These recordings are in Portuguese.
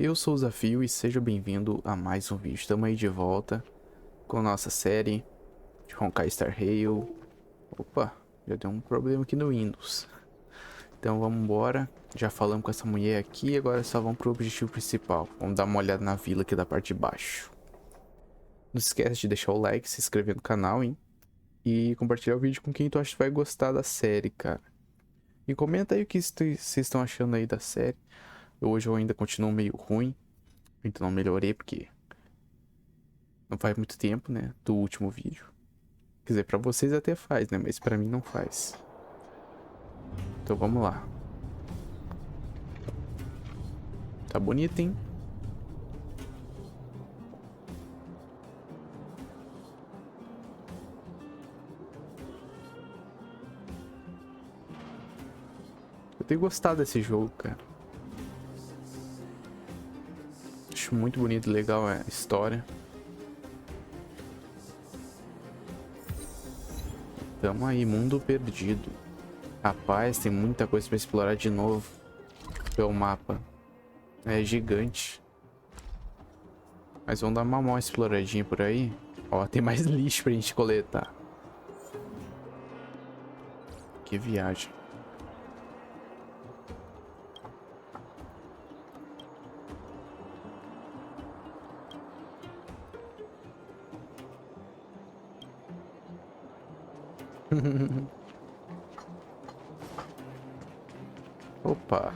Eu sou o ZAFIL e seja bem-vindo a mais um vídeo. Estamos aí de volta com nossa série de Honkai Star Rail. Opa, já deu um problema aqui no Windows. Então vamos embora. Já falamos com essa mulher aqui, agora só vamos pro objetivo principal. Vamos dar uma olhada na vila aqui da parte de baixo. Não se esquece de deixar o like, se inscrever no canal, hein? E compartilhar o vídeo com quem tu acha que vai gostar da série, cara. E comenta aí o que vocês estão achando aí da série. Hoje eu ainda continuo meio ruim, então não melhorei porque não faz muito tempo, né, do último vídeo. Quer dizer, pra vocês até faz, né, mas pra mim não faz. Então vamos lá. Tá bonito, hein? Eu tenho gostado desse jogo, cara. Acho muito bonito e legal a história. Tamo aí, mundo perdido. Rapaz, tem muita coisa pra explorar de novo. Pelo mapa. É gigante. Mas vamos dar uma exploradinha por aí. Ó, tem mais lixo pra gente coletar. Que viagem. Opa.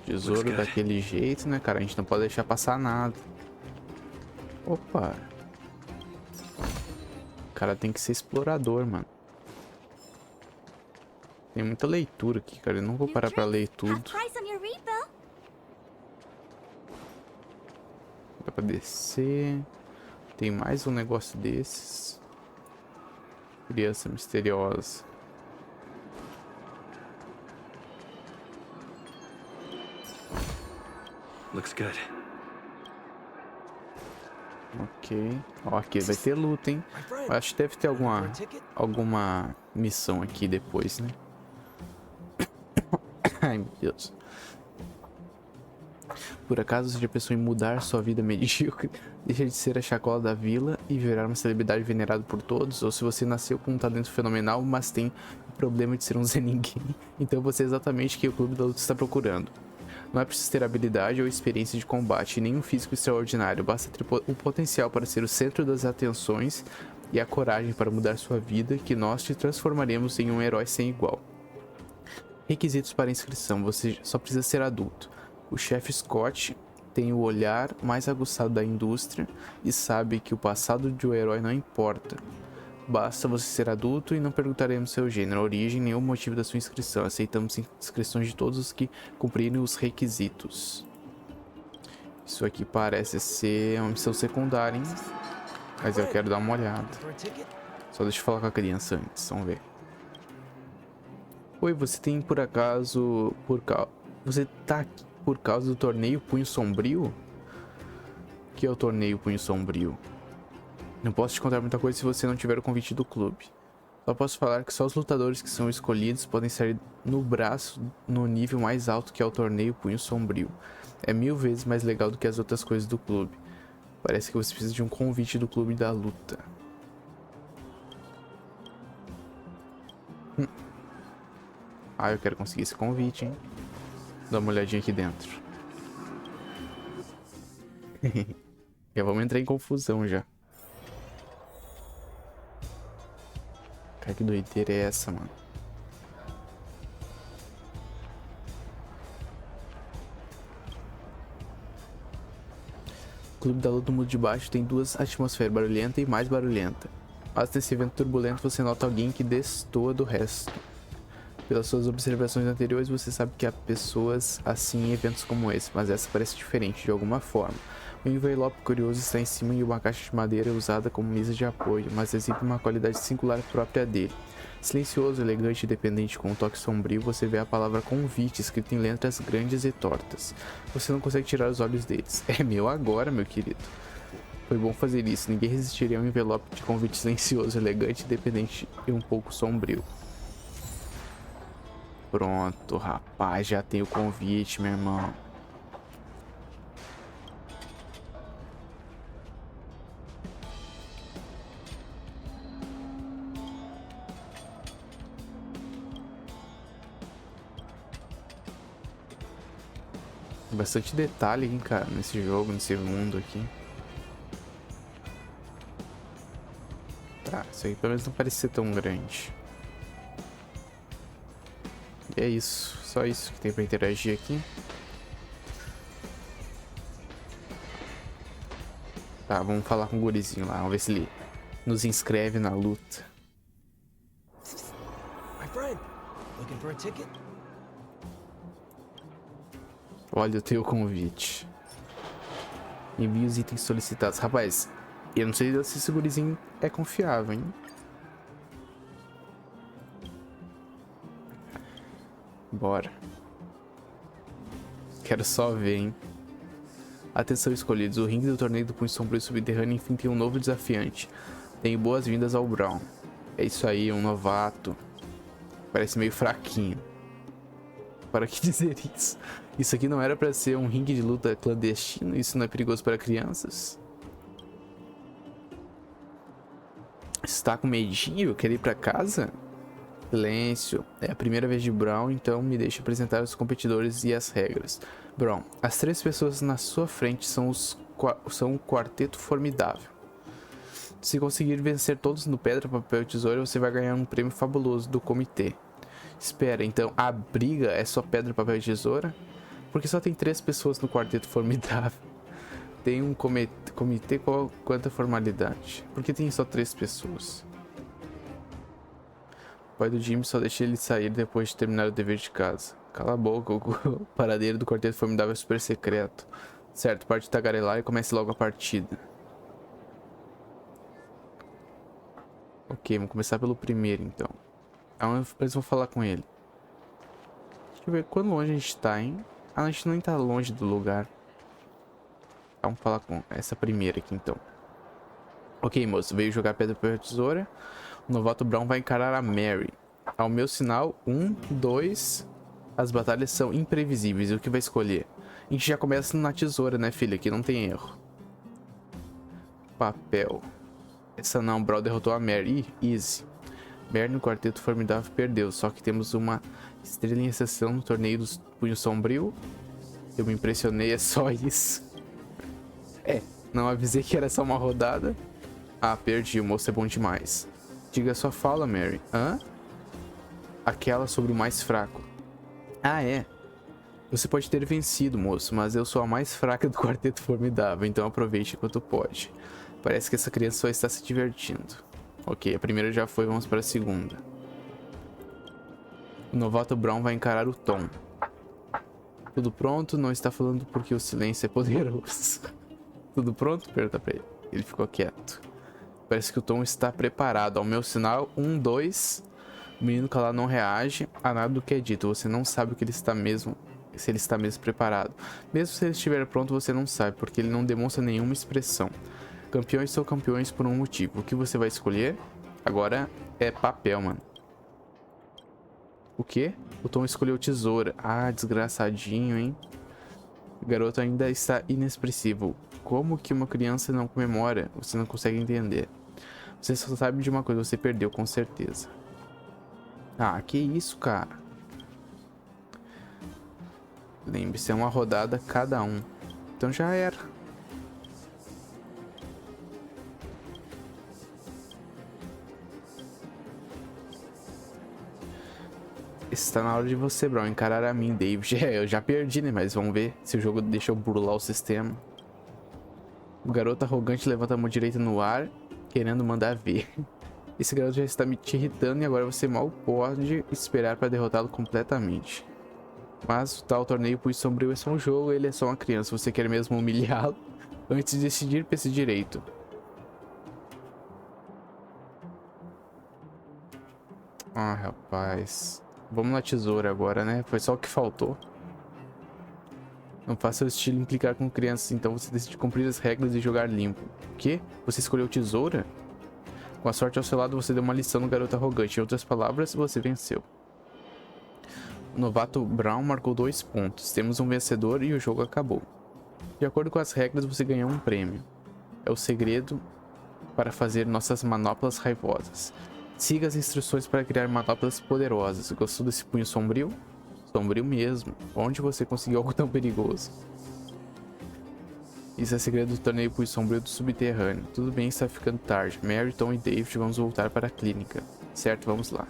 Tesouro daquele jeito, né, cara? A gente não pode deixar passar nada. Opa. O cara tem que ser explorador, mano. Tem muita leitura aqui, cara. Eu não vou parar pra ler tudo. Dá pra descer. Tem mais um negócio desses. Criança misteriosa. Looks good. Ok. Ó, aqui vai ter luta, hein? Eu acho que deve ter alguma missão aqui depois, né? Ai, meu Deus. Por acaso seja pessoa em mudar sua vida medíocre, deixa de ser a chacola da vila e virar uma celebridade venerada por todos, ou se você nasceu com um talento fenomenal, mas tem o problema de ser um Zé Ninguém, então você é exatamente o que o clube da luta está procurando. Não é preciso ter habilidade ou experiência de combate, nem um físico extraordinário, basta ter o potencial para ser o centro das atenções e a coragem para mudar sua vida, que nós te transformaremos em um herói sem igual. Requisitos para inscrição: você só precisa ser adulto. O chefe Scott tem o olhar mais aguçado da indústria e sabe que o passado de um herói não importa. Basta você ser adulto e não perguntaremos seu gênero, origem nem o motivo da sua inscrição. Aceitamos inscrições de todos os que cumprirem os requisitos. Isso aqui parece ser uma missão secundária, hein? Mas eu quero dar uma olhada. Só deixa eu falar com a criança antes, vamos ver. Oi, você tem por acaso... Você tá aqui por causa do torneio Punho Sombrio? O que é o torneio Punho Sombrio? Não posso te contar muita coisa se você não tiver o convite do clube. Só posso falar que só os lutadores que são escolhidos podem sair no braço no nível mais alto, que é o torneio Punho Sombrio. É 1000 vezes mais legal do que as outras coisas do clube. Parece que você precisa de um convite do clube da luta. Ah, eu quero conseguir esse convite, hein? Dá uma olhadinha aqui dentro. Já vamos entrar em confusão já. Cara, que doideira é essa, mano? O Clube da Luta do Mundo de Baixo tem duas atmosferas, barulhenta e mais barulhenta. Mas nesse evento turbulento você nota alguém que destoa do resto. Pelas suas observações anteriores, você sabe que há pessoas assim em eventos como esse, mas essa parece diferente de alguma forma. O envelope curioso está em cima de uma caixa de madeira usada como mesa de apoio, mas exibe uma qualidade singular própria dele. Silencioso, elegante e dependente com um toque sombrio, você vê a palavra convite escrita em letras grandes e tortas. Você não consegue tirar os olhos deles. É meu agora, meu querido. Foi bom fazer isso, ninguém resistiria a um envelope de convite silencioso, elegante, independente e um pouco sombrio. Pronto, rapaz, já tem o convite, meu irmão. Bastante detalhe, hein, cara, nesse jogo, nesse mundo aqui. Tá, isso aí pelo menos não parece ser tão grande. E é isso, só isso que tem pra interagir aqui. Tá, vamos falar com o gurizinho lá, vamos ver se ele nos inscreve na luta. My friend, looking for a ticket? Olha o teu convite. Envie os itens solicitados. Rapaz, eu não sei se esse gurizinho é confiável, hein? Bora. Quero só ver, hein? Atenção, escolhidos. O ringue do torneio do Punho Sombrio Subterrâneo enfim tem um novo desafiante. Tenho boas-vindas ao Brown. É isso aí, um novato. Parece meio fraquinho. Para que dizer isso? Isso aqui não era pra ser um ringue de luta clandestino? Isso não é perigoso para crianças? Está com medinho? Quer ir pra casa? Silêncio. É a primeira vez de Brown, então me deixe apresentar os competidores e as regras. Brown, as 3 pessoas na sua frente são um quarteto formidável. Se conseguir vencer todos no pedra, papel e tesoura, você vai ganhar um prêmio fabuloso do comitê. Espera, então a briga é só pedra, papel e tesoura? Porque só tem 3 pessoas no quarteto formidável. Tem um comitê com quanta formalidade? Porque tem só 3 pessoas. O pai do Jimmy só deixa ele sair depois de terminar o dever de casa. Cala a boca, o paradeiro do quarteto formidável é super secreto. Certo, parte de tagarelar e comece logo a partida. Ok, vamos começar pelo primeiro então. Eles vão falar com ele. Deixa eu ver quão longe a gente tá, hein? A gente nem tá longe do lugar. Vamos falar com essa primeira aqui então. Ok, moço, veio jogar pedra, papel e tesoura. O novato Brown vai encarar a Mary. Ao meu sinal, 1, 2. As batalhas são imprevisíveis. E o que vai escolher? A gente já começa na tesoura, né, filha? Aqui não tem erro. Papel. Essa não, Brown derrotou a Mary. Easy. Mary no quarteto formidável perdeu. Só que temos uma estrela em exceção no torneio dos Punho Sombrio. Eu me impressionei, é só isso. Não avisei que era só uma rodada. Ah, perdi, o moço é bom demais. Diga sua fala, Mary. Hã? Aquela sobre o mais fraco. Ah, é. Você pode ter vencido, moço, mas eu sou a mais fraca do quarteto formidável, então aproveite enquanto pode. Parece que essa criança só está se divertindo. Ok, a primeira já foi, vamos para a segunda. O novato Brown vai encarar o Tom. Tudo pronto? Não está falando porque o silêncio é poderoso. Tudo pronto? Pergunta pra ele. Ele ficou quieto. Parece que o Tom está preparado. Ao meu sinal, 1, 2. O menino calado não reage a nada do que é dito. Você não sabe o que ele está mesmo, se ele está mesmo preparado. Mesmo se ele estiver pronto, você não sabe, porque ele não demonstra nenhuma expressão. Campeões são campeões por um motivo. O que você vai escolher? Agora é papel, mano. O quê? O Tom escolheu tesoura. Ah, desgraçadinho, hein? O garoto ainda está inexpressivo. Como que uma criança não comemora? Você não consegue entender. Você só sabe de uma coisa, você perdeu, com certeza. Ah, que isso, cara. Lembre-se, é uma rodada cada um. Então já era. Está na hora de você, Brown, encarar a mim, David. Eu já perdi, né? Mas vamos ver se o jogo deixa eu burlar o sistema. O garoto arrogante levanta a mão direita no ar, querendo mandar ver. Esse garoto já está me te irritando e agora você mal pode esperar para derrotá-lo completamente. Mas o tal torneio Punho Sombrio é só um jogo, ele é só uma criança. Você quer mesmo humilhá-lo? Antes de decidir, pense direito. Ah, rapaz. Vamos na tesoura agora, né? Foi só o que faltou. Não faça o estilo implicar com crianças, então você decide cumprir as regras e jogar limpo. O quê? Você escolheu tesoura? Com a sorte ao seu lado, você deu uma lição no garoto arrogante. Em outras palavras, você venceu. O novato Brown marcou 2 pontos. Temos um vencedor e o jogo acabou. De acordo com as regras, você ganhou um prêmio. É o segredo para fazer nossas manoplas raivosas. Siga as instruções para criar manoplas poderosas. Gostou desse punho sombrio? Sombrio mesmo. Onde você conseguiu algo tão perigoso? Isso é segredo do torneio punho sombrio do Subterrâneo. Tudo bem, está ficando tarde. Mary, Tom e David vamos voltar para a clínica. Certo, vamos lá.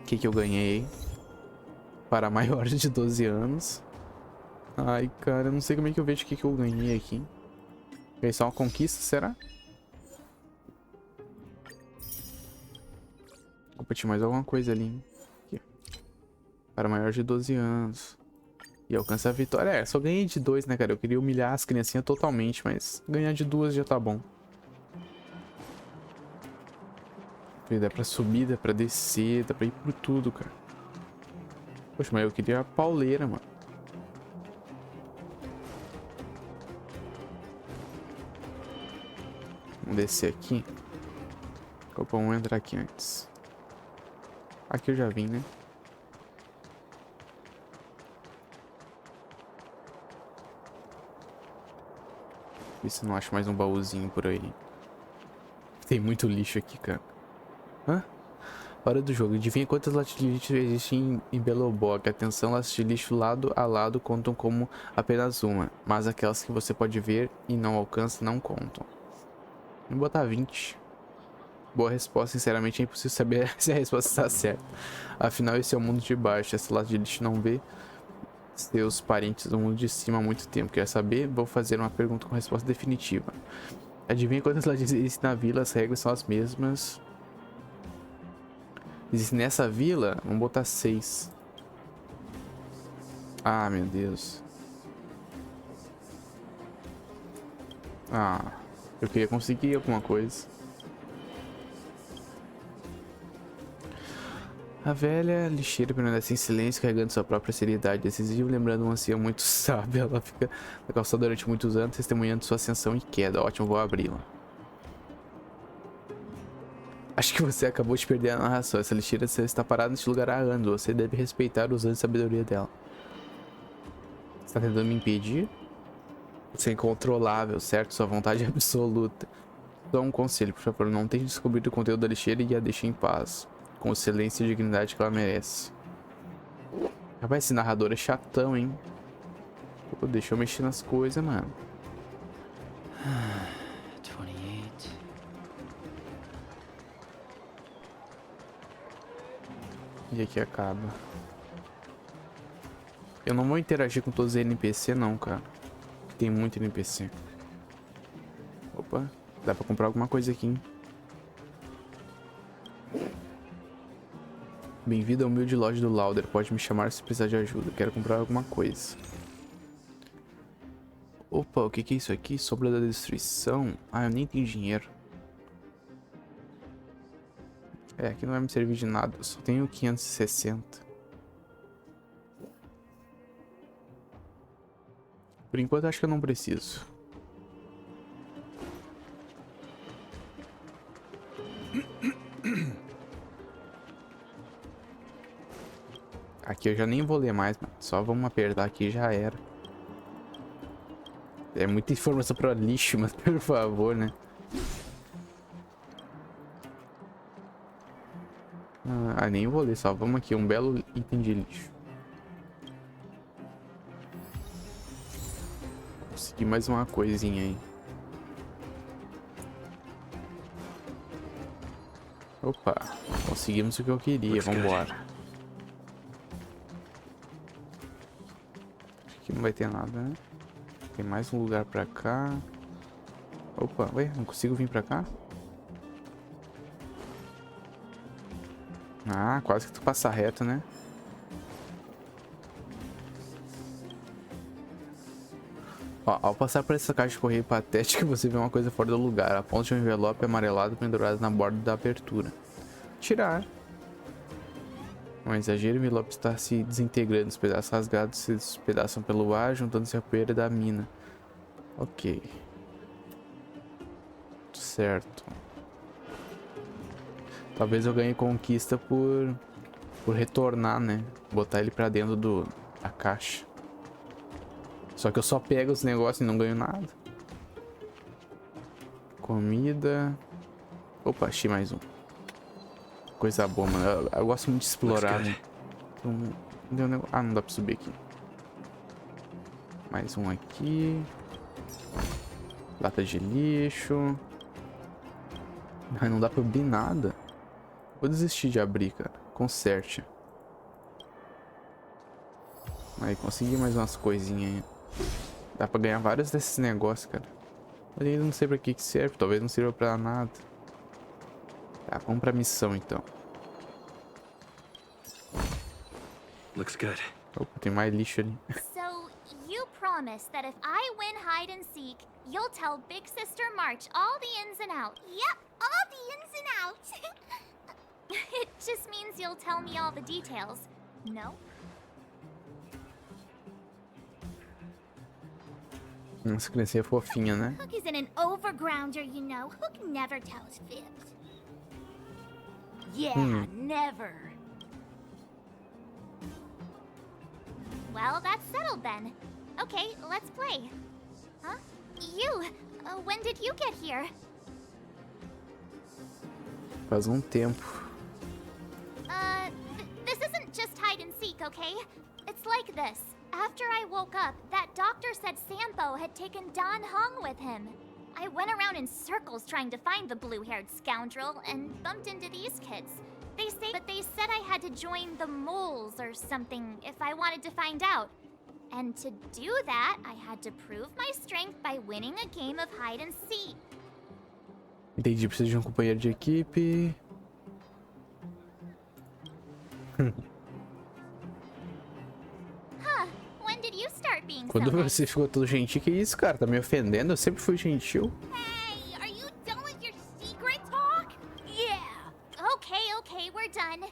O que eu ganhei? Para maiores de 12 anos. Ai, cara, eu não sei como é que eu vejo o que eu ganhei aqui. Ganhei só uma conquista, será? Opa, tinha mais alguma coisa ali, hein? Aqui. Para maior de 12 anos. E alcança a vitória. É, só ganhei de 2, né, cara? Eu queria humilhar as criancinhas totalmente, mas ganhar de 2 já tá bom. Dá pra subir, dá pra descer, dá pra ir por tudo, cara. Poxa, mas eu queria a pauleira, mano. Vamos descer aqui. Opa, vamos entrar aqui antes. Aqui eu já vim, né? Ver se eu não acho mais um baúzinho por aí. Tem muito lixo aqui, cara. Hã? Hora do jogo. Adivinha quantas latas de lixo existem em Belobog. Atenção, latas de lixo lado a lado contam como apenas uma. Mas aquelas que você pode ver e não alcança não contam. Vou botar 20. Boa resposta. Sinceramente é impossível saber se a resposta está certa. Afinal, esse é o mundo de baixo. Essa lata de lixo não vê seus parentes do mundo de cima há muito tempo. Quer saber? Vou fazer uma pergunta com resposta definitiva. Adivinha quantas latas existem na vila? As regras são as mesmas. Existe nessa vila? Vamos botar 6. Ah, meu Deus. Ah, eu queria conseguir alguma coisa. A velha lixeira permanece em silêncio, carregando sua própria seriedade decisiva, lembrando um ancião muito sábio. Ela fica na calçada durante muitos anos, testemunhando sua ascensão e queda. Ótimo, vou abri-la. Acho que você acabou de perder a narração. Essa lixeira está parada neste lugar há anos. Você deve respeitar os anos de sabedoria dela. Você está tentando me impedir? Você é incontrolável, certo? Sua vontade é absoluta. Só um conselho, por favor, não tente descobrir o conteúdo da lixeira e a deixe em paz. Com excelência e dignidade que ela merece. Rapaz, esse narrador é chatão, hein? Pô, deixa eu mexer nas coisas, mano. 28. E aqui acaba. Eu não vou interagir com todos os NPC não, cara. Tem muito NPC. Opa, dá pra comprar alguma coisa aqui, hein? Bem-vindo à humilde loja do Lauder. Pode me chamar se precisar de ajuda. Quero comprar alguma coisa. Opa, o que é isso aqui? Sombra da destruição? Ah, eu nem tenho dinheiro. É, aqui não vai me servir de nada. Eu só tenho 560. Por enquanto acho que eu não preciso. Aqui eu já nem vou ler mais, mano. Só vamos apertar aqui e já era. É muita informação pra lixo, mas por favor, né? Ah, nem vou ler, só vamos aqui. Um belo item de lixo. Consegui mais uma coisinha aí. Opa, conseguimos o que eu queria, vambora. Aqui não vai ter nada, né? Tem mais um lugar pra cá. Opa, ué, não consigo vir pra cá? Ah, quase que tu passa reto, né? Ó, ao passar por essa caixa de correio patética, você vê uma coisa fora do lugar. Aponte um envelope amarelado pendurado na borda da abertura. Tirar. Um exagero, o envelope está se desintegrando. Os pedaços rasgados se despedaçam pelo ar, juntando-se à poeira da mina. Ok. Certo. Talvez eu ganhe conquista por por retornar, né? Botar ele pra dentro da caixa. Só que eu só pego os negócios e não ganho nada. Comida. Opa, achei mais um. Coisa boa, mano. Eu gosto muito de explorar, né? Então, ah, não dá pra subir aqui. Mais um aqui. Lata de lixo. Ai, não dá pra abrir nada. Vou desistir de abrir, cara. Conserte. Aí, consegui mais umas coisinhas aí. Dá pra ganhar vários desses negócios, cara. Eu ainda não sei pra que serve. Talvez não sirva pra nada. Tá, vamos pra missão, então. Looks good. Opa, tem mais lixo ali. So, you promise that if I win hide and seek, you'll tell Big Sister March all the ins and outs. Yep, all the ins and outs. It just means you'll tell me all the details. No? Essa criancinha é fofinha, né? Hook isn't an overgrounder, you know. Hook never tells fibs. Yeah, never. Well, that's settled then. Okay, let's play. Huh? You? When did you get here? Faz um tempo. This isn't just hide and seek, okay? It's like this. After I woke up, that doctor said Sampo had taken Don Hung with him. I went around in circles trying to find the blue-haired scoundrel and bumped into these kids. They said I had to join the moles or something if I wanted to find out. And to do that, I had to prove my strength by winning a game of hide and seek. Entendi, preciso de um companheiro de equipe. Huh, when did you start being so Quando nice? você ficou todo gentil, que isso, cara? Tá me ofendendo? Eu sempre fui gentil. Hey, are you done with your secret talk? Yeah. Okay, we're done.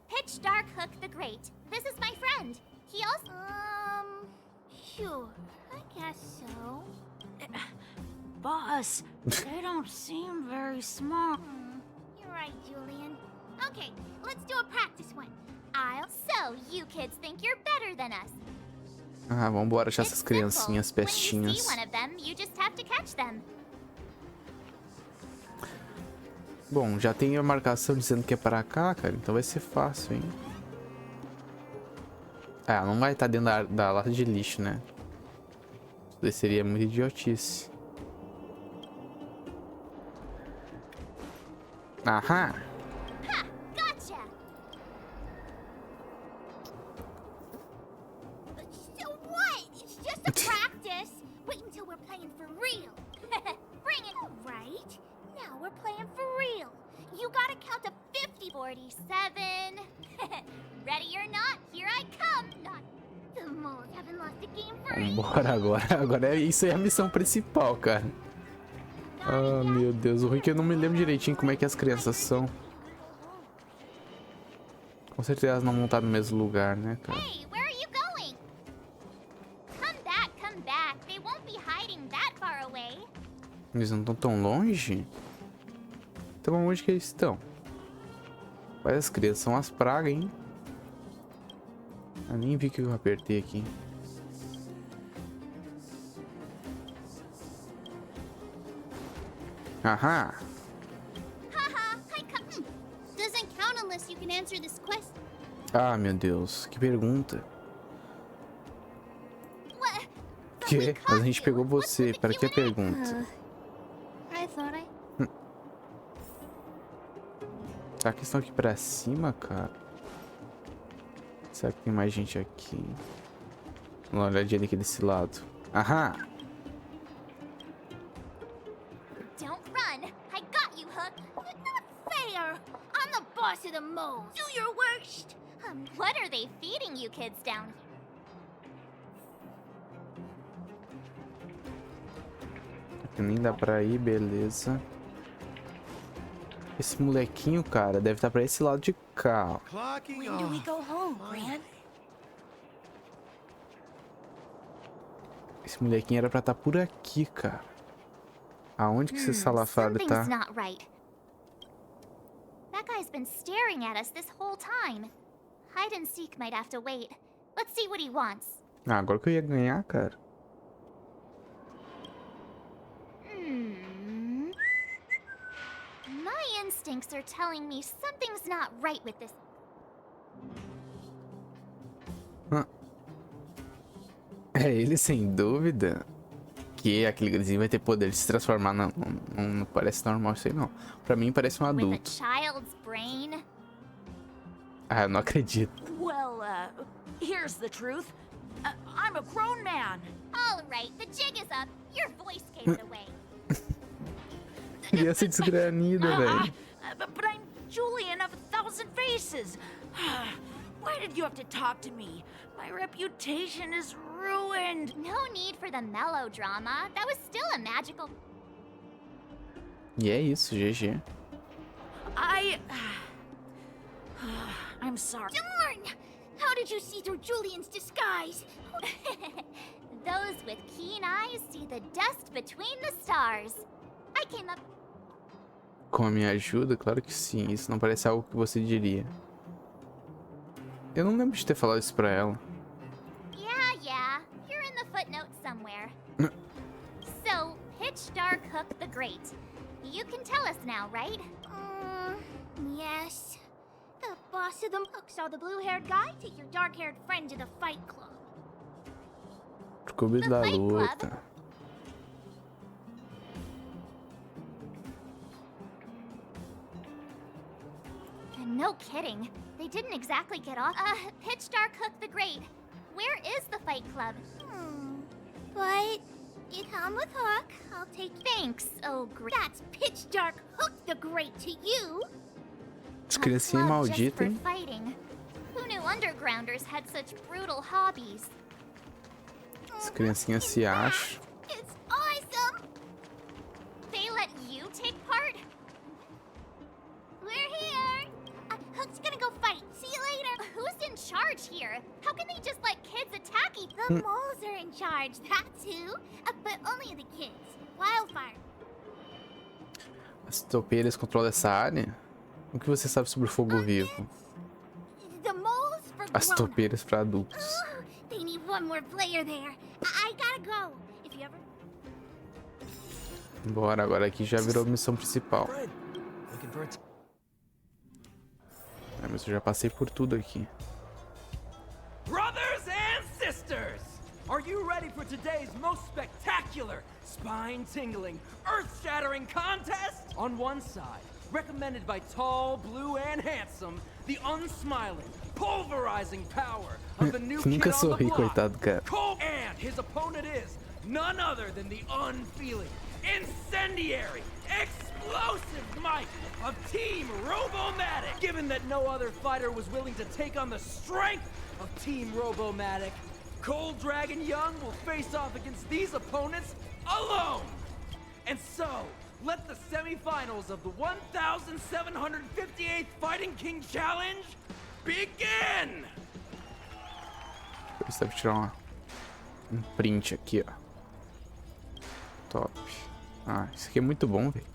Pitch Dark Hook the Great. This is my friend. He also... Sure. I guess so. Boss, they don't seem very smart. You're right, Julian. Okay, let's do a practice one. So, you kids think you're better than us. Ah, vambora achar essas It's criancinhas simple. When you pestinhas. see one of them, you just have to catch them. Bom, já tem a marcação dizendo que é pra cá, cara. Então vai ser fácil, hein? Ah, não vai estar dentro da lata de lixo, né? Isso daí seria muito idiotice. Aham! Ha! Gotcha! So what? It's just a practice. Wait until we're playing for real. Bring it. All right. Now we're playing for real. You gotta count to 50. 47. Ready or not, here I come. Not the moles haven't lost a game for a Vambora agora. Agora isso é a missão principal, cara. Ah, meu Deus. O ruim é que eu não me lembro direitinho como é que as crianças são. Com certeza elas não vão estar no mesmo lugar, né, cara? Hey, where are you going? Come back, come back. They won't be hiding that far away. Eles não estão tão longe? Então onde que eles estão? Mas as crianças são as pragas, hein? Eu nem vi o que eu apertei aqui. Aham! Haha, I come. Doesn't count unless you can answer this question. Ah, meu Deus. Que pergunta. What? But Que? we Mas caught a gente you. pegou What's você. with the Para que a Q&A? pergunta? I thought I... Será que estão aqui pra cima, cara? Será que tem mais gente aqui? Vamos dar uma olhadinha aqui desse lado. Aham! Don't run. I got you, Hook. Not fair. I'm the boss of the moles. Do your worst. What are they feeding you kids down here? Aqui nem dá pra ir, beleza. Esse molequinho, cara, deve estar pra esse lado de cá. Ó. Clocking When do we off. go home, Gran? Esse molequinho era pra estar por aqui, cara. Aonde que esse salafrário tá? Something's not right. That guy's been staring at us this whole time. Hide and seek might have to wait. Let's see what he wants. Ah, agora que eu ia ganhar, cara. My instincts are telling me something's not right with this. É ele, sem dúvida. Que aquele grisinho vai ter poder de se transformar. Não parece normal isso aí, não. Pra mim, parece um With a adulto. child's brain? Ah, eu não acredito. Well, here's the truth. I'm a grown man. All right, the jig is up. Your voice gave it away. Criança desgranida, velho. But I'm Julian of 1,000 Faces. Why did you have to talk to me? My reputation is ruined. No need for the melodrama. That was still a magical... E é isso, GG. I'm sorry. Darn! How did you see through Julian's disguise? Those with keen eyes see the dust between the stars. I came up... Com a minha ajuda? Claro que sim. Isso não parece algo que você diria. Eu não lembro de ter falado isso pra ela. Yeah. You're in the footnotes somewhere. So, Pitch Dark Hook the Great. You can tell us now, right? Yes. The boss of the Hook saw the blue-haired guy take your dark-haired friend to the fight club. Clube da Fight Club? luta. No kidding. They didn't exactly get off. Pitch Dark Hook the Great. Where is the fight club? But you come with Hook, I'll take you. Thanks, oh great. That's Pitch Dark Hook the Great to you. As criancinhas malditas, hein? Fighting. Who knew undergrounders had such brutal hobbies? As criancinhas se acham. It's awesome. They let you take part? We're here. Hook's gonna go fight. See you later. Who's in charge here? How can they just let kids attack each The moles are in charge, that's who. But only the kids. Wildfire. As topeiras controlam essa área? O que você sabe sobre o fogo vivo? The moles for As grown-ups. topeiras para adultos. They need one more player there. I gotta go. If you ever... Bora, agora aqui já virou missão principal. Friend, looking for a É, mas eu já passei por tudo aqui. Brothers and sisters, are you ready for today's most spectacular, spine-tingling, earth-shattering contest? On one side, recommended by tall, blue, and handsome, the unsmiling, pulverizing power of the new kid Nunca on the sorri, block. coitado, cara. And his opponent is none other than the unfeeling, incendiary, explosive might of Team Robomatic. Given that no other fighter was willing to take on the strength of Team Robomatic, Cold Dragon Young will face off against these opponents alone. And so, let the semifinals of the 1,758th Fighting King Challenge begin! Dá pra tirar um print aqui, ó. Top. Ah, isso aqui é muito bom, velho.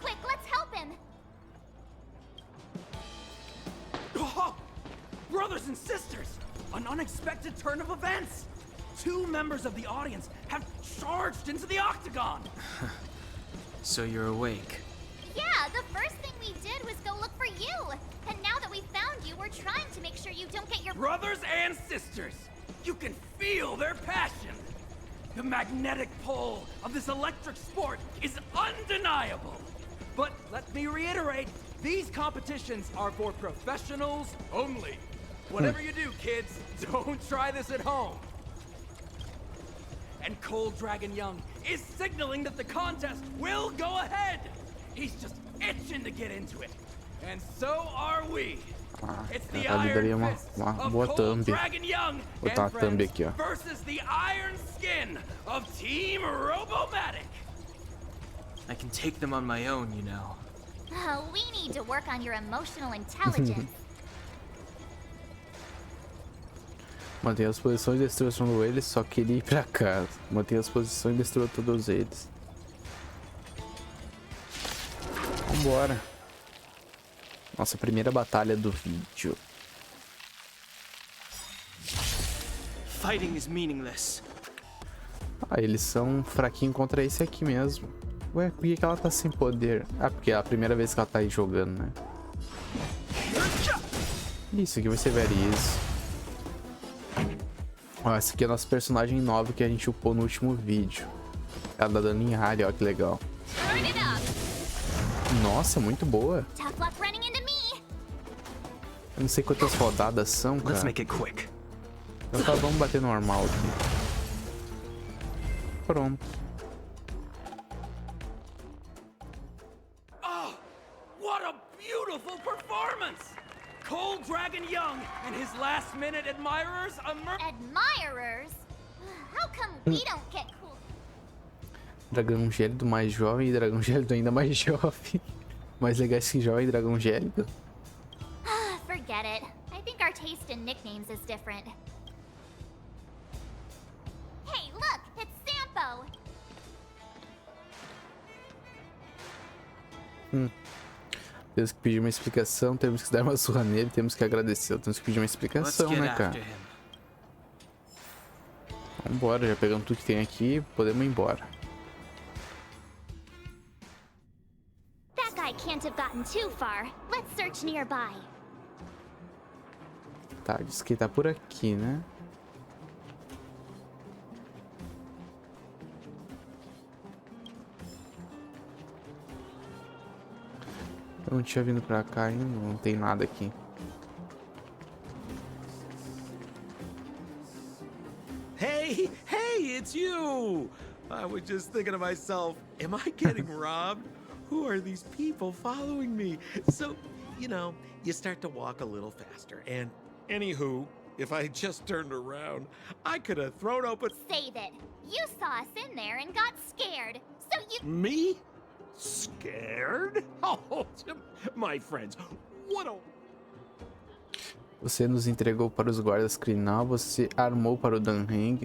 Quick, let's help him. Oh, brothers and sisters, an unexpected turn of events. Two members of the audience have charged into the octagon. So you're awake. Yeah, the first thing we did was go look for you. And now that we found you, we're trying to make sure you don't get your... Brothers and sisters, you can feel their passion. The magnetic pull of this electric sport is undeniable. But let me reiterate, these competitions are for professionals only. Whatever you do, kids, don't try this at home. And Cold Dragon Young is signaling that the contest will go ahead. He's just itching to get into it. And so are we. It's the ali daria Iron uma Fist boa of Cold thumb. Dragon Young Botar a and thumb friends aqui, ó. versus the Iron Skin of Team Robomatic. I can take them on my own, you know. We need to work on your emotional intelligence. Mantenha as posições, destruindo eles, só queria ir pra casa. Mantenha as posições e destrua todos eles. Vambora. Nossa primeira batalha do vídeo. Fighting is meaningless. Ah, eles são fraquinhos contra esse aqui mesmo. Ué, por que ela tá sem poder? Ah, porque é a primeira vez que ela tá aí jogando, né? Isso aqui vai ser very easy. Ó, essa aqui é a nossa personagem nova que a gente upou no último vídeo. Ela dá dano em área, ó, que legal. Nossa, muito boa. Tough luck running into me. Eu não sei quantas rodadas são, Let's cara. make it quick. Então tá, vamos bater normal aqui. Pronto. Oh, what a beautiful performance! Cold Dragon Young and his last-minute admirers Admirers? How come we don't get cool? Dragão gélido mais jovem e dragão gélido ainda mais jovem. Mais legais que jovem e dragão gélido. Forget it. I think our taste in nicknames is different. Hey, look! It's Sampo! Temos que pedir uma explicação, temos que dar uma surra nele, temos que agradecer. Temos que pedir uma Let's explicação, get né, after cara? him. Vambora, já pegamos tudo que tem aqui, podemos ir embora. That guy can't have gotten too far. Let's search nearby. Tá, diz que tá por aqui, né? Eu não tinha vindo pra cá ainda, não tem nada aqui. Hey, it's you! I was just thinking to myself, am I getting robbed? Who are these people following me? So, you start to walk a little faster. And anywho, if I just turned around, I could have thrown open. Save it. You saw us in there and got scared. So you... Me? Scared? Oh, my friends, what a... Você nos entregou para os guardas criminal, você armou para o Dunhang.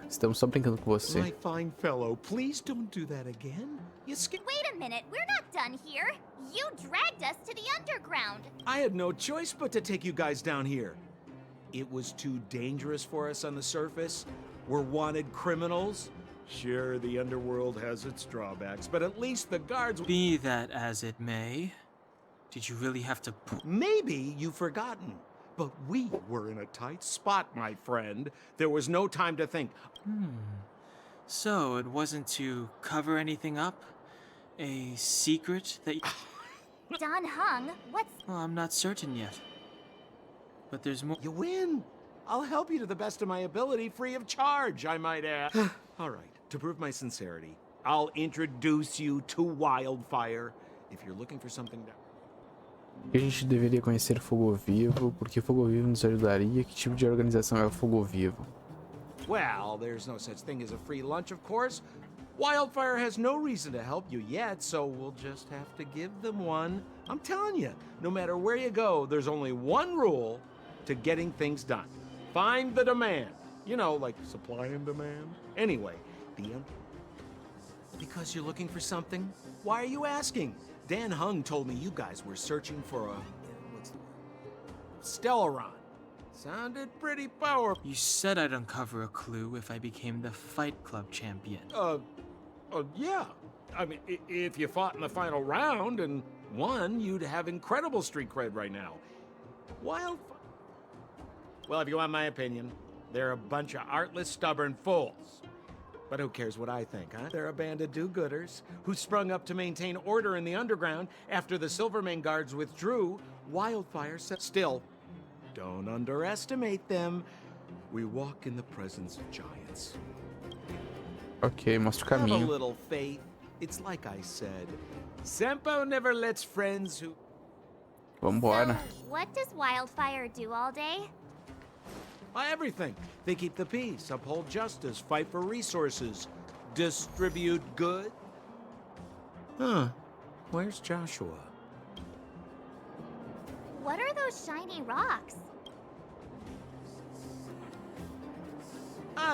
Estamos só brincando com você. My fine fellow, please don't do that again. You scared... Wait a minute, we're not done here. You dragged us to the underground. I had no choice but to take you guys down here. It was too dangerous for us on the surface. We're wanted criminals. Sure, the underworld has its drawbacks, but at least the guards... Be that as it may, did you really have to Maybe you've forgotten, but we were in a tight spot, my friend. There was no time to think. So, it wasn't to cover anything up? A secret that Don Hung, what's... Well, I'm not certain yet. But there's more. You win. I'll help you to the best of my ability, free of charge, I might add. All right, to prove my sincerity, I'll introduce you to Wildfire. If you're looking for something that... A gente deveria conhecer Fogo Vivo, porque Fogo Vivo nos ajudaria. Que tipo de organização é o Fogo Vivo? Well, there's no such thing as a free lunch, of course. Wildfire has no reason to help you yet, so we'll just have to give them one. I'm telling you, no matter where you go, there's only one rule to getting things done. Find the demand. You know, like supply and demand. Anyway, because you're looking for something? Why are you asking? Dan Hung told me you guys were searching for a... what's the word? Stellaron. Sounded pretty powerful. You said I'd uncover a clue if I became the Fight Club champion. Yeah. I mean, if you fought in the final round and won, you'd have incredible street cred right now. Well, if you want my opinion, they're a bunch of artless, stubborn fools. But who cares what I think, huh? They're a band of do-gooders who sprung up to maintain order in the underground after the Silvermane guards withdrew. Wildfire said, still, don't underestimate them. We walk in the presence of giants. Ok, mostra o Have a caminho. little faith. It's like I said. Sempo never lets friends who... Vambora. So, what does Wildfire do all day? Everything. They keep the peace, uphold justice, fight for resources, distribute good. Huh. Where's Joshua? What are those shiny rocks?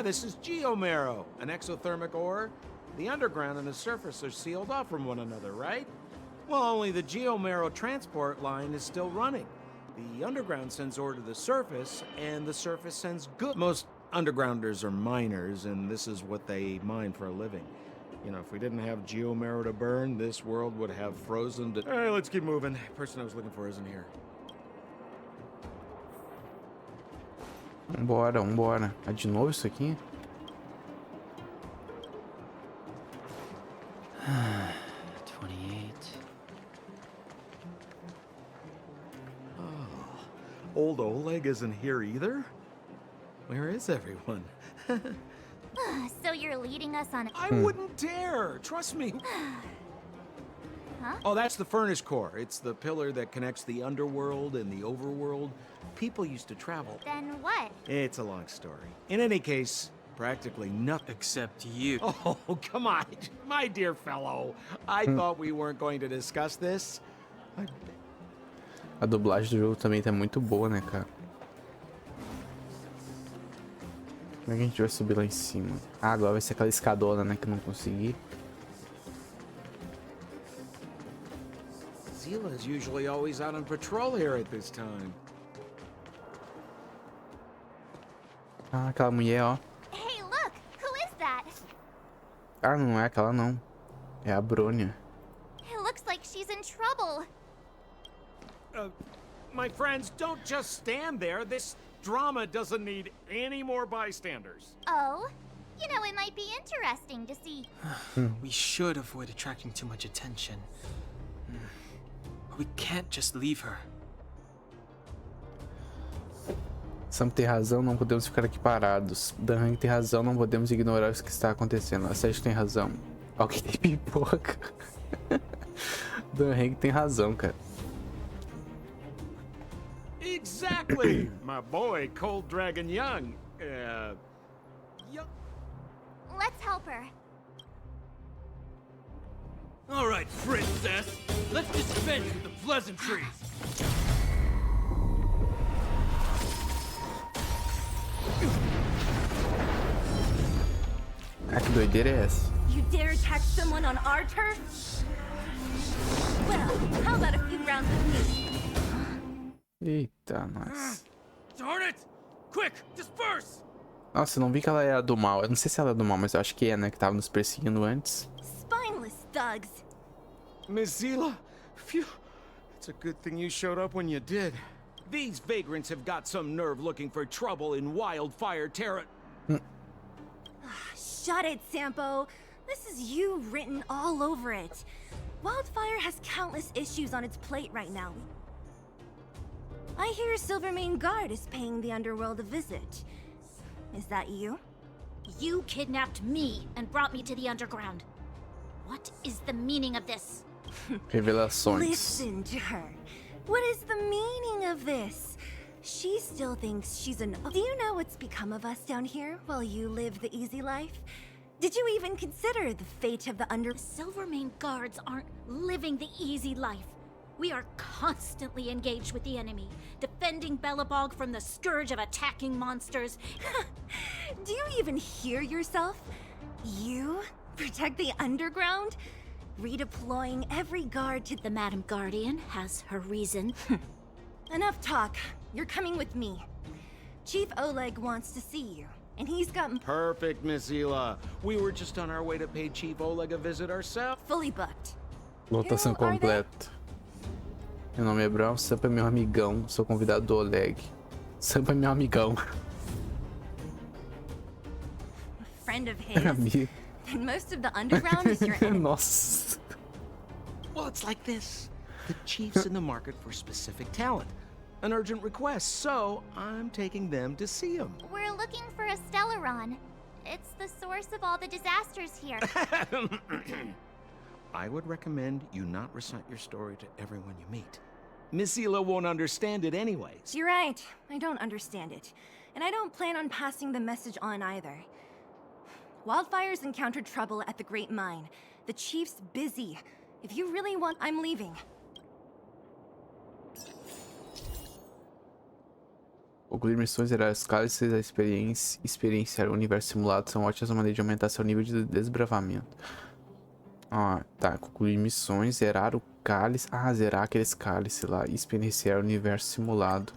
This is geomarrow, an exothermic ore. The underground and the surface are sealed off from one another, right? Well, only the geomarrow transport line is still running. The underground sends ore to the surface, and the surface sends good. Most undergrounders are miners, and this is what they mine for a living. You know, if we didn't have geomarrow to burn, this world would have frozen to... All right, let's keep moving. The person I was looking for isn't here. Vambora, vambora. Ah, de novo isso aqui? 28. Old Oleg isn't here either? Where is everyone? So you're leading us on... I wouldn't dare! Trust me! Huh? Oh, that's the furnace core. It's the pillar that connects the underworld and the overworld. People used to travel. Then what? It's a long story. In any case, practically nothing. Except you. Oh, come on, my dear fellow. I thought we weren't going to discuss this. A dublagem do jogo também tá muito boa, né, cara? Como é que a gente vai subir lá em cima? Ah, agora vai ser aquela escadona, né, que eu não consegui. Zila's usually always out on patrol here at this time. Ah, aquela mulher, ó. Hey, look! Who is that? Ah, não é aquela não. É a Brônia. It looks like she's in trouble. My friends, don't just stand there. This drama doesn't need any more bystanders. Oh? You know, it might be interesting to see... We should avoid attracting too much attention. We can't just leave her. Sam tem razão, não podemos ficar aqui parados. Dan tem razão, não podemos ignorar o que está acontecendo. A Sérgio tem razão. Alguém tem pipoca. Dan tem razão, cara. Exactly! My boy, Cold Dragon Young. Let's help her. All right, princess. Let's dispense with the pleasantries. Ah, que doideira é essa? You dare attack someone on our turf? Well, how about a few rounds with me? Eita, nós. Darn it! Quick, disperse! Nossa, eu não vi que ela é a do mal. Eu não sei se ela é do mal, mas eu acho que é, né? Que tava nos perseguindo antes. Spineless thugs. Miss Zila, phew. It's a good thing you showed up when you did. These vagrants have got some nerve looking for trouble in Wildfire Terra. Shut it, Sampo. This is you written all over it. Wildfire has countless issues on its plate right now. I hear Silvermane Guard is paying the underworld a visit. Is that you? You kidnapped me and brought me to the underground. What is the meaning of this? Revelações. Listen to her. What is the meaning of this? She still thinks she's an... Do you know what's become of us down here while you live the easy life? Did you even consider the fate of the Silvermane guards aren't living the easy life. We are constantly engaged with the enemy, defending Belobog from the scourge of attacking monsters. Do you even hear yourself? You protect the underground? Redeploying every guard to The Madam Guardian has her reason. Enough talk. You're coming with me. Chief Oleg wants to see you, and he's got Perfect, Miss Zila. We were just on our way to pay Chief Oleg a visit ourselves. fully booked. Lotação Who are they? completa. Meu nome é Brown, Sampa é meu amigão. Sou convidado do Oleg. Sampa é meu amigão. Friend of his? Amigo. And most of the underground is your enemy. Nossa. Well, it's like this. The chief's in the market for specific talent. An urgent request, so I'm taking them to see him. We're looking for a Stellaron. It's the source of all the disasters here. I would recommend you not recite your story to everyone you meet. Miss Zila won't understand it anyways. You're right. I don't understand it. And I don't plan on passing the message on either. Wildfire's encountered trouble at the Great Mine. The chief's busy. If you really want, I'm leaving. Concluir missões, zerar as cálices, a experienciar o universo simulado são ótimas maneiras de aumentar seu nível de desbravamento. Ah, tá. Concluir missões, zerar o cálice. Ah, zerar aqueles cálices lá e experienciar o universo simulado.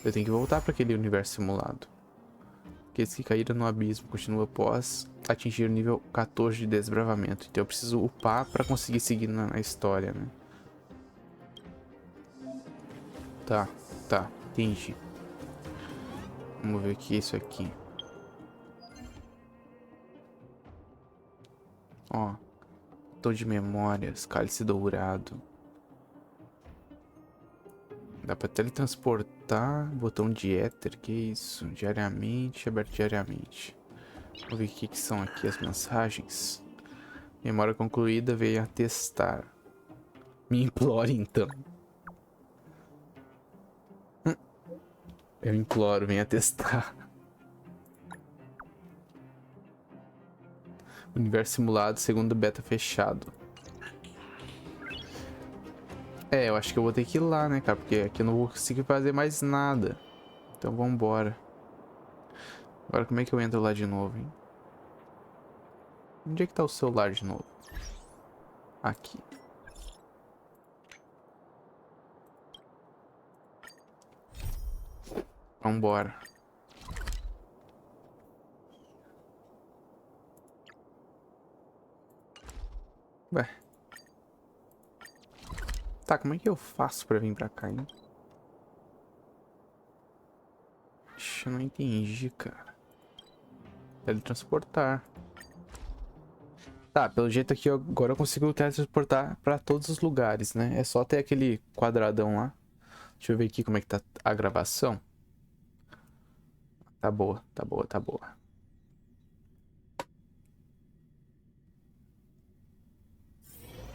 Eu tenho que voltar para aquele universo simulado. Aqueles que caíram no abismo continua após atingir o nível 14 de desbravamento. Então eu preciso upar pra conseguir seguir na história, né? Tá, entendi. Vamos ver o que é isso aqui. Ó, tom de memórias, cálice dourado. Dá pra teletransportar, botão de éter, que isso? Diariamente, aberto diariamente. Vamos ver o que são aqui as mensagens. Memória concluída, venha testar. Me implore então. Eu imploro, venha testar. Universo simulado, segundo beta fechado. É, eu acho que eu vou ter que ir lá, né, cara? Porque aqui eu não vou conseguir fazer mais nada. Então vambora. Agora como é que eu entro lá de novo, hein? Onde é que tá o celular de novo? Aqui. Vambora. Ué. Tá, como é que eu faço pra vir pra cá, hein? Ixi, eu não entendi, cara. Teletransportar. Tá, pelo jeito aqui agora eu consigo teletransportar pra todos os lugares, né? É só ter aquele quadradão lá. Deixa eu ver aqui como é que tá a gravação. Tá boa, tá boa, tá boa.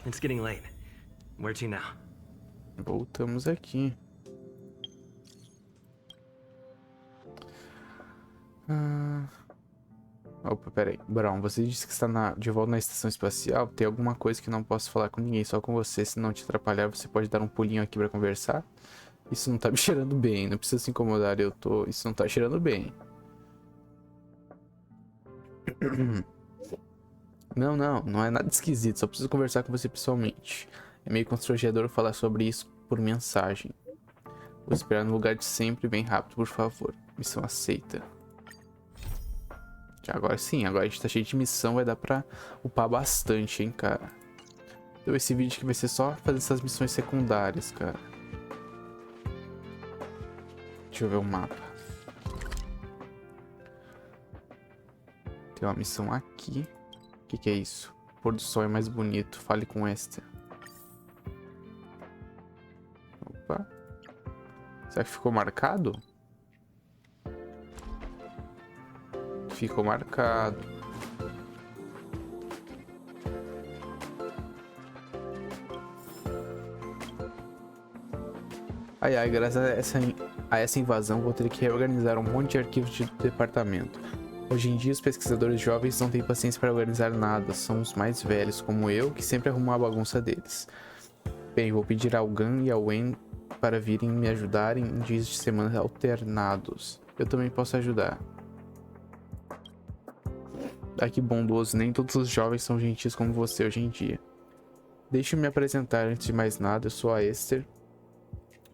It's getting late. Where to now? Voltamos aqui. Opa, peraí. Brown, você disse que está de volta na estação espacial. Tem alguma coisa que não posso falar com ninguém, só com você. Se não te atrapalhar, você pode dar um pulinho aqui pra conversar? Isso não tá me cheirando bem. Não precisa se incomodar, Isso não tá cheirando bem. Não é nada esquisito. Só preciso conversar com você pessoalmente. É meio constrangedor falar sobre isso por mensagem. Vou esperar no lugar de sempre, bem rápido, por favor. Missão aceita. Agora sim, agora a gente tá cheio de missão, vai dar pra upar bastante, hein, cara. Então esse vídeo aqui vai ser só fazer essas missões secundárias, cara. Deixa eu ver o mapa. Tem uma missão aqui. O que é isso? O pôr do sol é mais bonito, fale com Esther. Opa. Será que ficou marcado? Ficou marcado. Ai, graças a essa invasão vou ter que reorganizar um monte de arquivos de departamento. Hoje em dia os pesquisadores jovens não têm paciência para organizar nada, são os mais velhos como eu que sempre arrumam a bagunça deles. Bem, vou pedir ao Gun e ao Wen para virem me ajudar em dias de semana alternados. Eu também posso ajudar. Ah, que bondoso, nem todos os jovens são gentis como você hoje em dia. Deixe-me me apresentar antes de mais nada, eu sou a Esther,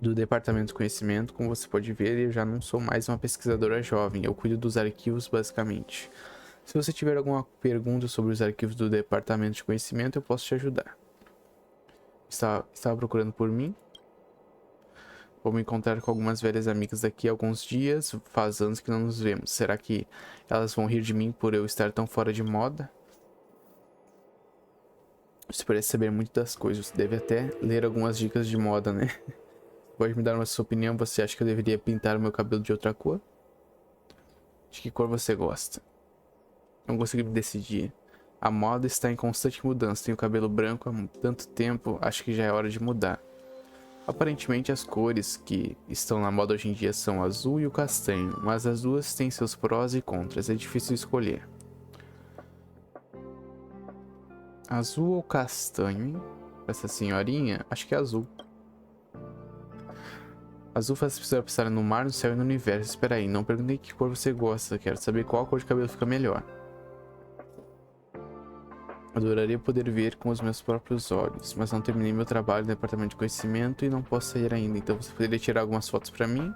do Departamento de Conhecimento. Como você pode ver, eu já não sou mais uma pesquisadora jovem, eu cuido dos arquivos basicamente. Se você tiver alguma pergunta sobre os arquivos do Departamento de Conhecimento, eu posso te ajudar. Estava procurando por mim? Vou me encontrar com algumas velhas amigas daqui a alguns dias. Faz anos que não nos vemos. Será que elas vão rir de mim por eu estar tão fora de moda? Você parece saber muito das coisas. Você deve até ler algumas dicas de moda, né? Pode me dar uma sua opinião? Você acha que eu deveria pintar o meu cabelo de outra cor? De que cor você gosta? Não consegui me decidir. A moda está em constante mudança. Tenho o cabelo branco há tanto tempo. Acho que já é hora de mudar. Aparentemente as cores que estão na moda hoje em dia são o azul e o castanho, mas as duas têm seus prós e contras, é difícil escolher. Azul ou castanho? Essa senhorinha? Acho que é azul. Azul faz a pessoa pensar no mar, no céu e no universo. Espera aí, não perguntei que cor você gosta, quero saber qual cor de cabelo fica melhor. Adoraria poder ver com os meus próprios olhos, mas não terminei meu trabalho no departamento de conhecimento e não posso sair ainda, então você poderia tirar algumas fotos pra mim?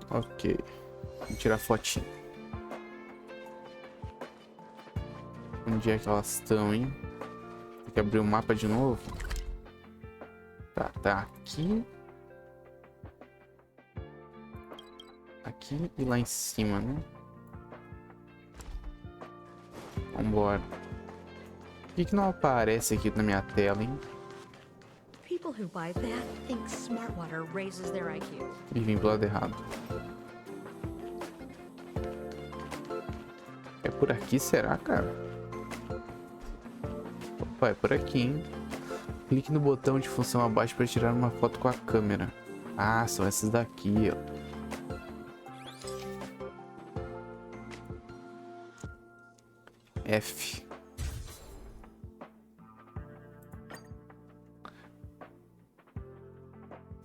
Ok. Vamos tirar fotinho. Onde é que elas estão, hein? Tem que abrir o mapa de novo. Tá aqui. Aqui e lá em cima, né? Vambora. Por que não aparece aqui na minha tela, hein? People who buy that think smart water raises their IQ. E vim pro lado errado. É por aqui, será, cara? Opa, é por aqui, hein? Clique no botão de função abaixo para tirar uma foto com a câmera. Ah, são essas daqui, ó. F.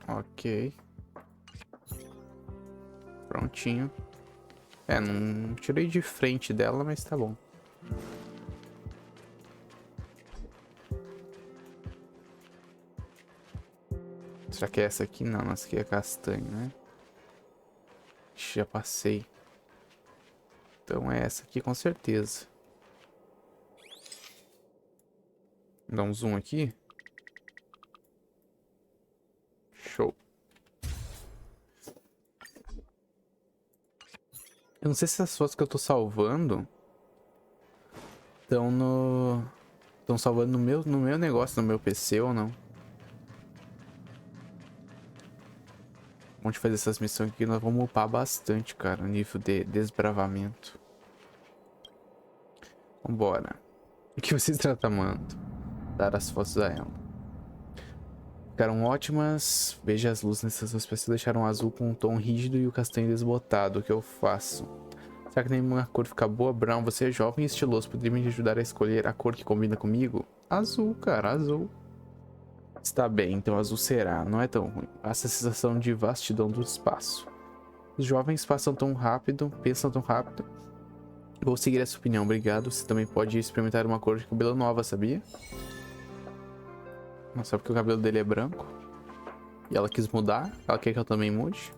Ok. Prontinho. É, não tirei de frente dela, mas tá bom. Será que é essa aqui? Não, essa aqui é castanho, né? Já passei. Então é essa aqui com certeza. Dá um zoom aqui. Show. Eu não sei se as fotos que eu tô salvando estão salvando no meu negócio, no meu PC ou não. Vamos fazer essas missões aqui, nós vamos upar bastante, cara, o nível de desbravamento. Vambora. O que você está tramando? Dar as fotos a ela. Ficaram ótimas. Veja as luzes nessas duas peças deixaram o azul com um tom rígido e o castanho desbotado. O que eu faço? Será que nenhuma cor fica boa? Brown, você é jovem e estiloso. Poderia me ajudar a escolher a cor que combina comigo? Azul, cara, azul. Está bem, então azul será. Não é tão ruim. Passa a sensação de vastidão do espaço. Os jovens passam tão rápido, pensam tão rápido. Vou seguir essa opinião, obrigado. Você também pode experimentar uma cor de cabelo nova, sabia? Não só porque o cabelo dele é branco. E ela quis mudar. Ela quer que eu também mude.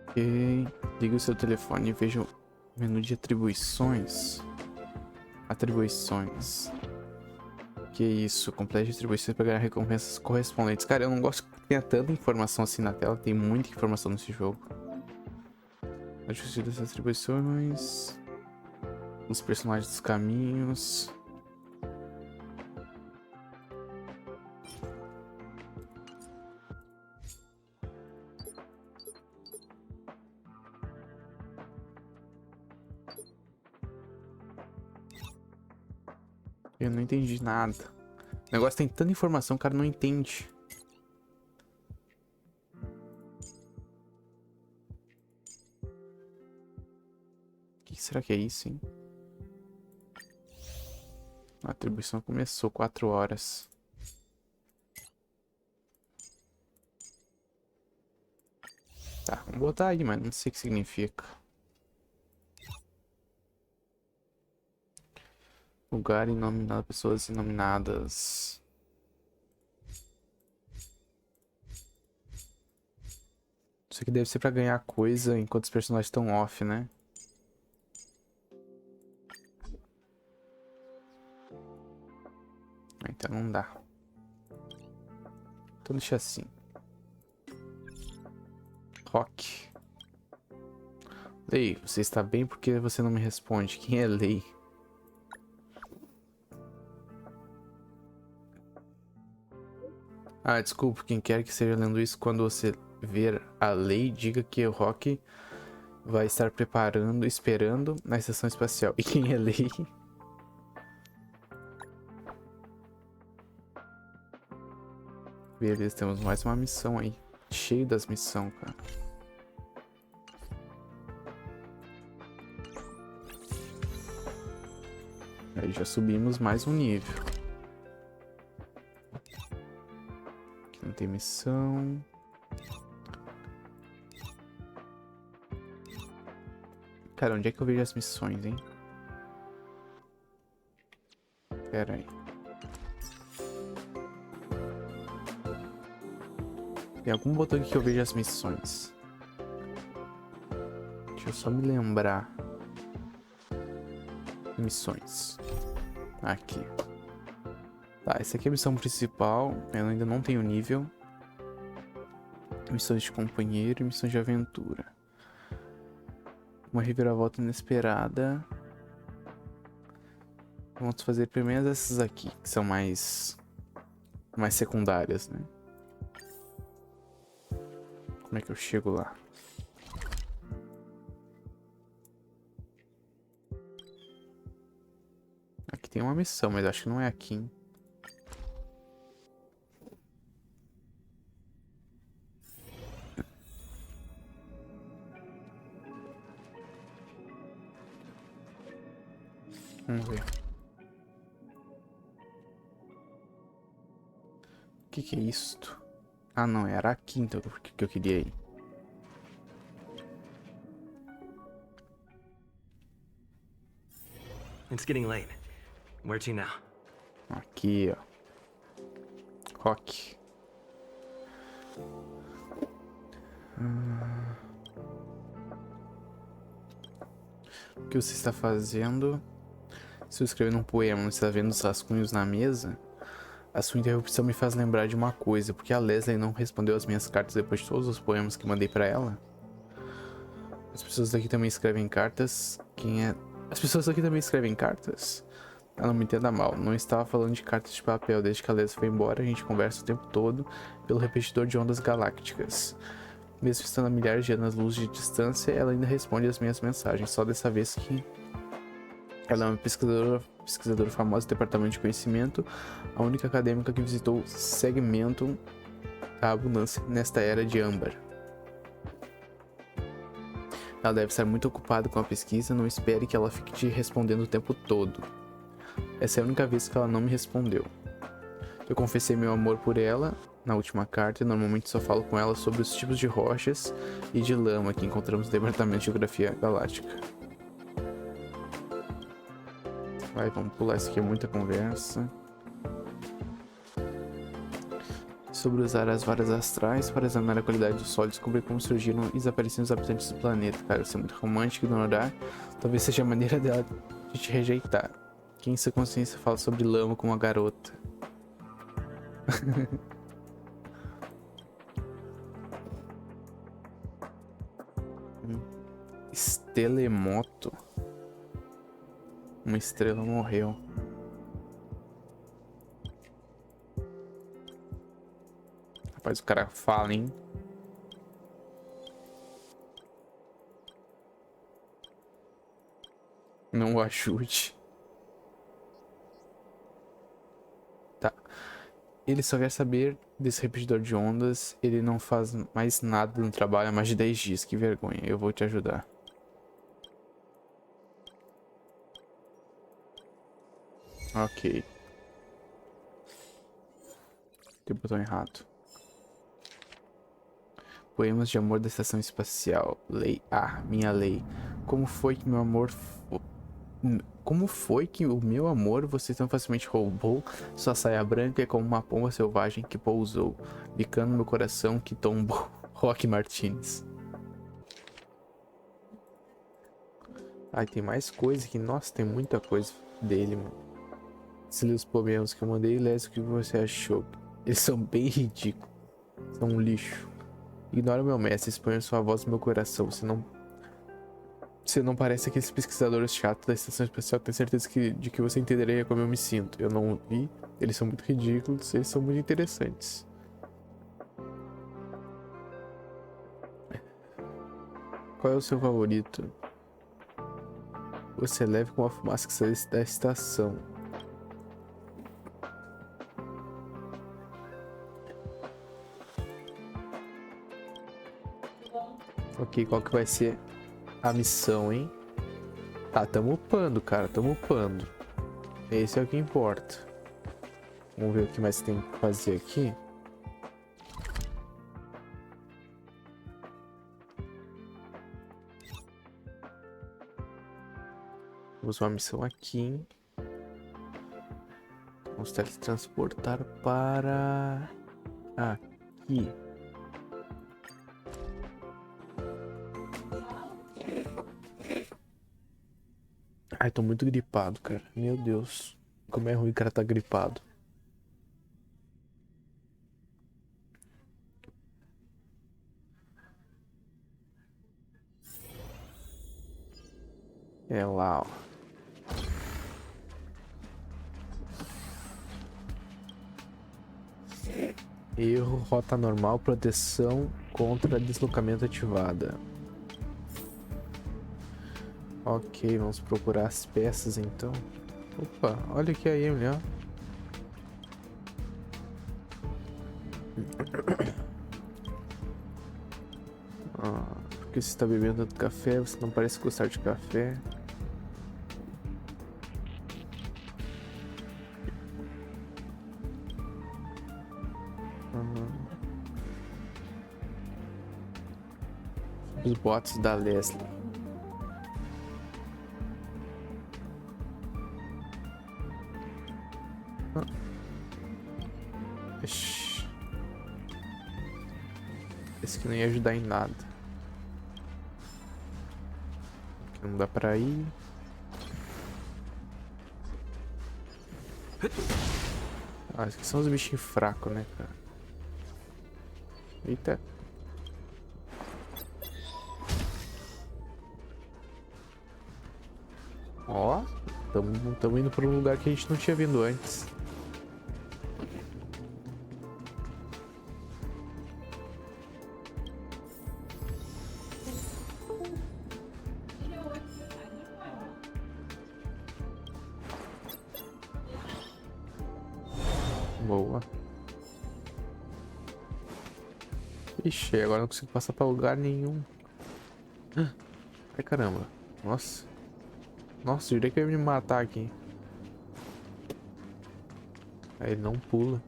Ok. Ligue o seu telefone e veja o menu de atribuições. Atribuições. Que isso? Complete atribuições para ganhar recompensas correspondentes. Cara, eu não gosto que tenha tanta informação assim na tela. Tem muita informação nesse jogo. Ajuste das atribuições. Os personagens dos caminhos. Eu não entendi nada. O negócio tem tanta informação, o cara não entende. O que será que é isso, hein? A atribuição começou 4 horas. Tá, vamos botar aí, mas não sei o que significa. Lugar inominado, pessoas inominadas. Isso aqui deve ser pra ganhar coisa enquanto os personagens estão off, né? Então não dá. Então deixa assim. Rock. Lei, você está bem porque você não me responde. Quem é Lei? Ah, desculpa, quem quer que esteja lendo isso, quando você ver a Lei, diga que o Rock vai estar preparando, esperando na estação espacial. E quem é Lei? Beleza, temos mais uma missão aí. Cheio das missões, cara. Aí já subimos mais um nível. Aqui não tem missão. Cara, onde é que eu vejo as missões, hein? Pera aí. Tem algum botão aqui que eu vejo as missões. Deixa eu só me lembrar. Missões. Aqui. Tá, essa aqui é a missão principal. Eu ainda não tenho nível. Missões de companheiro e missões de aventura. Uma reviravolta inesperada. Vamos fazer primeiro essas aqui, que são mais secundárias, né? Como é que eu chego lá? Aqui tem uma missão, mas acho que não é aqui, hein? Vamos ver. O que é isto? Ah, não, era aqui então que eu queria ir. It's getting late. Where to now? Aqui, ó. Rock. O que você está fazendo? Se eu escrever num poema, você está vendo os rascunhos na mesa? A sua interrupção me faz lembrar de uma coisa, porque a Leslie não respondeu as minhas cartas depois de todos os poemas que mandei pra ela. As pessoas daqui também escrevem cartas. As pessoas daqui também escrevem cartas? Ah, não me entenda mal, não estava falando de cartas de papel. Desde que a Leslie foi embora, a gente conversa o tempo todo pelo repetidor de ondas galácticas. Mesmo estando a milhares de anos-luz de distância, ela ainda responde as minhas mensagens. Só dessa vez que ela é uma pesquisadora famosa do Departamento de Conhecimento, a única acadêmica que visitou o segmento da abundância nesta era de âmbar. Ela deve estar muito ocupada com a pesquisa, não espere que ela fique te respondendo o tempo todo. Essa é a única vez que ela não me respondeu. Eu confessei meu amor por ela na última carta e normalmente só falo com ela sobre os tipos de rochas e de lama que encontramos no Departamento de Geografia Galáctica. Vai, vamos pular isso aqui, é muita conversa. Sobre usar as varas astrais para examinar a qualidade do sol e descobrir como surgiram e desapareceram os habitantes do planeta. Cara, você é muito romântico, ignorar. Talvez seja a maneira dela de te rejeitar. Quem em sua consciência fala sobre lama com uma garota? Estelemoto. Uma estrela morreu. Rapaz, o cara fala, hein? Não o ajude. Tá. Ele só quer saber desse repetidor de ondas. Ele não faz mais nada no trabalho há mais de 10 dias. Que vergonha. Eu vou te ajudar. Ok. Tem o botão errado. Poemas de amor da estação espacial. Lei A, minha lei. Como foi que meu amor... Como foi que o meu amor você tão facilmente roubou? Sua saia branca é como uma pomba selvagem que pousou, bicando meu coração que tombou. Rock Martins. Ai, tem mais coisa aqui. Nossa, tem muita coisa dele, mano. Se lê os poemas que eu mandei, lê o que você achou. Eles são bem ridículos. São um lixo. Ignora o meu mestre, exponha sua voz no meu coração. Você não parece aqueles pesquisadores chatos da estação espacial. Tenho certeza de que você entenderia como eu me sinto. Eu não vi. Eles são muito ridículos. Eles são muito interessantes. Qual é o seu favorito? Você é leve como a fumaça que sai da estação. Ok, qual que vai ser a missão, hein? Tá, tamo upando, cara, tamo upando. Esse é o que importa. Vamos ver o que mais tem que fazer aqui. Vamos uma missão aqui, hein? Vamos teletransportar para aqui. Ai, tô muito gripado, cara. Meu Deus. Como é ruim o cara tá gripado. É lá, ó. Erro, rota normal, proteção contra deslocamento ativada. Ok, vamos procurar as peças então. Opa, olha aqui a Emily, ó. Porque você está bebendo tanto café, você não parece gostar de café. Os boatos da Leslie. Ixi. Esse aqui não ia ajudar em nada. Aqui não dá pra ir. Esses aqui são os bichinhos fracos, né, cara? Eita. Ó, tamo indo pra um lugar que a gente não tinha vindo antes. Boa. Ixi, agora não consigo passar pra lugar nenhum. Ai, caramba. Nossa. Nossa, jurei que eu ia me matar aqui. Aí ele não pula.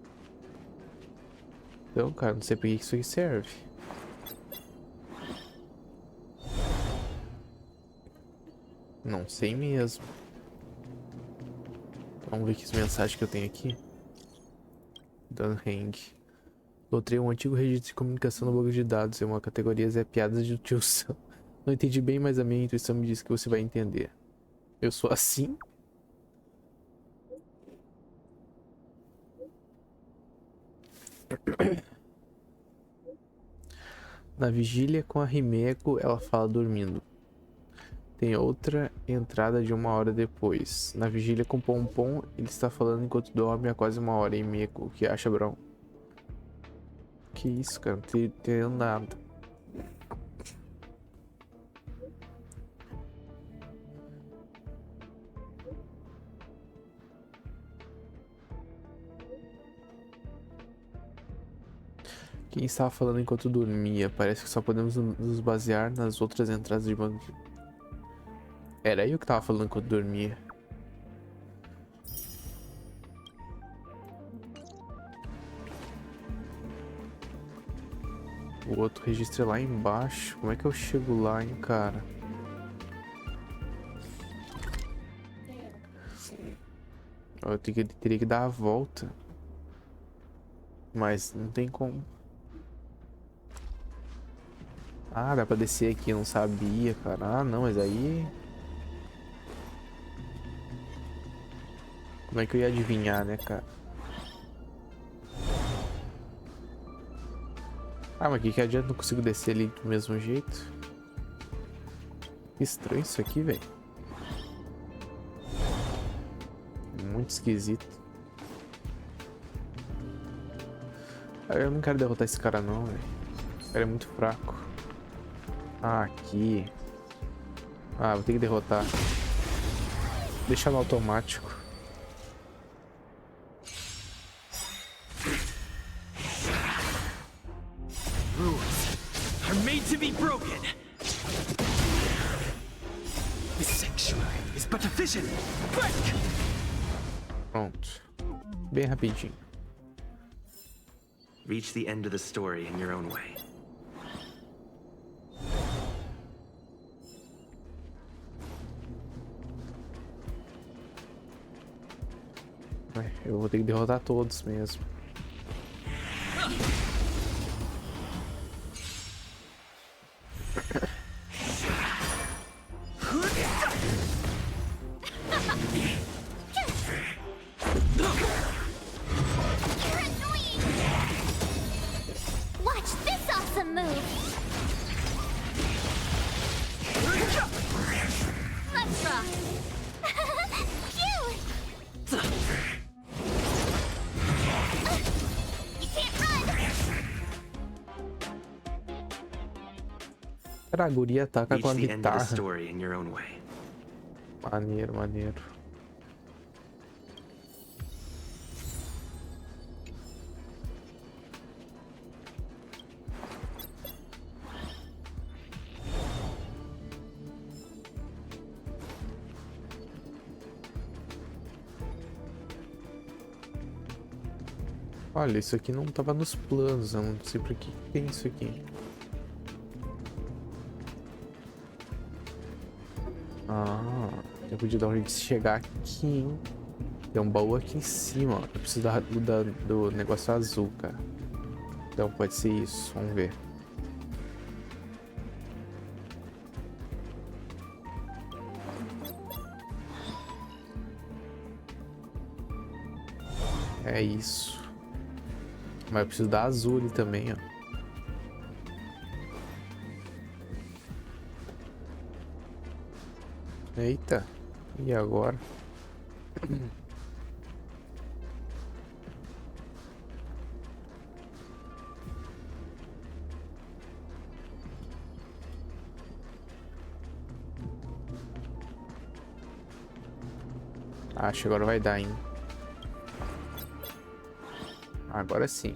Então, cara, não sei pra que isso aqui serve. Não sei mesmo. Vamos ver que mensagem que eu tenho aqui. Dan Hang. Lotrei um antigo registro de comunicação no banco de dados. É uma categoria Zé Piadas de tiozão. Não entendi bem, mas a minha intuição me disse que você vai entender. Eu sou assim? Na vigília com a Rimeko, ela fala dormindo. Tem outra entrada de 1 hora depois. Na vigília com Pompom, ele está falando enquanto dorme há quase 1 hora em Meco. O que acha, Brown? Que isso, cara? Não tô entendendo nada. Quem estava falando enquanto dormia? Parece que só podemos nos basear nas outras entradas de banco. Era eu que tava falando enquanto dormia. O outro registro é lá embaixo. Como é que eu chego lá, hein, cara? Eu teria que dar a volta. Mas não tem como. Ah, dá pra descer aqui, eu não sabia, cara. Ah, não, mas aí... Como é que eu ia adivinhar, né, cara? Ah, mas que adianta, não consigo descer ali do mesmo jeito? Que estranho isso aqui, velho. Muito esquisito. Eu não quero derrotar esse cara não, velho. Esse cara é muito fraco. Ah, aqui. Ah, vou ter que derrotar. Deixar no automático. Rules are made to be broken. This sanctuary is but a vision. Break! Pronto. Bem rapidinho. Reach the end of the story in your own way. Ué, eu vou ter que derrotar todos mesmo. You're annoying! Watch this awesome move! Let's rock! Cute! You can't run! Cara, a guria ataca Reach com a the end of the guitarra. story in your own way. Maneiro, maneiro. Olha, isso aqui não tava nos planos, eu não sei por que tem isso aqui. Ah, eu podia dar um jeito de chegar aqui, hein? Tem um baú aqui em cima, ó. Eu preciso do negócio azul, cara. Então pode ser isso, vamos ver. É isso. Mas eu preciso da azul ali também, ó. Eita, e agora? Acho que agora vai dar, hein? Agora sim.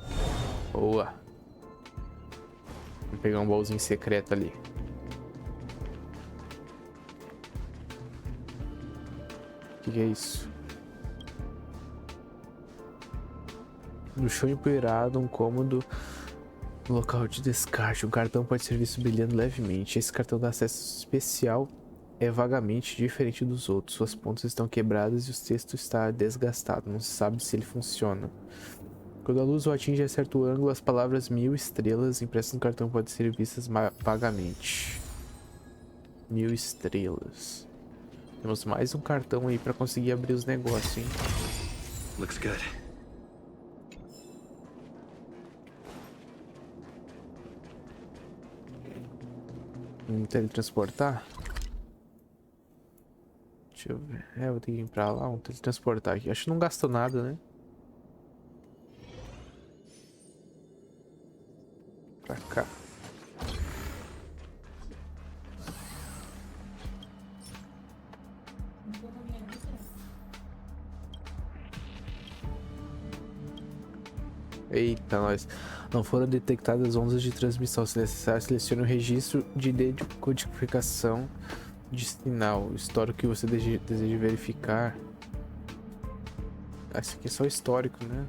Boa. Vou pegar um baúzinho secreto ali. O que é isso? No chão empoeirado, um cômodo, local de descarte. Um cartão pode ser visto brilhando levemente. Esse cartão dá acesso especial é vagamente diferente dos outros. Suas pontas estão quebradas e o texto está desgastado. Não se sabe se ele funciona. Quando a luz o atinge a certo ângulo, as palavras 1000 estrelas impressas no cartão podem ser vistas vagamente. 1000 estrelas. Temos mais um cartão aí pra conseguir abrir os negócios, hein? Looks good. Teletransportar? Deixa eu ver. É, vou ter que ir pra lá. Vamos teletransportar aqui. Acho que não gastou nada, né? Pra cá. Eita, nós. Não foram detectadas ondas de transmissão. Se necessário, selecione o registro de decodificação de sinal. O histórico que você deseja verificar. Esse aqui é só histórico, né?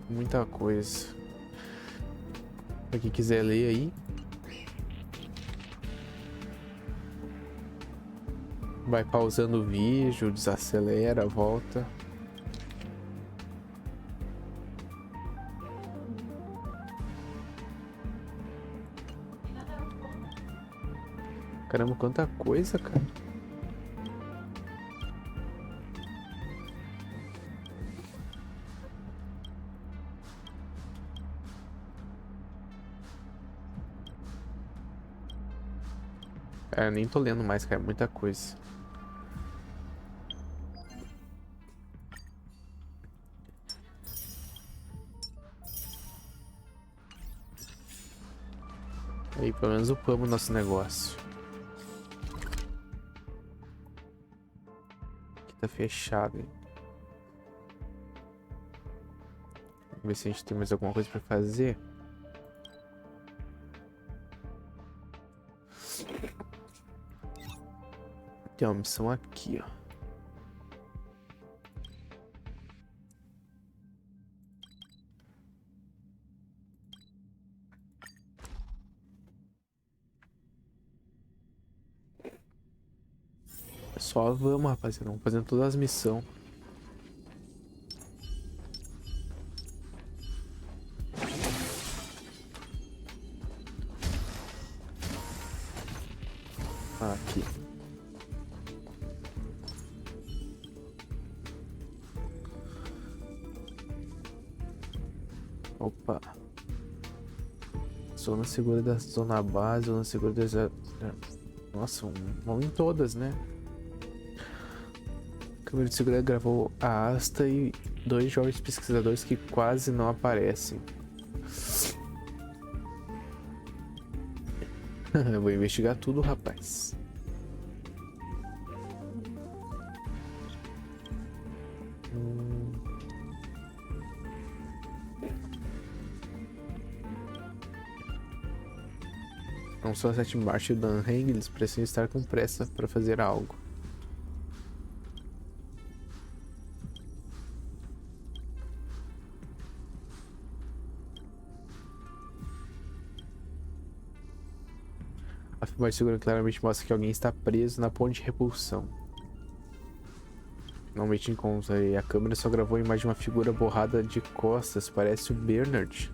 Muita coisa. Pra quem quiser ler aí. Vai pausando o vídeo, desacelera, volta. Caramba, quanta coisa, cara. É, nem tô lendo mais, cara. Muita coisa. Aí, pelo menos upamos nosso negócio. Aqui tá fechado, hein? Vamos ver se a gente tem mais alguma coisa pra fazer. Tem uma missão aqui, ó. Só vamos, rapaziada. Vamos fazendo todas as missões. Aqui. Opa. Zona segura da zona base, zona segura da... Nossa, vamos em todas, né? A câmera de segurança gravou a Asta e 2 jovens pesquisadores que quase não aparecem. Eu vou investigar tudo, rapaz. Não só a 7 marcha e o Dan Heng, eles precisam estar com pressa para fazer algo. A filmagem de segurança claramente mostra que alguém está preso na ponte de repulsão. Finalmente encontra aí. A câmera só gravou a imagem de uma figura borrada de costas. Parece o Bernard.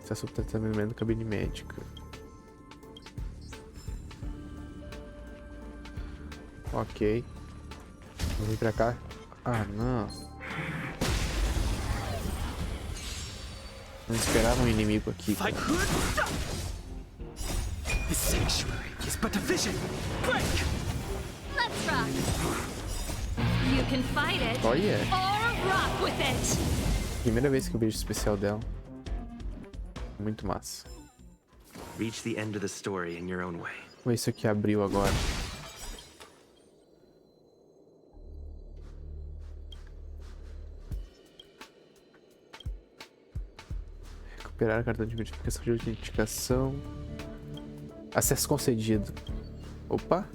Está sob tratamento na cabine médica. Ok. Vamos vir pra cá. Ah, não. Não esperava um inimigo aqui. Cara. The sanctuary is but a vision. Break! Let's rock. You can fight it Oh, yeah. or rock with it. Primeira vez que eu vejo o especial dela. Muito massa. Reach the end of the story in your own way. Vamos ver se aqui abriu agora. Recuperar cartão de identificação de autenticação. Acesso concedido. Opa.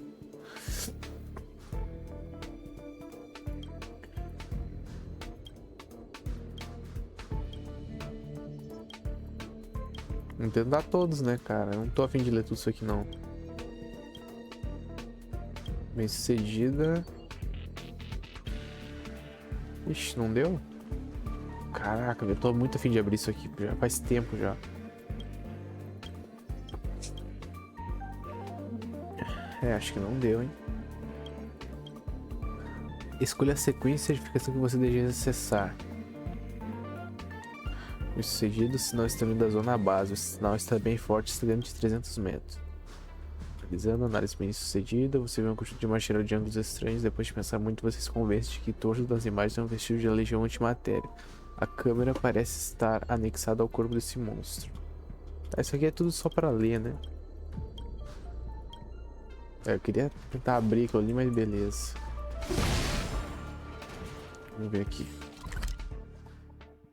Não tento dar todos, né, cara? Eu não tô a fim de ler tudo isso aqui, não. Bem sucedida. Ixi, não deu? Caraca, eu tô muito a fim de abrir isso aqui. Já faz tempo já. É, acho que não deu, hein? Escolha a sequência de verificação que você deseja acessar. Bem sucedido, o sinal está vindo da zona base. O sinal está bem forte, está dentro de 300 metros. Realizando análise bem sucedida, você vê um conjunto de marcheiro de ângulos estranhos. Depois de pensar muito, você se convence de que todas das imagens são vestígios da legião antimatéria. A câmera parece estar anexada ao corpo desse monstro. Tá, isso aqui é tudo só para ler, né? Eu queria tentar abrir aquilo ali, mas beleza. Vamos ver aqui.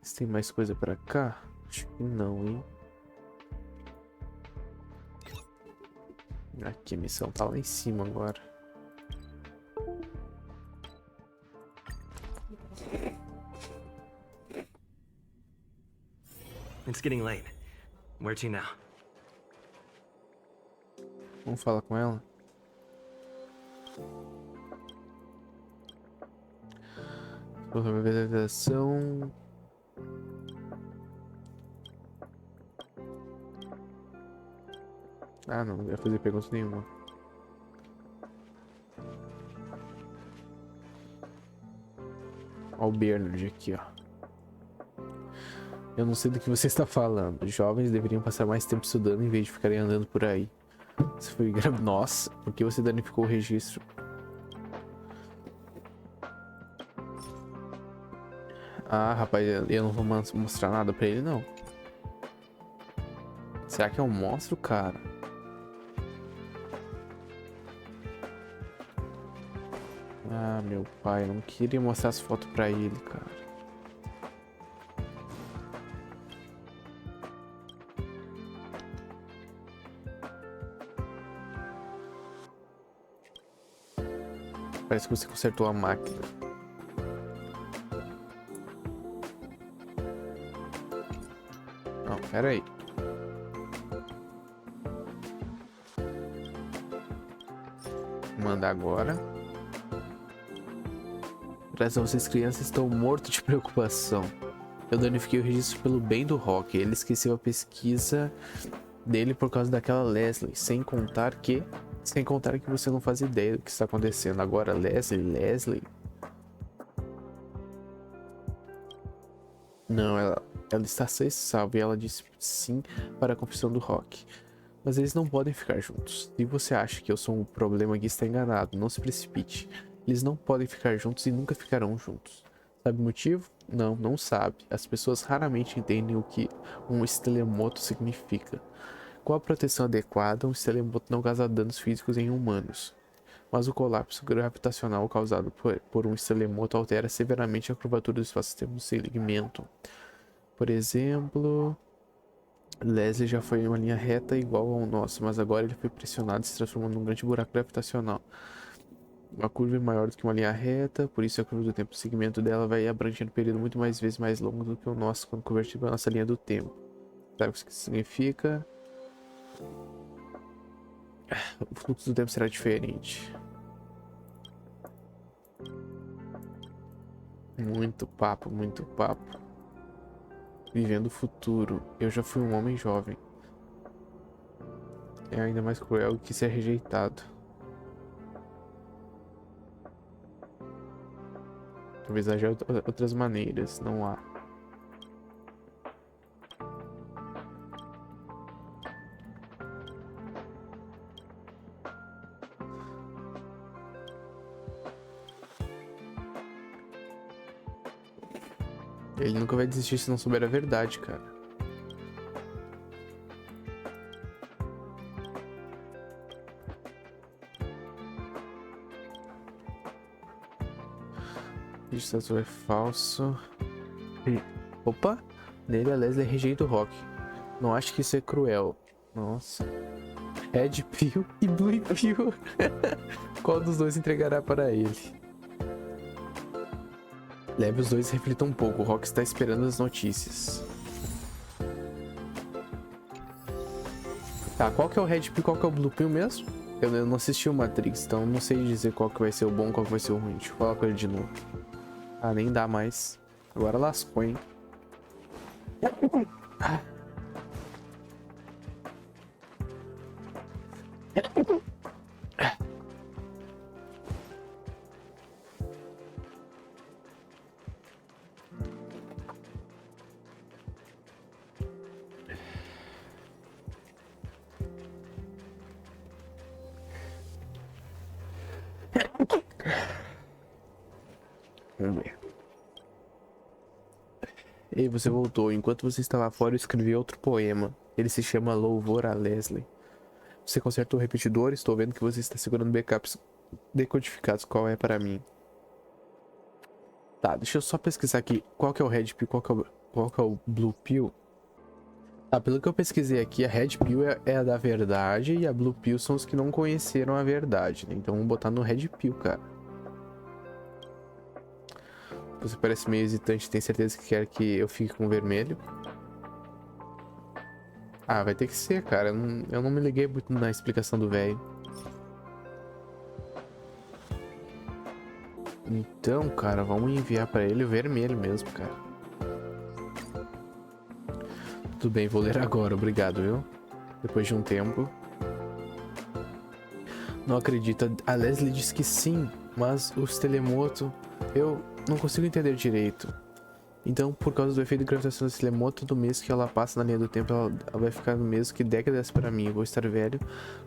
Se tem mais coisa pra cá? Acho que não, hein? Aqui, a missão tá lá em cima agora. It's getting late. Where to now? Vamos falar com ela? Organização. Ah, não ia fazer pergunta nenhuma. Olha o Bernard aqui, ó. Eu não sei do que você está falando. Jovens deveriam passar mais tempo estudando em vez de ficarem andando por aí. Você foi Nossa, por que você danificou o registro? Ah, rapaz, eu não vou mostrar nada pra ele, não. Será que é um monstro, cara? Ah, meu pai, eu não queria mostrar as fotos pra ele, cara. Parece que você consertou a máquina. Não, pera aí. Vou mandar agora. Graças a vocês, crianças, estão mortos de preocupação. Eu danifiquei o registro pelo bem do Rock. Ele esqueceu a pesquisa dele por causa daquela Leslie. Sem contar que você não faz ideia do que está acontecendo. Agora, Leslie... Não, ela está sem salva e ela disse sim para a confissão do Rock. Mas eles não podem ficar juntos. Se você acha que eu sou um problema aqui, está enganado. Não se precipite. Eles não podem ficar juntos e nunca ficarão juntos. Sabe o motivo? Não, não sabe. As pessoas raramente entendem o que um estelemoto significa. Com a proteção adequada, um estelemoto não causa danos físicos em humanos. Mas o colapso gravitacional causado por um estelemoto altera severamente a curvatura do espaço-tempo do segmento. Por exemplo... Leslie já foi em uma linha reta igual ao nosso, mas agora ele foi pressionado e se transformou num grande buraco gravitacional. Uma curva maior do que uma linha reta, por isso a curva do tempo, o segmento dela vai abrangendo um período muito mais vezes mais longo do que o nosso quando convertido para a nossa linha do tempo. Sabe o que isso significa? O fluxo do tempo será diferente. Muito papo, muito papo. Vivendo o futuro. Eu já fui um homem jovem. É ainda mais cruel que ser rejeitado. Talvez haja outras maneiras, não há. Ele nunca vai desistir se não souber a verdade, cara. Isso é falso. Opa! Nele a Leslie rejeita o Rock. Não acho que isso é cruel. Nossa. Red Pill e Blue Pill. Qual dos dois entregará para ele? Leve os dois e reflita um pouco. O Rock está esperando as notícias. Tá, qual que é o Red Pill e qual que é o Blue Pill mesmo? Eu não assisti o Matrix, então não sei dizer qual que vai ser o bom e qual que vai ser o ruim. Deixa eu falar com ele de novo. Ah, nem dá mais. Agora lascou, hein? Vamos ver. Ei, você voltou. Enquanto você estava fora, eu escrevi outro poema. Ele se chama Louvor a Leslie. Você consertou o repetidor? Estou vendo que você está segurando backups decodificados. Qual é para mim? Tá, deixa eu só pesquisar aqui. Qual que é o Red Pill? Qual que é o Blue Pill? Tá, pelo que eu pesquisei aqui, a Red Pill é a da verdade e a Blue Pill são os que não conheceram a verdade, né? Então vamos botar no Red Pill, cara. Você parece meio hesitante, tem certeza que quer que eu fique com o vermelho? Ah, vai ter que ser, cara. Eu não me liguei muito na explicação do velho. Então, cara, vamos enviar pra ele o vermelho mesmo, cara. Tudo bem, vou ler agora, obrigado, viu? Depois de um tempo. Não acredito, a Leslie disse que sim, mas os telemoto... Eu não consigo entender direito. Então, por causa do efeito gravitacional desse telemoto, todo mês que ela passa na linha do tempo, ela vai ficar no mesmo que décadas para mim. Eu vou estar velho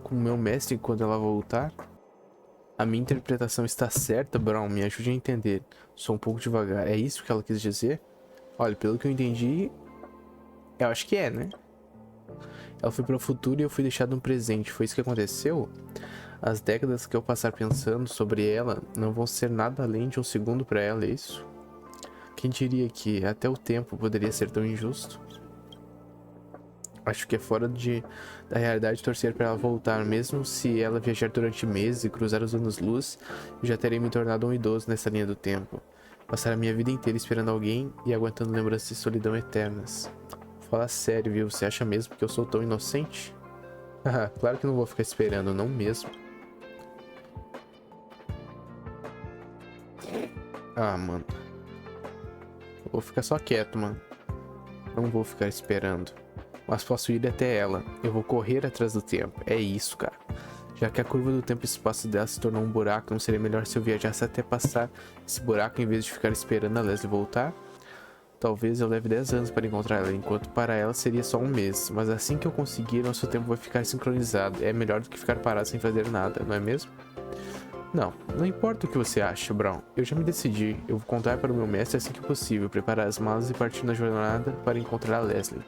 como meu mestre quando ela voltar. A minha interpretação está certa, Brown? Me ajude a entender. Sou um pouco devagar. É isso que ela quis dizer? Olha, pelo que eu entendi, eu acho que é, né? Ela foi para o futuro e eu fui deixado no presente. Foi isso que aconteceu? As décadas que eu passar pensando sobre ela não vão ser nada além de um segundo para ela, é isso? Quem diria que até o tempo poderia ser tão injusto? Acho que é fora da realidade torcer para ela voltar, mesmo se ela viajar durante meses e cruzar os anos-luz, eu já terei me tornado um idoso nessa linha do tempo. Passar a minha vida inteira esperando alguém e aguentando lembranças de solidão eternas. Fala sério, viu? Você acha mesmo que eu sou tão inocente? Haha, claro que não vou ficar esperando, não mesmo. Ah, mano. Vou ficar só quieto, mano. Não vou ficar esperando. mas posso ir até ela. Eu vou correr atrás do tempo. É isso, cara. Já que a curva do tempo e espaço dela se tornou um buraco, não seria melhor se eu viajasse até passar esse buraco em vez de ficar esperando a Leslie voltar? Talvez eu leve 10 anos para encontrar ela, enquanto para ela seria só um mês. Mas assim que eu conseguir, nosso tempo vai ficar sincronizado. É melhor do que ficar parado sem fazer nada, não é mesmo? Não importa o que você acha, Brown. Eu já me decidi. Eu vou contar para o meu mestre assim que possível, preparar as malas e partir na jornada para encontrar a Leslie.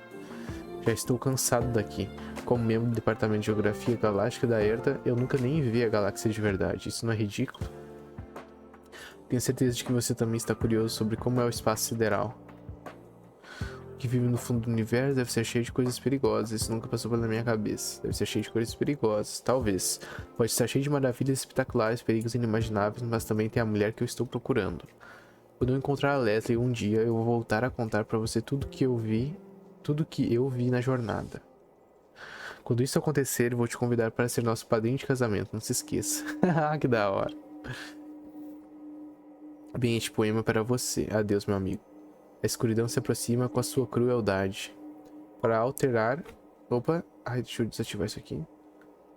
Já estou cansado daqui. Como membro do Departamento de Geografia Galáctica da Herta, eu nunca nem vi a galáxia de verdade. Isso não é ridículo? Tenho certeza de que você também está curioso sobre como é o espaço sideral. O que vive no fundo do universo deve ser cheio de coisas perigosas. Isso nunca passou pela minha cabeça. Deve ser cheio de coisas perigosas. Talvez. Pode estar cheio de maravilhas espetaculares, perigos inimagináveis, mas também tem a mulher que eu estou procurando. Quando eu encontrar a Leslie um dia, eu vou voltar a contar para você tudo que eu vi na jornada. Quando isso acontecer, eu vou te convidar para ser nosso padrinho de casamento, não se esqueça. Que da hora. Bem, este poema é para você. Adeus, meu amigo. A escuridão se aproxima com a sua crueldade. Para alterar... Opa, deixa eu desativar isso aqui.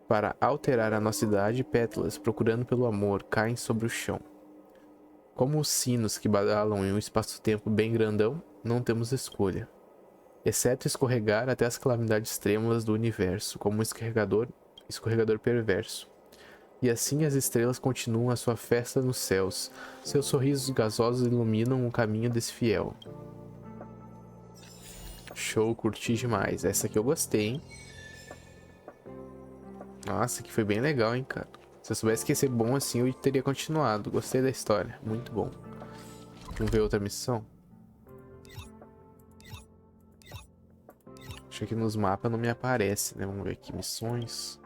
Para alterar a nossa idade, pétalas, procurando pelo amor, caem sobre o chão. Como os sinos que badalam em um espaço-tempo bem grandão, não temos escolha. Exceto escorregar até as calamidades extremas do universo, como um escorregador perverso. E assim as estrelas continuam a sua festa nos céus. Seus sorrisos gasosos iluminam o caminho desse fiel. Show, curti demais. Essa aqui eu gostei, hein? Nossa, que foi bem legal, hein, cara. Se eu soubesse que ia ser bom assim, eu teria continuado. Gostei da história, muito bom. Vamos ver outra missão? Acho que nos mapas não me aparece, né? Vamos ver aqui, missões.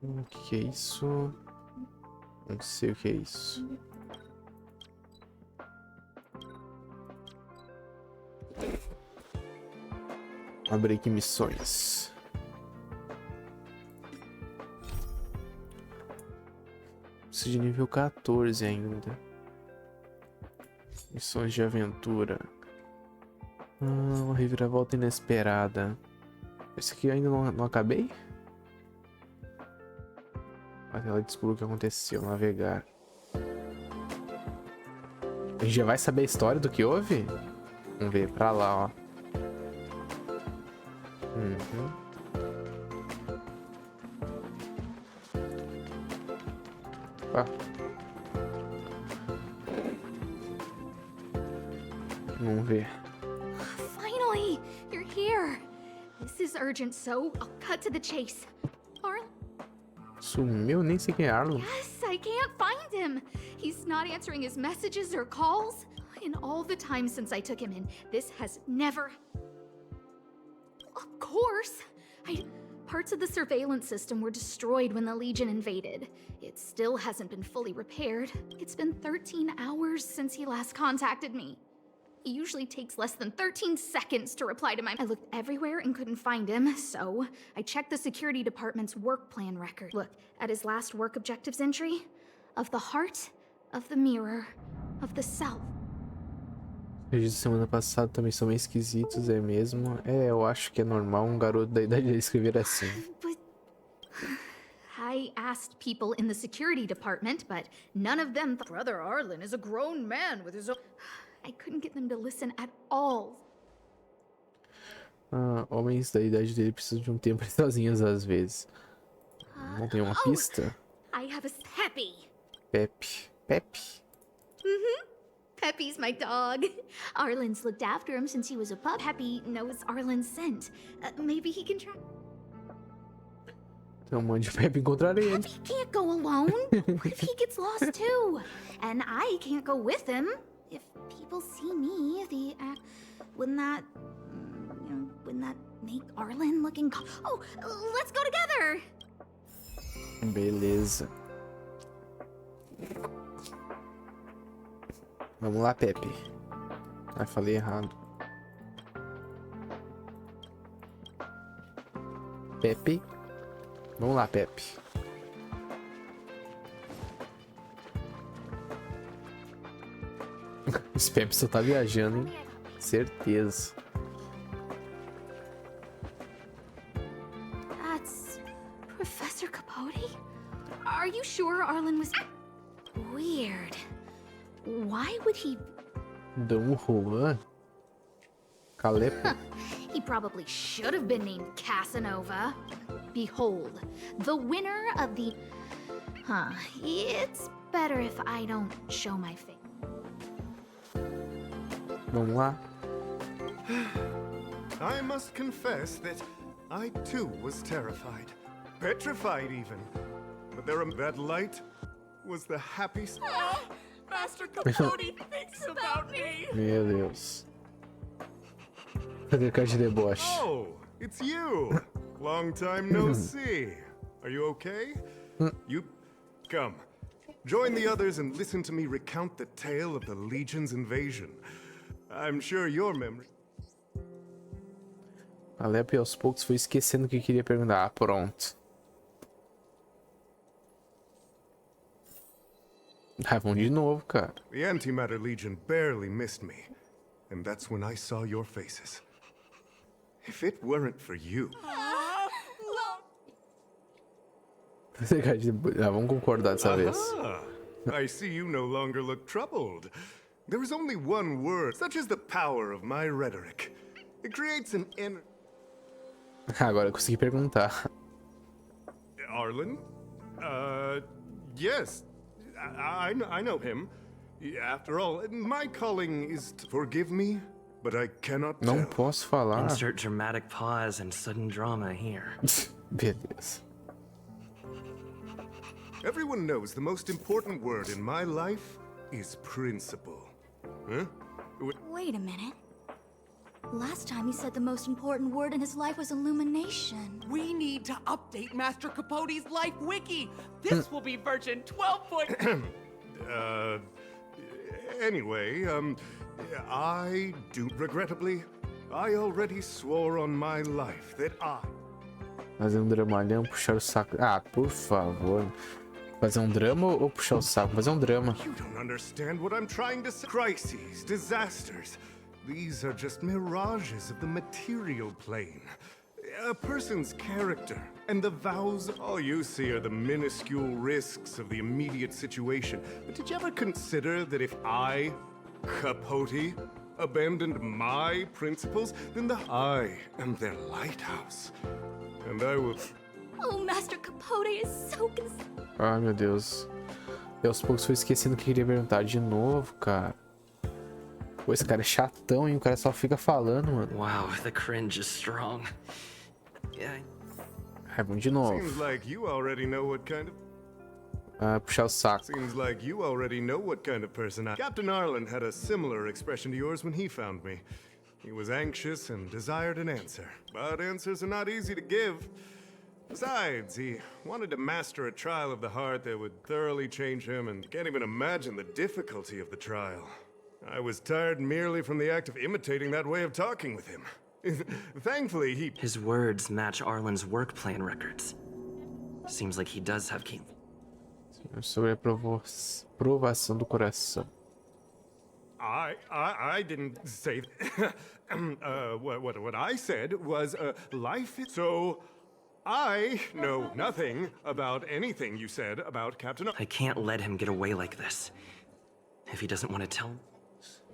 O que é isso? Não sei o que é isso. Abrir aqui missões. Preciso de nível 14 ainda. Missões de aventura. Uma reviravolta inesperada. Esse aqui eu ainda não acabei? Até ela descobriu o que aconteceu. Navegar. A gente já vai saber a história do que houve? Vamos ver, pra lá, ó. Vamos ver. Finally, you're here. This is urgent, so I'll cut to the chase. Sumiu, nem sei quem é Arlo. Yes, I can't find him. He's not answering his messages or calls. In all the time since I took him in, this has never... Of course. Parts of the surveillance system were destroyed when the Legion invaded. It still hasn't been fully repaired. It's been 13 hours since he last contacted me. He usually takes less than 13 seconds to reply to I looked everywhere and couldn't find him, so I checked the security department's work plan record. Look at his last work objectives entry. Of the heart, of the mirror, of the self. Os registros da semana passada também são meio esquisitos, é mesmo? É, eu acho que é normal um garoto da idade dele escrever assim. But I asked people in the security department, but none of them Brother Arlen is a grown man with his own... I couldn't get them to listen at all. Homens da idade dele precisam de um tempo sozinhos às vezes. Não tem uma pista? I have a Peppy. Pepe? Peppy's my dog. Arlen's looked after him since he was a pup. Peppy knows Arlen's scent. Maybe he can try... Então mande o Pepe encontrar ele. Peppy can't go alone. What if he gets lost too? And I can't go with him. If people see me, wouldn't that make Arlen looking... Oh, let's go together! Beleza. Vamos lá, Pepe. Falei errado. Pepe. Vamos lá, Pepe. Esse Pepe só tá viajando, hein? Certeza. Arlen was weird. Why would he? Dom Juan? Calepo? He probably should have been named Casanova. Behold, the winner of the... It's better if I don't show my face. Vamos lá. I must confess that I too was terrified. Petrified even. But that light was the happy... Master Capote thinks about me. Meu Deus. Cadê cara de deboche? Oh, it's you. Long time no see. Are you okay? You come. Join the others and listen to me recount the tale of the Legion's invasion. I'm sure your memory... Alep aos poucos foi esquecendo o que queria perguntar. Ah, pronto. Ah, vamos de novo, cara. The Antimatter Legion barely missed me. And that's when I saw your faces. If it weren't for you... Vamos concordar dessa vez. I see you no longer look troubled. There is only one word, such is the power of my rhetoric. It creates an inner... Agora eu consegui perguntar. Arlen? Yes. I know him. After all, my calling is to forgive me, but I cannot tell. Não posso falar. Insert dramatic pause and sudden drama here. Beleza. Everyone knows the most important word in my life is principle. Huh? Wait a minute. Last time he said the most important word in his life was illumination. We need to update Master Capote's life wiki. This will be version 12. Anyway, I do regrettably. I already swore on my life that I... Fazer dramalhão, puxar o saco. Ah, por favor. Fazer drama ou puxar o saco? Fazer drama. You don't understand what I'm trying to say. Crises, disasters. These are just mirages of the material plane. A person's character and the vows, all you see are the minuscule risks of the immediate situation. But did you ever consider that if I, Capote, abandoned my principles, then I am their lighthouse. And I will... Oh, Master Capote is so Ai, meu Deus. E aos poucos foi esquecendo o que queria perguntar de novo, cara. Pô, esse cara é chatão, hein? O cara só fica falando, mano. Wow, the cringe is strong. Yeah. Ai, vamos de novo. Seems like you already know what kind of... puxar o saco. Seems like you already know what kind of person I... Captain Arlen had a similar expression to yours when he found me. He was anxious and desired an answer. But answers are not easy to give. Besides, he wanted to master a trial of the heart that would thoroughly change him, and can't even imagine the difficulty of the trial. I was tired merely from the act of imitating that way of talking with him. Thankfully, he... His words match Arlen's work plan records. Seems like he does have key. Sobre a provação do coração. I didn't say... what I said was, life is... So... I know nothing about anything you said about Captain... I can't let him get away like this. If he doesn't want to tell...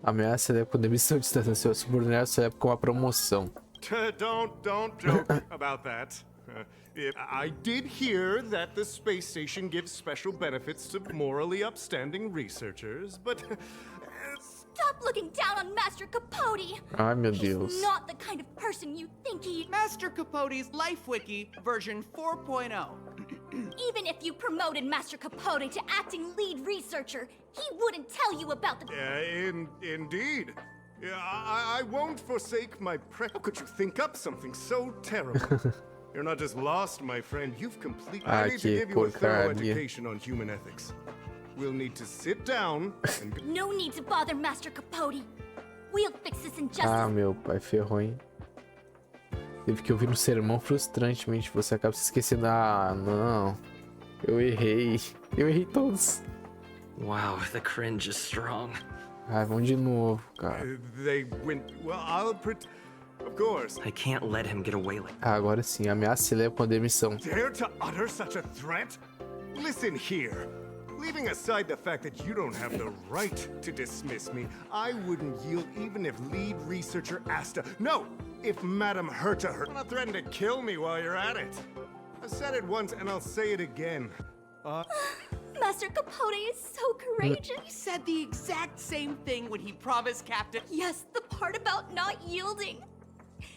Ameaça celebra com demissão de distância. Subterrânea celebra com a promoção. Don't joke about that. I did hear that the space station gives special benefits to morally upstanding researchers, but... Stop looking down on Master Capote! Ai, meu Deus. He's not the kind of person you think he... Master Capote's life wiki, version 4.0. Even if you promoted Master Capote to acting lead researcher, he wouldn't tell you about the... Indeed. I won't forsake my How could you think up something so terrible? You're not just lost, my friend. You've completely... I need to give you a thorough education on human ethics. We'll need to sit down and... No need to bother Master Capote. We'll fix this injustice. Ah, meu pai, ferrou, hein? Teve que ouvir um sermão frustrantemente. Você acaba se esquecendo. Ah, não. Eu errei. Eu errei todos. Wow, the cringe is strong. Ah, vamos de novo, cara. They went... Well, I'll Of course. I can't let him get away like... Ah, agora sim. Ameaça celebra com a demissão. Dare to utter such a threat? Listen here. Leaving aside the fact that you don't have the right to dismiss me, I wouldn't yield even if lead researcher Asta... No! If Madam Herta not threaten to kill me while you're at it. I've said it once and I'll say it again. Master Capote is so courageous. He said the exact same thing when he promised Captain... Yes, the part about not yielding.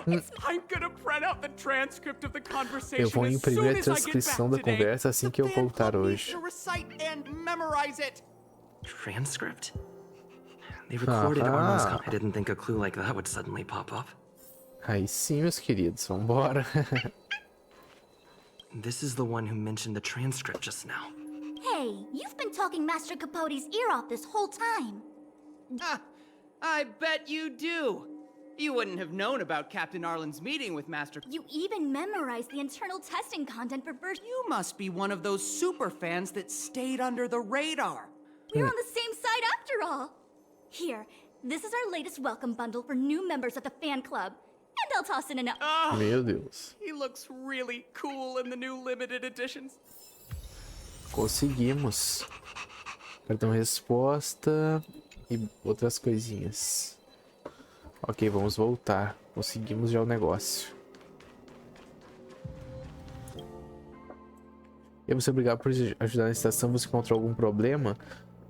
I'm gonna print out the transcript of the conversation. Eu vou imprimir a transcrição da conversa assim que eu voltar hoje. To recite and memorize it. Transcript? They recorded Arnold's call. I didn't think a clue like that would suddenly pop up. Aí sim, meus queridos, vambora. This is the one who mentioned the transcript just now. Hey, you've been talking Master Capote's ear off this whole time. I bet you do. You wouldn't have known about Captain Arlen's meeting with Master... You even memorized the internal testing content for version... You must be one of those super fans that stayed under the radar. We're on the same side after all. Here, this is our latest welcome bundle for new members of the fan club. And I'll toss in an... Meu Deus. He looks really cool in the new limited editions. Conseguimos. Cartão resposta e outras coisinhas. Ok, vamos voltar. Conseguimos já o negócio. Eu vou ser obrigado por ajudar na estação. Você encontrou algum problema?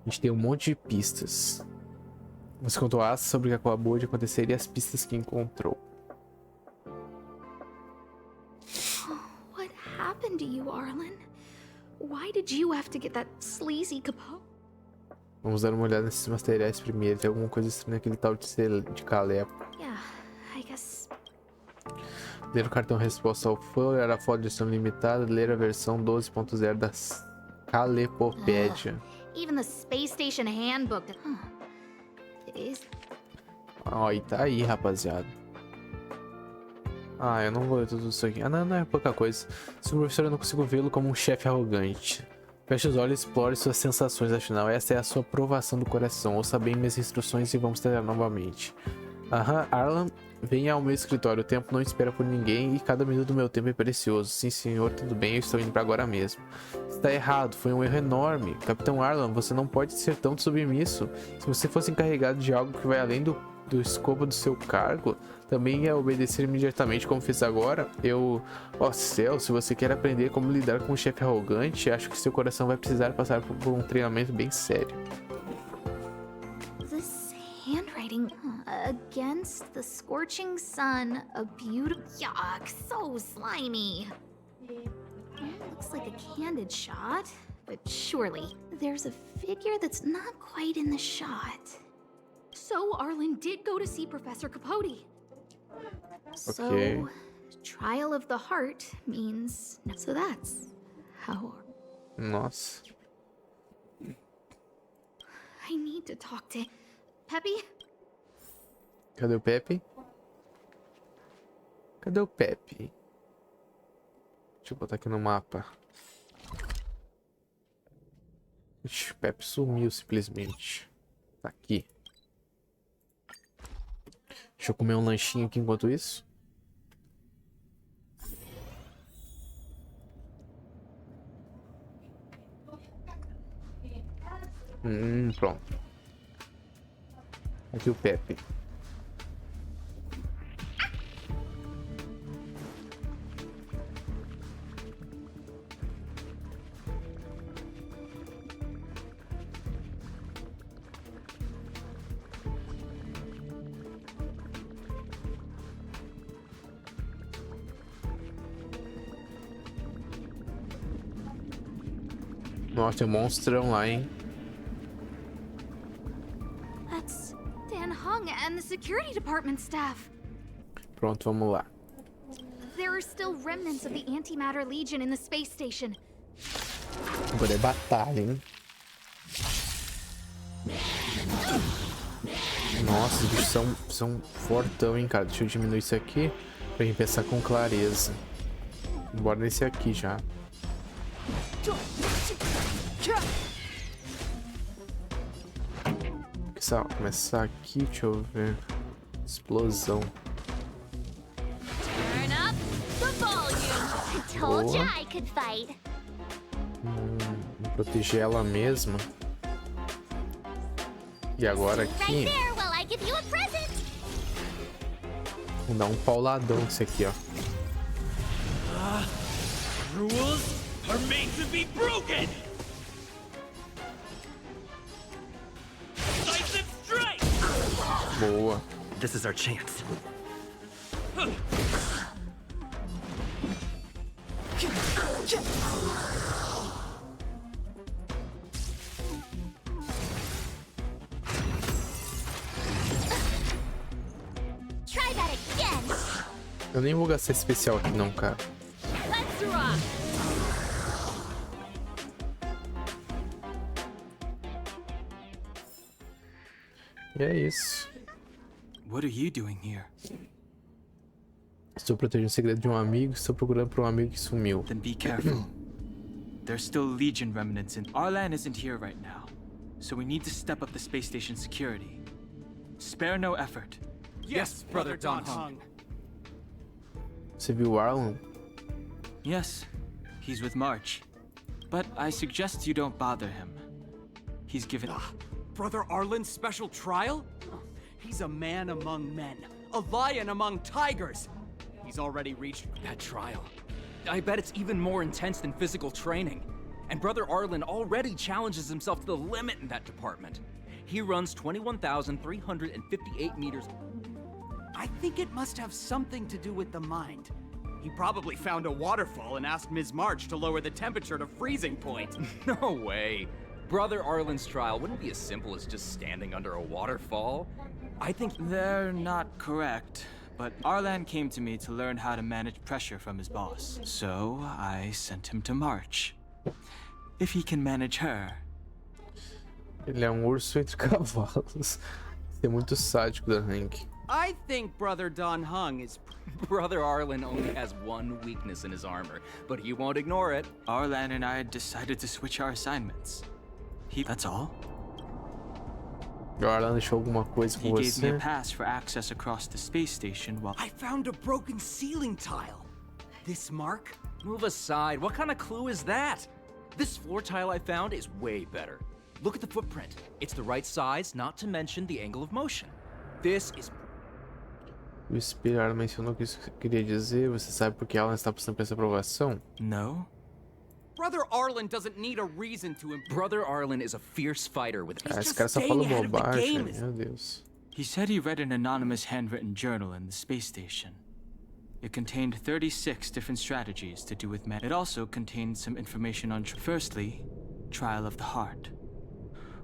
A gente tem um monte de pistas. Você contou a Asa sobre o que acabou de acontecer e as pistas que encontrou. What happened to you, Arlen? Why did you have to get that sleazy Capote? Vamos dar uma olhada nesses materiais primeiro. Tem alguma coisa estranha naquele tal de Calepo. Yeah, I guess. Ler o cartão resposta ao fã, olhar a foto de edição limitada, ler a versão 12.0 da Calepopédia. Even the Space Station Handbook. Ó, e tá aí, rapaziada. Ah, eu não vou ler tudo isso aqui. Ah, não é pouca coisa. Seu professor, eu não consigo vê-lo como um chefe arrogante. Feche os olhos e explore suas sensações, afinal, essa é a sua aprovação do coração. Ouça bem minhas instruções e vamos tentar novamente. Aham, Arlen, venha ao meu escritório. O tempo não espera por ninguém e cada minuto do meu tempo é precioso. Sim, senhor, tudo bem, eu estou indo para agora mesmo. Está errado, foi um erro enorme. Capitão Arlen, você não pode ser tão submisso. Se você fosse encarregado de algo que vai além do escopo do seu cargo, também ia obedecer imediatamente como fez agora. Ó céu, se você quer aprender como lidar com um chefe arrogante, acho que seu coração vai precisar passar por um treinamento bem sério. This handwriting against the scorching sun, a beautiful... Yuck, so slimy. Looks like a candid shot, but surely there's a figure that's not quite in the shot. So Arlen did go to see Professor Capote. Okay. So, trial of the heart means... So that's how... Nossa. I need to talk to... Peppy? Cadê o Pepe? Cadê o Pepe? Deixa eu botar aqui no mapa. Ixi, o Pepe sumiu simplesmente. Tá aqui. Deixa eu comer um lanchinho aqui enquanto isso. Pronto. Aqui o Pepe. Nossa, tem um monstrão lá, hein? That's Dan Hung and the security department staff. Pronto, vamos lá. There are still remnants of the Antimatter Legion in the space station. Agora é batalha, hein? Nossa, os bichos são fortão, hein, cara? Deixa eu diminuir isso aqui pra gente pensar com clareza. Bora nesse aqui já. Começar aqui, deixa eu ver. Explosão. Turn up the volume. I told you I could fight. Proteger ela mesma. E agora aqui... Vamos dar um pauladão nesse aqui, ó. Rules are made to be broken! Decisive strike! Boa. This is our chance. Try that again. Eu nem vou gastar especial aqui não, cara. Let's rock! E é isso. What are you doing here? Estou protegendo o segredo de um amigo. Estou procurando por um amigo que sumiu. Then be careful. There's still Legion remnants in... Arlan isn't here right now, so we need to step up the space station security. Spare no effort. Yes, Brother Don Hung. Você viu o Arlan? Yes, he's with March. But I suggest you don't bother him. He's given... Brother Arlen's special trial? He's a man among men, a lion among tigers. He's already reached that trial. I bet it's even more intense than physical training. And Brother Arlen already challenges himself to the limit in that department. He runs 21,358 meters. I think it must have something to do with the mind. He probably found a waterfall and asked Ms. March to lower the temperature to freezing point. No way. Brother Arlen's trial wouldn't be as simple as just standing under a waterfall. I think they're not correct, but Arlan came to me to learn how to manage pressure from his boss. So I sent him to March. If he can manage her. Ele é um urso entre cavalos. Isso é muito sádico da Hank. I think Brother Don Hung is... Brother Arlen only has one weakness in his armor, but he won't ignore it. Arlan and I decided to switch our assignments. That's all. O Arlan deixou alguma coisa com He gave me a você? pass for access across the space station while... I found a broken ceiling tile. This mark? Move aside. What kind of clue is that? This floor tile I found is way better. Look at the footprint. It's the right size, not to mention the angle of motion. This is... O espelho, Arlan mencionou que isso queria dizer. Você sabe por que Arlan está passando por essa aprovação? No? Brother Arlen doesn't need a reason to Brother Arlen is a fierce fighter with... Ah, esse cara só fala bobagem, meu Deus. He said he read an anonymous handwritten journal in the space station. It contained 36 different strategies to do with men. It also contained some information on... Firstly, trial of the heart.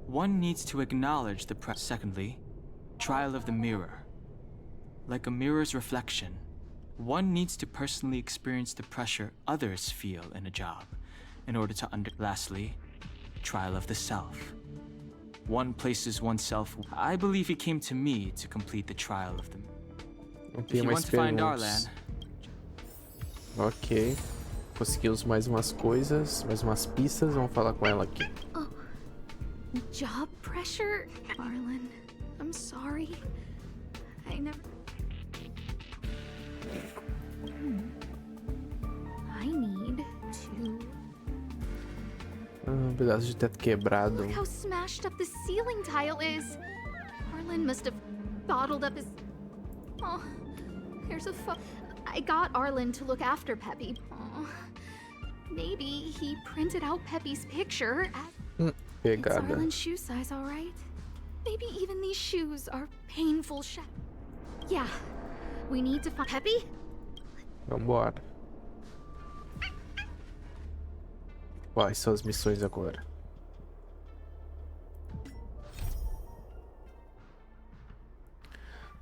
One needs to acknowledge the Secondly, trial of the mirror. Like a mirror's reflection, one needs to personally experience the pressure others feel in a job in order to Lastly, trial of the self. One places oneself... I believe he came to me to complete the trial of them. If you want to find Arlan... Ok. Conseguimos mais umas coisas, mais umas pistas. Vamos falar com ela aqui. Oh. Job pressure? Arlen, I'm sorry. I never... I need to... pedaço de teto quebrado. Look how smashed up the ceiling tile is. Arlen must have bottled up his... Oh, here's a I got Arlen to look after Peppy. Oh, maybe he printed out Peppy's picture. It's Pegada. Arlen's shoe size, all right? Maybe even these shoes are painful Yeah, we need to find Peppy. Vambora. Quais são as missões agora?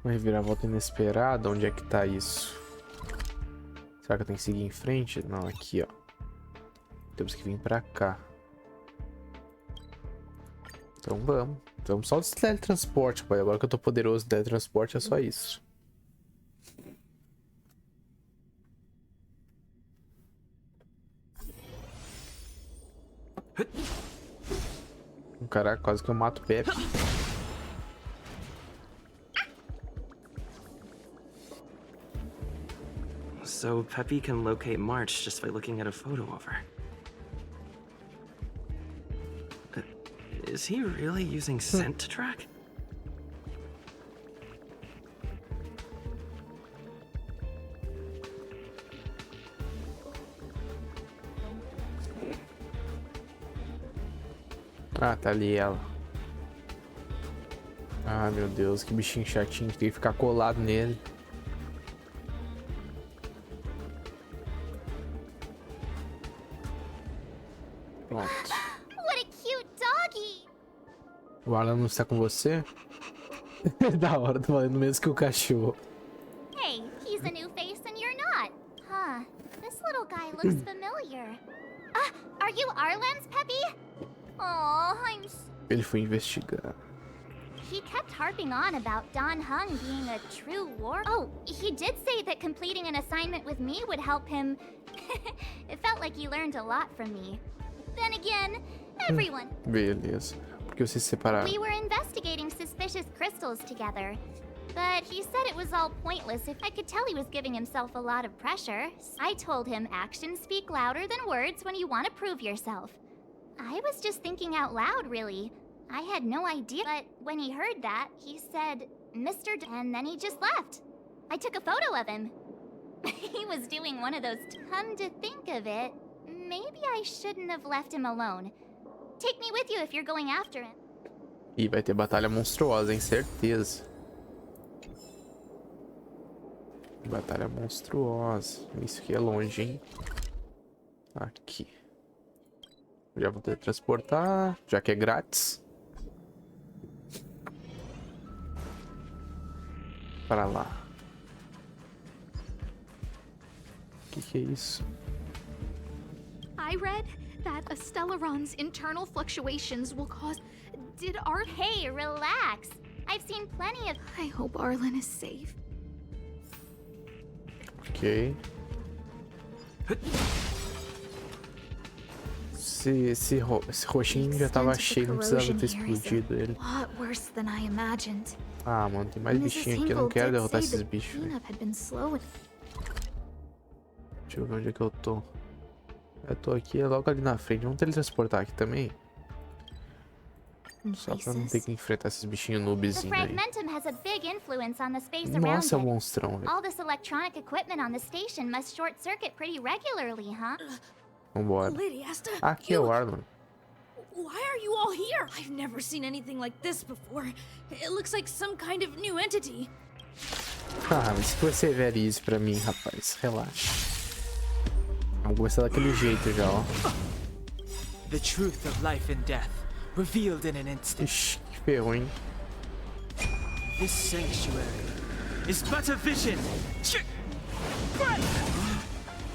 Uma reviravolta inesperada. Onde é que tá isso? Será que eu tenho que seguir em frente? Não, aqui, ó. Temos que vir pra cá. Então vamos. Vamos só de teletransporte, pai. Agora que eu tô poderoso de teletransporte é só isso. Caraca, quase que eu mato o Pepe. So Peppy can locate March just by looking at a photo of her. Is he really using scent to track? Ah, tá ali ela. Ah, meu Deus, que bichinho chatinho. Tem que ficar colado nele. Pronto. What a cute doggy! O Alan não está com você? Da hora, tô falando mesmo que o cachorro. Hey, he's a new face and you're not. Huh, this little guy looks familiar. Ah, are you Arlen's Peppy? Oh, Ele foi investigar. He kept harping on about Don Hung being a true war. Oh, he did say that completing an assignment with me would help him. It felt like he learned a lot from me. Then again, everyone. Beleza. Por que vocês se separaram? We were investigating suspicious crystals together. But he said it was all pointless if I could tell he was giving himself a lot of pressure. I told him actions speak louder than words when you want to prove yourself. I was just thinking out loud, really. I had no idea, but when he heard that, he said, Mr. and then he just left. I took a photo of him. He was doing one of those, come to think of it, maybe I shouldn't have left him alone. Take me with you if you're going after him. Ih, vai ter batalha monstruosa, hein? Certeza. Batalha monstruosa. Isso aqui é longe, hein? Aqui. Já vou teletransportar, já que é grátis. Para lá. O que é isso? I read that a Stellaron's internal fluctuations will cause... Did Ar... Hey, relax. I've seen plenty of... I hope Arlen is safe. Ok. Esse roxinho já tava cheio, não precisava ter explodido ele. Ah, mano, tem mais bichinho aqui, eu não quero derrotar esses bichos. Deixa eu ver onde é que eu tô. Eu tô aqui, é logo ali na frente. Vamos teletransportar aqui também. Só pra não ter que enfrentar esses bichinhos noobzinhos aí. Nossa, é um monstrão, velho. All this electronic equipment on the station must short circuit pretty regularly, huh? Vambora. Aqui é o Arlen. Why are you all here? I've never seen anything like this before. It looks like some kind of new entity. Ah, mas que vai ser velhice pra mim, rapaz. Relaxa. Vamos começar daquele jeito já, ó. The truth of life and death, revealed in an instant. Ixi, que ferrou, hein? This sanctuary is but a vision.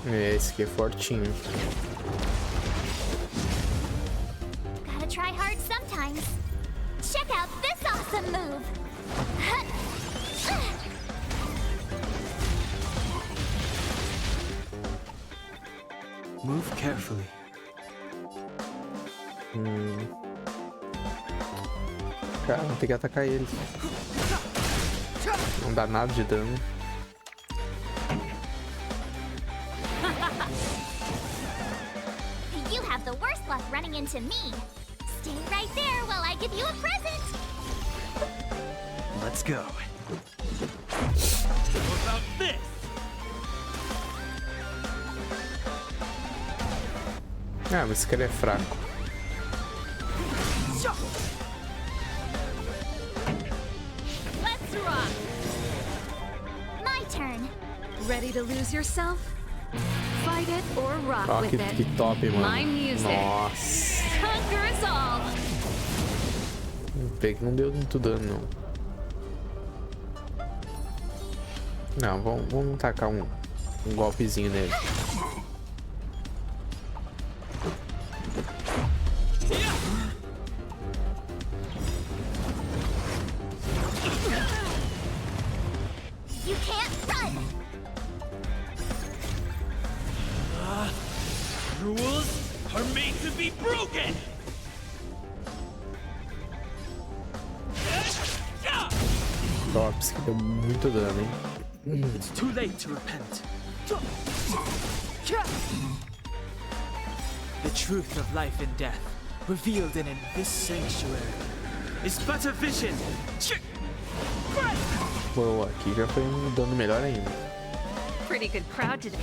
Esse aqui é fortinho. Gotta try hard sometimes. Check out this awesome move. Move carefully. Cara, vou ter que atacar ele. Não dá nada de dano. You have the worst luck running into me. Stay right there while I give you a present. Let's go. How about this? Ah, mas esse cara é fraco. Let's rock. My turn. Ready to lose yourself? Fight it or rock Ó, with que it. top, mano. My music. Nossa. Conquer us all. Não deu muito dano, não. Não, vamos tacar um golpezinho nele. You can't run. Rules are made to be broken. Top, isso aqui deu muito dano, hein? It's too late to repent. The truth of life and death, revealed in this sanctuary is but a vision. Boa, aqui já foi um dano melhor ainda. Pretty good crowd today.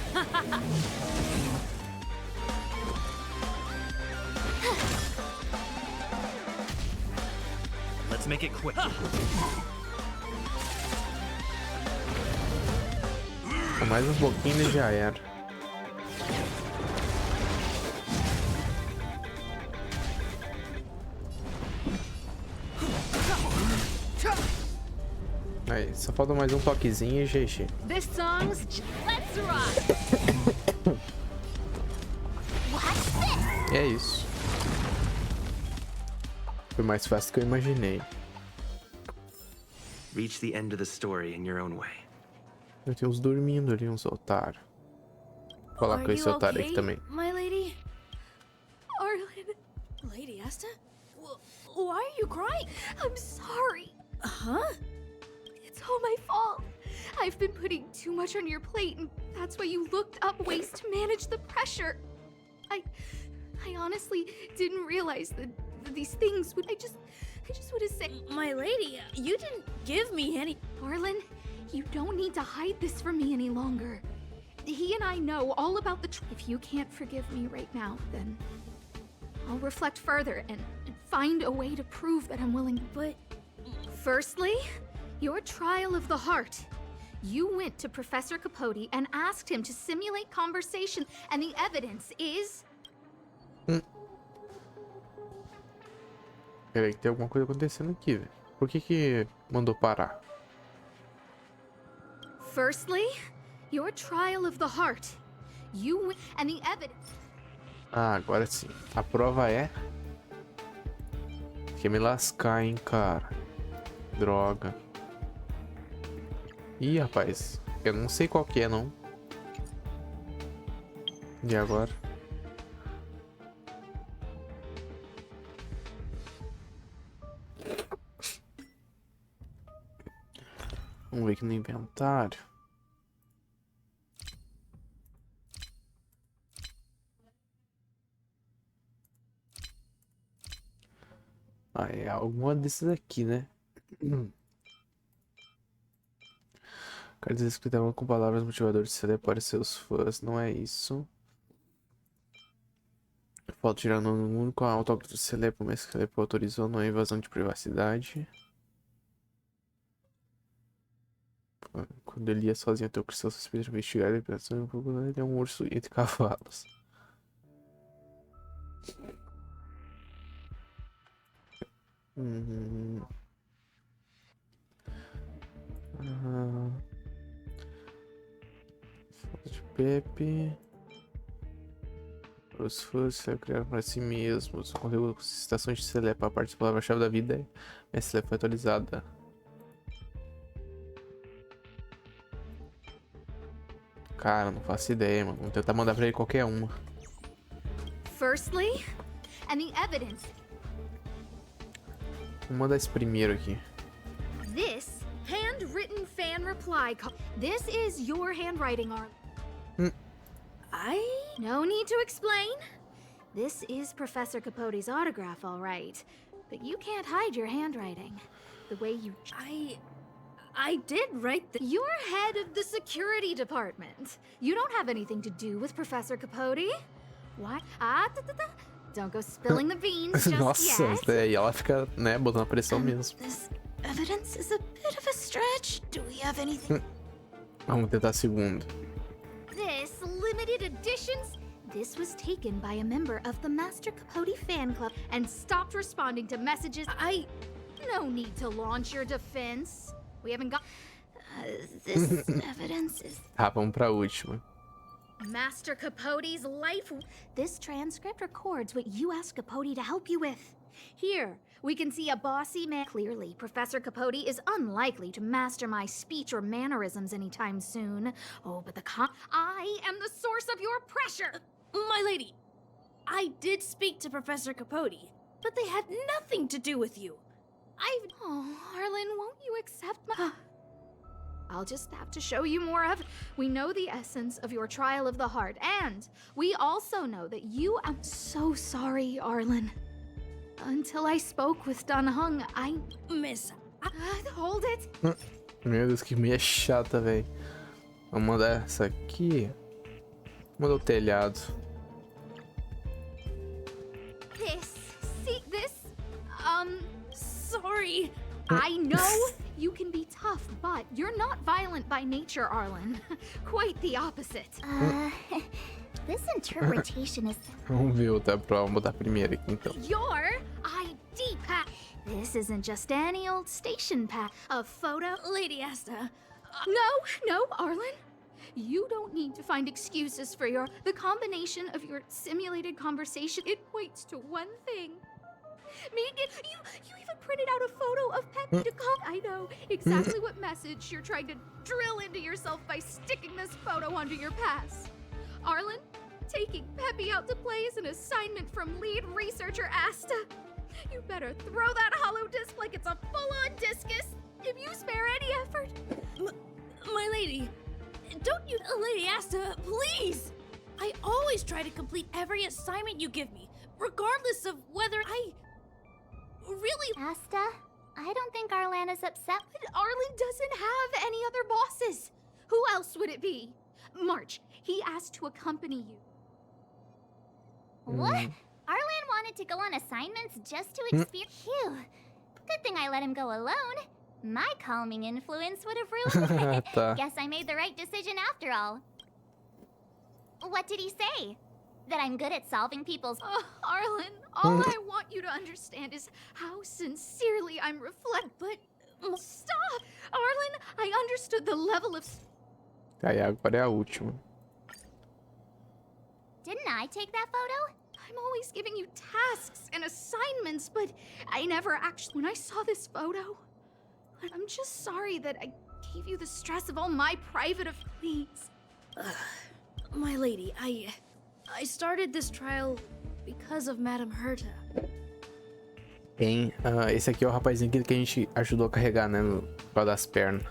Let's make it quick. Mais um pouquinho e já era. Aí, só falta mais um toquezinho e GG. This song's let's rock. E é isso. Foi mais fácil do que eu imaginei. Reach the end of the story in your own way. Eu tenho uns dormindo ali, uns otários. Vou falar com esse otário aqui também. My lady? Arlen, Lady Asta? Why are you crying? I'm sorry. Huh? It's all my fault. I've been putting too much on your plate, and that's why you looked up ways to manage the pressure. I honestly didn't realize that these things would. I just would have said. My lady, you didn't give me any. Arlen, you don't need to hide this from me any longer. He and I know all about the. If you can't forgive me right now, then I'll reflect further and find a way to prove that I'm willing. But firstly, your trial of the heart. You went to Professor Capote and asked him to simulate conversation, and the evidence is. Peraí, que tem alguma coisa acontecendo aqui, velho. Por que mandou parar? Firstly, your trial of the heart. You went, and the evidence. Ah, agora sim. A prova é... Quer me lascar, hein, cara. Droga. Ih, rapaz. Eu não sei qual que é, não. E agora? Vamos ver aqui no inventário. Ah, é alguma desses aqui, né? Cartas escritas com palavras motivadoras de CD para seus fãs. Não é isso. Falta tirar no único autógrafo do Celepo, mas que Celepo autorizou, não é invasão de privacidade. Quando ele ia sozinho até o cristal suspeito de investigar ele pensou ele é um urso entre cavalos. Foto de Pepe. Os fãs se criaram para si mesmos. O conteúdo com citações de Celepa. A parte da palavra-chave da vida é Celepa foi atualizada. Cara, não faço ideia, mano. Vou tentar mandar pra ele qualquer uma. Firstly, and the evidence. Vou mandar esse primeiro aqui. This handwritten fan reply. This is your handwriting, Arlen. No need to explain. This is Professor Capote's autograph, all right. But you can't hide your handwriting. The way you... I did write the... You're head of the security department. You don't have anything to do with Professor Capote. What? Don't go spilling the beans just Nossa, yet. e ela fica, né, botando a pressão mesmo. This evidence is a bit of a stretch. Do we have anything? Vamos tentar a segunda. This limited editions. This was taken by a member of the Master Capote fan club and stopped responding to messages. No need to launch your defense. We haven't got. This evidence is. Vamos pra última. Master Capote's life. This transcript records what you asked Capote to help you with. Here, we can see a bossy man. Clearly, Professor Capote is unlikely to master my speech or mannerisms anytime soon. Oh, but I am the source of your pressure! My lady, I did speak to Professor Capote, but they had nothing to do with you. Oh, Arlen, won't you accept my... I'll just have to show you more of... We know the essence of your trial of the heart, and we also know that you... I'm so sorry, Arlen. Until I spoke with Dan Hung, I... Miss... hold it! Meu Deus, que meia chata, velho. Vamos mandar essa aqui. Mandar o telhado. Sorry. I know you can be tough, but you're not violent by nature, Arlen. Quite the opposite. This interpretation is... Vamos ver outra prova. Vamos botar a primeira aqui, então. Your ID pack. This isn't just any old station pack. A photo... Lady Asta... No, Arlen. You don't need to find excuses for the combination of your simulated conversation. It points to one thing. Megan, you even printed out a photo of Peppy to call. I know exactly what message you're trying to drill into yourself by sticking this photo onto your pass. Arlen, taking Peppy out to play is an assignment from lead researcher Asta. You better throw that hollow disc like it's a full-on discus if you spare any effort. My lady, don't you... Lady Asta, please! I always try to complete every assignment you give me, regardless of whether I... really... Asta, I don't think Arlan is upset. But Arlen doesn't have any other bosses. Who else would it be? March, he asked to accompany you. What? Arlan wanted to go on assignments just to experience... Phew. Good thing I let him go alone. My calming influence would have ruined it. Guess I made the right decision after all. What did he say? That I'm good at solving people's... Arlen, all I want you to understand is how sincerely I'm But... Stop! Arlen, I understood the level of... Aí, agora é a última. Didn't I take that photo? I'm always giving you tasks and assignments, but I never actually... When I saw this photo, I'm just sorry that I gave you the stress of all my private please. My lady, I started this trial because of Madame Herta. Bem, esse aqui é o rapazinho que a gente ajudou a carregar, né? No pau das pernas.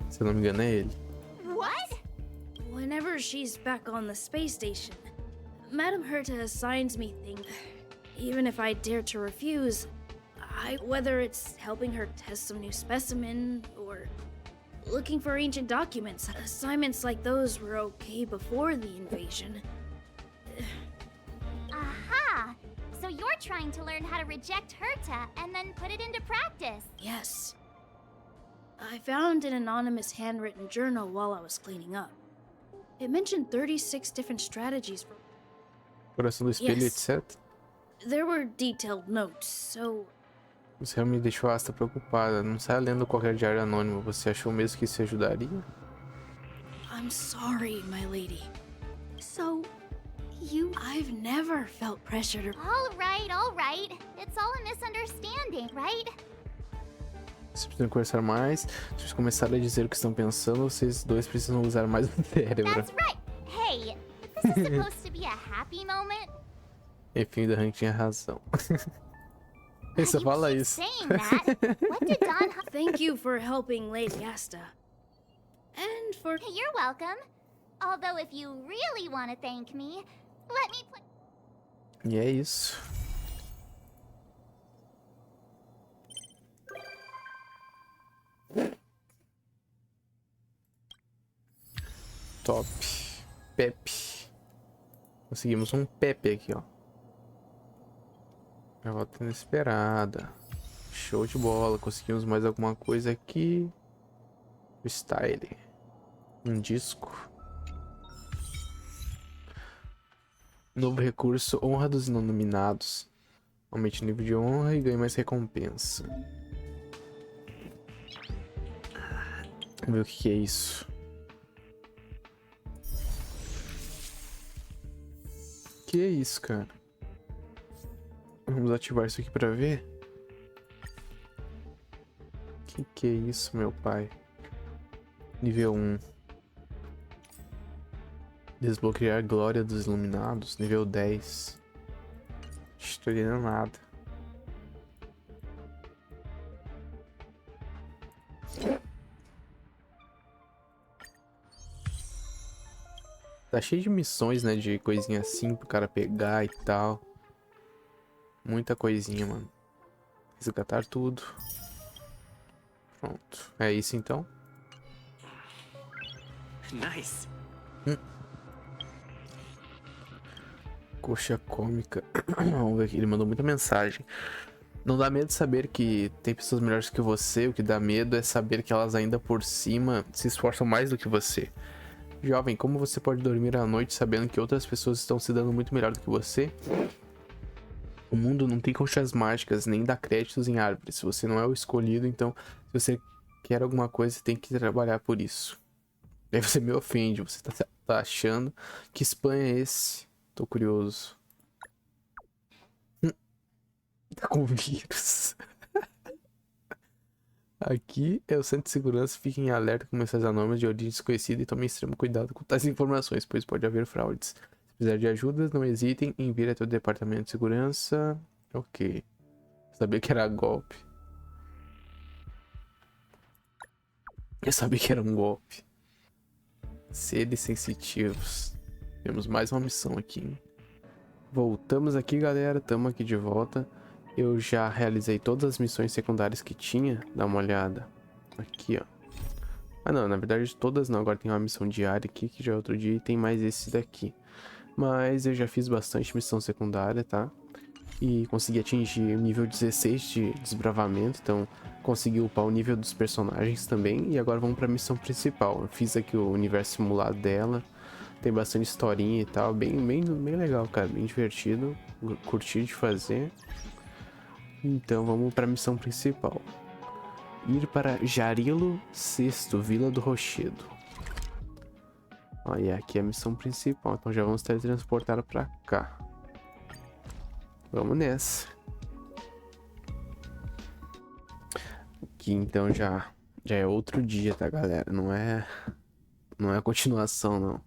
Se eu não me engano, é ele. What? Whenever she's back on the space station, Madame Herta assigns me things. Even if I dare to refuse, whether it's helping her test some new specimen or looking for ancient documents, assignments like those were okay before the invasion. Aha! So you're trying to learn how to reject Herta and then put it into practice. Yes. I found an anonymous handwritten journal while I was cleaning up. It mentioned 36 different strategies for... Coração do espelho, etc. There were detailed notes, so... Você me deixou Asta preocupada. Não saia lendo qualquer diário anônimo. Você achou mesmo que isso ajudaria? I'm sorry, my lady. So... I've never felt pressure to... All right. It's all a misunderstanding, right? Vocês precisam conversar mais. Se vocês começarem a dizer o que estão pensando, vocês dois precisam usar mais o cérebro. That's right. Hey, this is supposed to be a happy moment. Enfim, o Han tinha razão. Ele só fala isso. What did Don... Thank you for helping Lady Asta. And for... You're welcome. Although if you really want to thank me, let me put... E é isso. Top. Pepe. Conseguimos um Pepe aqui, ó. A volta inesperada. Show de bola. Conseguimos mais alguma coisa aqui. Style. Um disco. Novo recurso. Honra dos nominados. Aumente o nível de honra e ganhe mais recompensa. Vamos ver o que é isso. Que é isso, cara? Vamos ativar isso aqui pra ver. Que é isso, meu pai? Nível 1. Desbloquear a glória dos iluminados. Nível 10. Não estou entendendo nada. Tá cheio de missões, né? De coisinha assim pro cara pegar e tal. Muita coisinha, mano. Resgatar tudo. Pronto. É isso então. Nice. Coxa cômica. Vamos ver aqui. Ele mandou muita mensagem. Não dá medo de saber que tem pessoas melhores que você. O que dá medo é saber que elas ainda por cima se esforçam mais do que você. Jovem, como você pode dormir à noite sabendo que outras pessoas estão se dando muito melhor do que você? O mundo não tem conchas mágicas, nem dá créditos em árvores. Você não é o escolhido, então se você quer alguma coisa, você tem que trabalhar por isso. Aí você me ofende, você tá achando que spam é esse? Tô curioso. Tá com vírus. Aqui é o centro de segurança. Fiquem em alerta com mensagens anônimas de origem desconhecida e tomem extremo cuidado com tais informações, pois pode haver fraudes. Se precisar de ajuda, não hesitem em vir até o departamento de segurança. Ok. Sabia que era golpe. Eu sabia que era um golpe. Seres sensitivos. Temos mais uma missão aqui, hein? Voltamos aqui, galera. Tamo aqui de volta. Eu já realizei todas as missões secundárias que tinha. Dá uma olhada. Aqui, ó. Ah, não. Na verdade, todas não. Agora tem uma missão diária aqui, que já é outro dia. E tem mais esse daqui. Mas eu já fiz bastante missão secundária, tá? E consegui atingir o nível 16 de desbravamento. Então, consegui upar o nível dos personagens também. E agora vamos pra missão principal. Eu fiz aqui o universo simulado dela. Tem bastante historinha e tal. Bem legal, cara. Bem divertido. Curti de fazer. Então vamos para a missão principal. Ir para Jarilo VI, Vila do Rochedo. Olha, aqui é a missão principal. Então já vamos teletransportar para cá. Vamos nessa. Aqui então já é outro dia, tá, galera? Não é a continuação, não.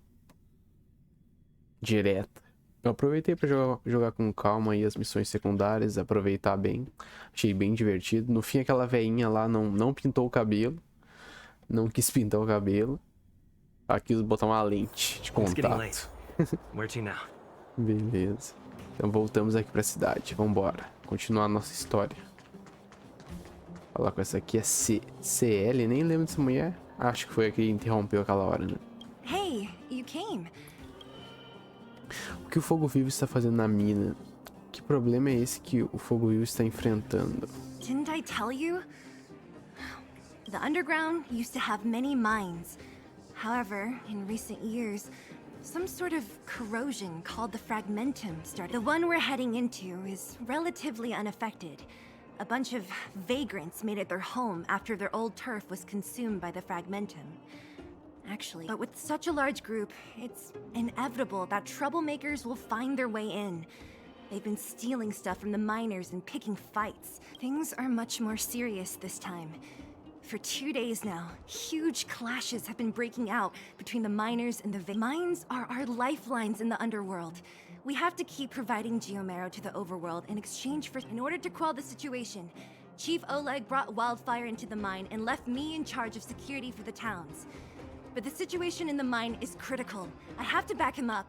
Direta. Eu aproveitei pra jogar com calma aí as missões secundárias, aproveitar bem. Achei bem divertido. No fim, aquela veinha lá não pintou o cabelo. Não quis pintar o cabelo. Ela quis botar uma lente de contato. Beleza. Então voltamos aqui pra cidade. Vambora. Continuar a nossa história. Falar com essa aqui é CL. Nem lembro dessa mulher. Acho que foi a que interrompeu aquela hora, né? Hey, you came. O que o fogo vivo está fazendo na mina? Que problema é esse que o fogo vivo está enfrentando? Didn't I tell you? The underground used to have many mines. However, in recent years, some sort of corrosion called the fragmentum started. The one we're heading into is relatively unaffected. A bunch of vagrants made it their home after their old turf was consumed by the fragmentum. Actually, but with such a large group, it's inevitable that troublemakers will find their way in. They've been stealing stuff from the miners and picking fights. Things are much more serious this time. For 2 days now, huge clashes have been breaking out between the miners and the mines are our lifelines in the underworld. We have to keep providing geomarrow to the overworld in exchange for... In order to quell the situation, Chief Oleg brought wildfire into the mine and left me in charge of security for the towns. But the situation in the mine is critical. I have to back him up.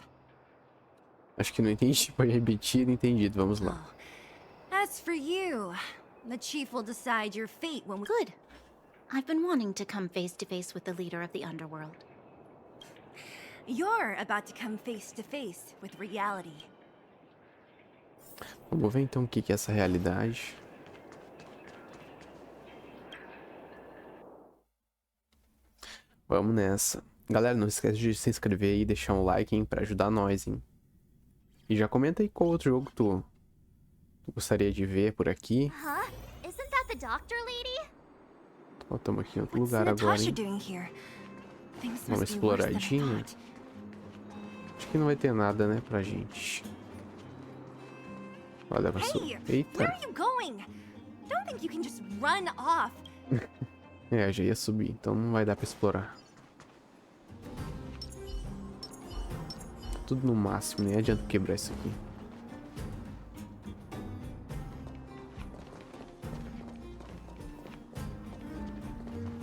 Acho que não entendi. Foi repetido, entendido. Vamos lá. As for you, the chief will decide your fate when we... Good. I've been wanting to come face to face with the leader of the underworld. You're about to come face to face with reality. Vamos ver então o que é essa realidade. Vamos nessa. Galera, não esquece de se inscrever aí e deixar um like, hein, pra ajudar nós, hein. E já comenta aí qual outro jogo tu gostaria de ver por aqui. Isn't that the doctor lady? Ó, tamo aqui em outro lugar agora, hein. Uma exploradinha. Acho que não vai ter nada, né, pra gente. Olha, passou. Eita. É, já ia subir, então não vai dar pra explorar. Tudo no máximo, nem adianta quebrar isso aqui.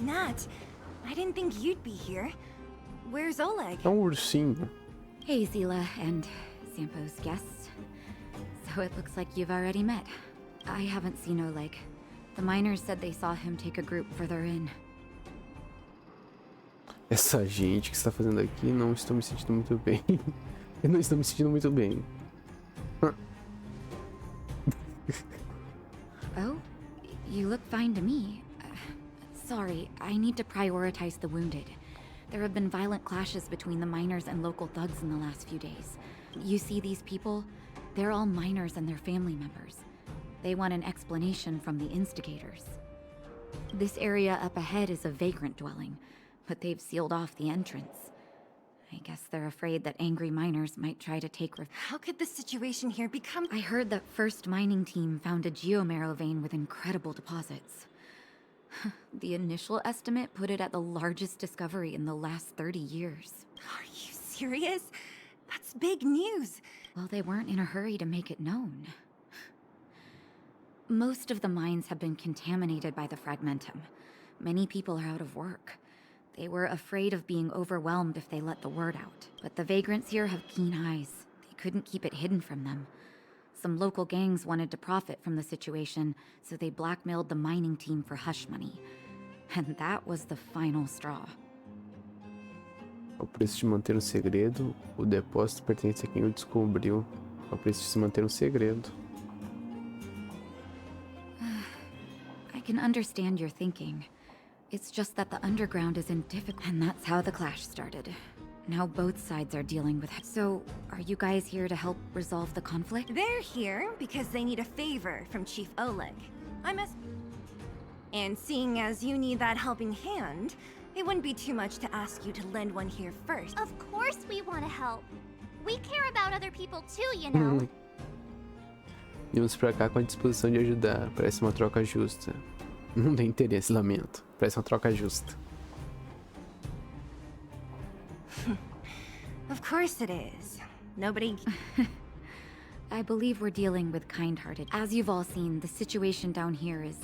Nat, I didn't think you'd be here. Where's Oleg? É um ursinho. Hey, Zila and Sampo's guests. So it looks like you've already met. I haven't seen Oleg. The miners said they saw him take a group further in. Essa gente que está fazendo aqui, não estou me sentindo muito bem. Eu não estou me sentindo muito bem. Oh, you look fine to me. Sorry, I need to prioritize the wounded. There have been violent clashes between the miners and local thugs in the last few days. You see these people? They're all miners and their family members. They want an explanation from the instigators. This area up ahead is a vagrant dwelling, but they've sealed off the entrance. I guess they're afraid that angry miners might try to take How could the situation here become— I heard that first mining team found a geomarrow vein with incredible deposits. The initial estimate put it at the largest discovery in the last 30 years. Are you serious? That's big news. Well, they weren't in a hurry to make it known. Most of the mines have been contaminated by the fragmentum. Many people are out of work. They were afraid of being overwhelmed if they let the word out. But the vagrants here have keen eyes. They couldn't keep it hidden from them. Some local gangs wanted to profit from the situation, so they blackmailed the mining team for hush money. And that was the final straw. Ao preço de manter um segredo, o depósito pertence a quem o descobriu. Ao preço de se manter um segredo. I can understand your thinking. It's just that the underground is in difficult, and that's how the clash started. Now both sides are dealing with it. So, are you guys here to help resolve the conflict? They're here because they need a favor from Chief Oleg. And seeing as you need that helping hand, it wouldn't be too much to ask you to lend one here first. Of course we want to help. We care about other people too, you know. Viemos pra cá com a disposição de ajudar. Parece uma troca justa. Não tem interesse, lamento. Parece uma troca justa. Of course it is. Nobody... I believe we're dealing with kind-hearted. As you've all seen, the situation down here is,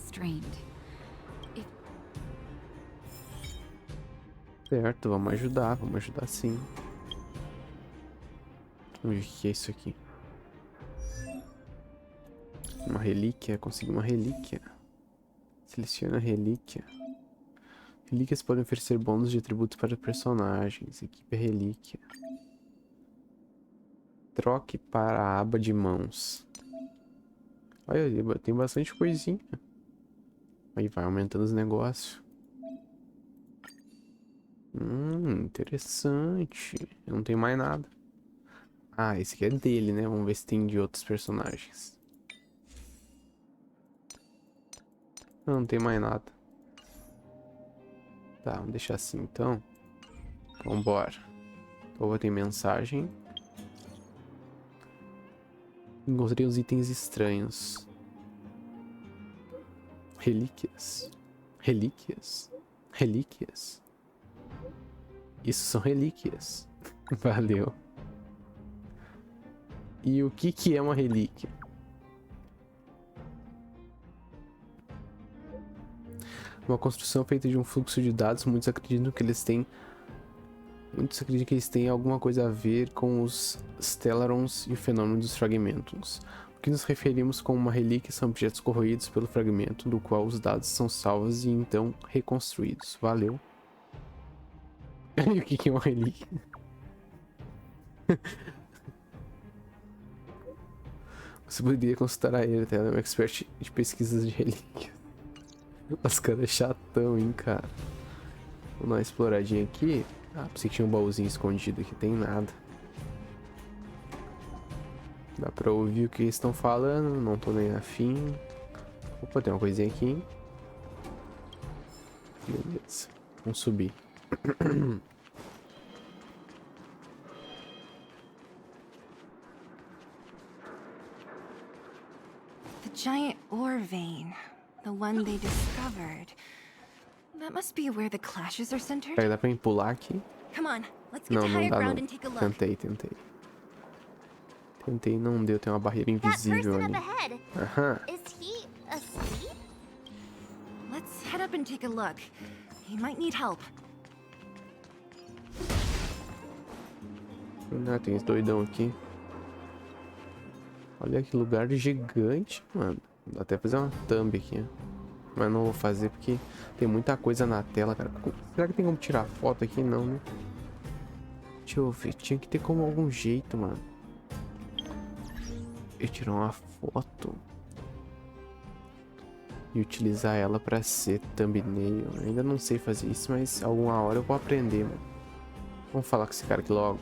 strained. Certo, vamos ajudar sim. Vamos ver o que é isso aqui. Uma relíquia, consegui uma relíquia. Seleciona a relíquia. Relíquias podem oferecer bônus de atributos para personagens. Equipe relíquia. Troque para a aba de mãos. Olha, tem bastante coisinha. Aí vai aumentando os negócios. Interessante. Eu não tenho mais nada. Ah, esse aqui é dele, né? Vamos ver se tem de outros personagens. Não tem mais nada. Tá, vamos deixar assim então. Vambora. Então tem mensagem. Encontrei os itens estranhos. Relíquias. Relíquias. Relíquias. Isso são relíquias. Valeu. E o que é uma relíquia? Uma construção feita de um fluxo de dados. Muitos acreditam que eles têm alguma coisa a ver com os Stellarons e o fenômeno dos fragmentos. O que nos referimos com uma relíquia são objetos corroídos pelo fragmento, do qual os dados são salvos e então reconstruídos. Valeu. E o que é uma relíquia? Você poderia consultar a ele, ela é um expert de pesquisas de relíquias. Os caras é chatão, hein, cara. Vou dar uma exploradinha aqui. Ah, pensei que tinha um baúzinho escondido aqui, tem nada. Dá pra ouvir o que eles estão falando, não tô nem afim. Opa, tem uma coisinha aqui. Beleza, vamos subir. The giant ore vein. The one they discovered. That must be where the clashes are centered. Dá pra pular aqui? Come on, let's get Não, to não higher dá ground não. and take a look. Tentei, não deu, tem uma barreira invisível ali. Aham. Is he asleep? Let's head up and take a look. He might need help. Ah, tem esse doidão aqui. Olha que lugar gigante, mano. Dá até fazer uma thumb aqui, né? Mas não vou fazer porque tem muita coisa na tela, cara. Será que tem como tirar foto aqui? Não, né? Deixa eu ver. Tinha que ter como algum jeito, mano. Eu tirar uma foto e utilizar ela pra ser thumbnail. Eu ainda não sei fazer isso, mas alguma hora eu vou aprender, mano. Vamos falar com esse cara aqui logo.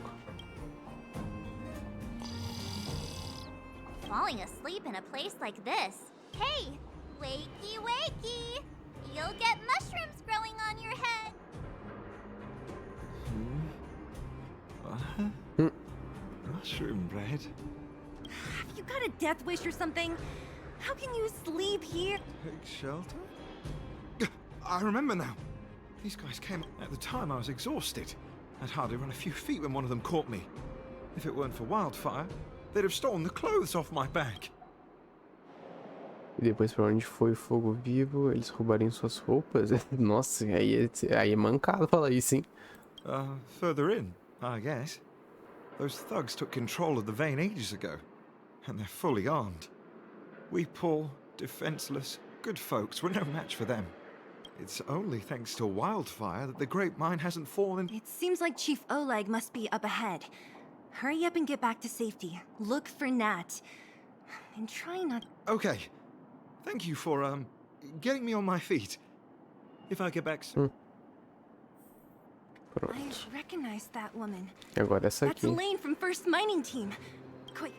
Falling asleep in a place like this. Hey, wakey wakey! You'll get mushrooms growing on your head. Mushroom bread? Have you got a death wish or something? How can you sleep here? Take shelter? I remember now. These guys came. At the time, I was exhausted. I'd hardly run a few feet when one of them caught me. If it weren't for wildfire, they'd have stolen the clothes off my back. E depois pra onde foi o fogo vivo, eles roubariam suas roupas? Nossa, aí é mancado falar isso, hein? Further in, I guess. Those thugs took control of the vein ages ago, and they're fully armed. We poor, defenseless, good folks, we're no match for them. It's only thanks to wildfire that the Great Mine hasn't fallen. It seems like Chief Oleg must be up ahead. Hurry up and get back to safety. Look for Nat. And try not... Okay. Thank you for, getting me on my feet. If I get back soon. Pronto. I recognize that woman. E agora essa That's aqui. Elaine from First Mining Team. Quick.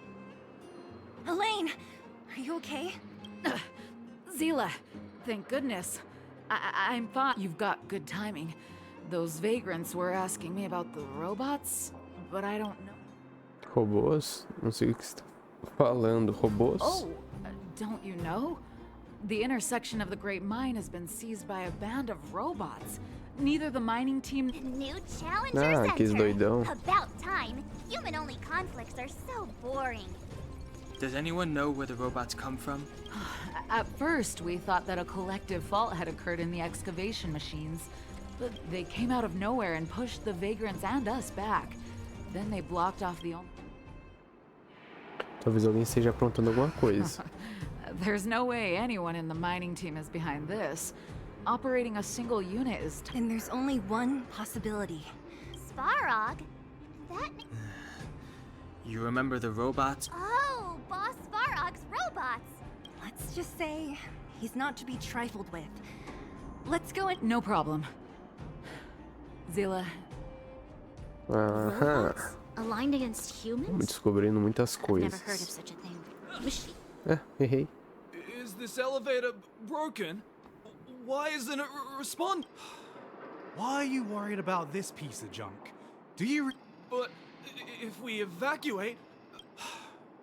Elaine, are you okay? Zila, thank goodness. I'm fine. You've got good timing. Those vagrants were asking me about the robots, but I don't know. Robôs? Não sei o que você tá falando. Robôs? Oh, don't you know? The intersection of the Great Mine has been seized by a band of robots. Neither the mining team... New challenger aqueles center. doidão. About time. Human-only conflicts are so boring. Does anyone know where the robots come from? At first, we thought that a collective fault had occurred in the excavation machines. But they came out of nowhere and pushed the vagrants and us back. Then they blocked off the... Talvez alguém esteja aprontando alguma coisa. There's no way anyone in the mining team is behind this. Operating a single unit is... And there's only one possibility. Svarog? That... You remember the robots? Oh, Boss Svarog's robots. Let's just say he's not to be trifled with. Let's go and... No problem. Zila. Aham. Aligned against humans? Estamos descobrindo muitas Never heard of coisas. such a thing. Errei. Is this elevator broken? Why isn't it respond? Why are you worried about this piece of junk? Do you... But if we evacuate...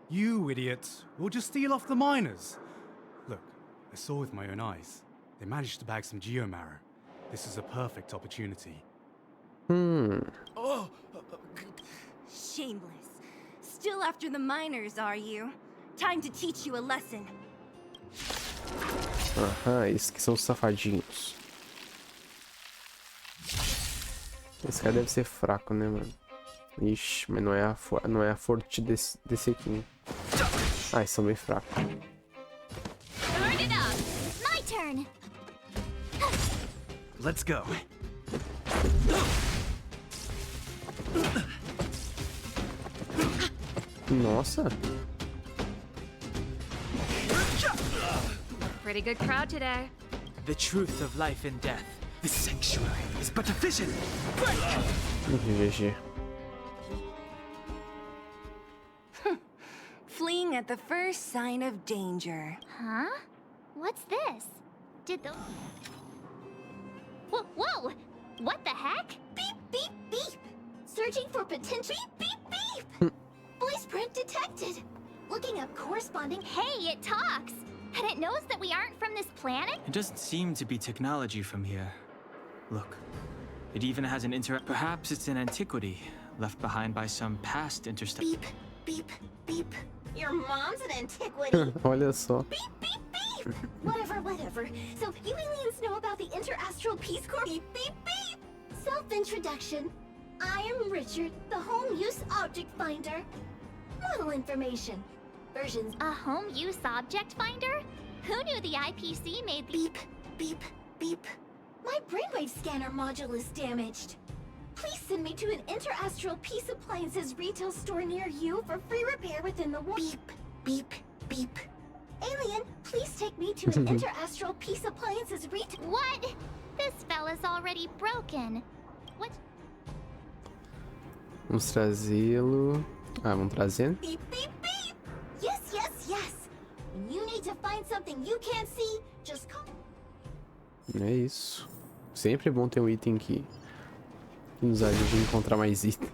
You idiots. We'll just steal off the miners. Look, I saw with my own eyes. They managed to bag some geomarrow. This is a perfect opportunity. Oh! Shameless. Still after the miners, are you? Time to teach you a lesson. Aham, esses que são os safadinhos. Esse cara deve ser fraco, né, mano? Ixi, mas não é a forte desse aqui. Ah, eles são bem fracos. Turn it up. My turn. Let's go. Nossa. Pretty good crowd today. The truth of life and death. The sanctuary is but a vision. GG. Fleeing at the first sign of danger. Huh? What's this? Did the... Whoa! What the heck? Beep, beep, beep! Searching for potential... Beep, beep, beep! Voice print detected! Looking up corresponding... Hey, it talks! And it knows that we aren't from this planet? It doesn't seem to be technology from here. Look, it even has an Perhaps it's an antiquity, left behind by some past interstellar... Beep, beep, beep. Your mom's an antiquity. Olha só. Beep, beep, beep! Whatever. So you aliens know about the Interastral Peace Corps? Beep, beep, beep! Self-introduction. I am Richard, the home use object finder. Model information. versions. A home use object finder? Who knew the IPC made the Beep, beep, beep. My brainwave scanner module is damaged. Please send me to an interastral peace appliances retail store near you for free repair within the Beep, beep, beep. Alien, please take me to an interastral peace appliances retail. What? This fella's already broken. What? Vamos trazê-lo. Ah, vamos trazer. Beep, beep, beep. Yes, yes, yes. When you need to find something you can't see, just call. É isso. Sempre é bom ter um item que nos ajude a encontrar mais item.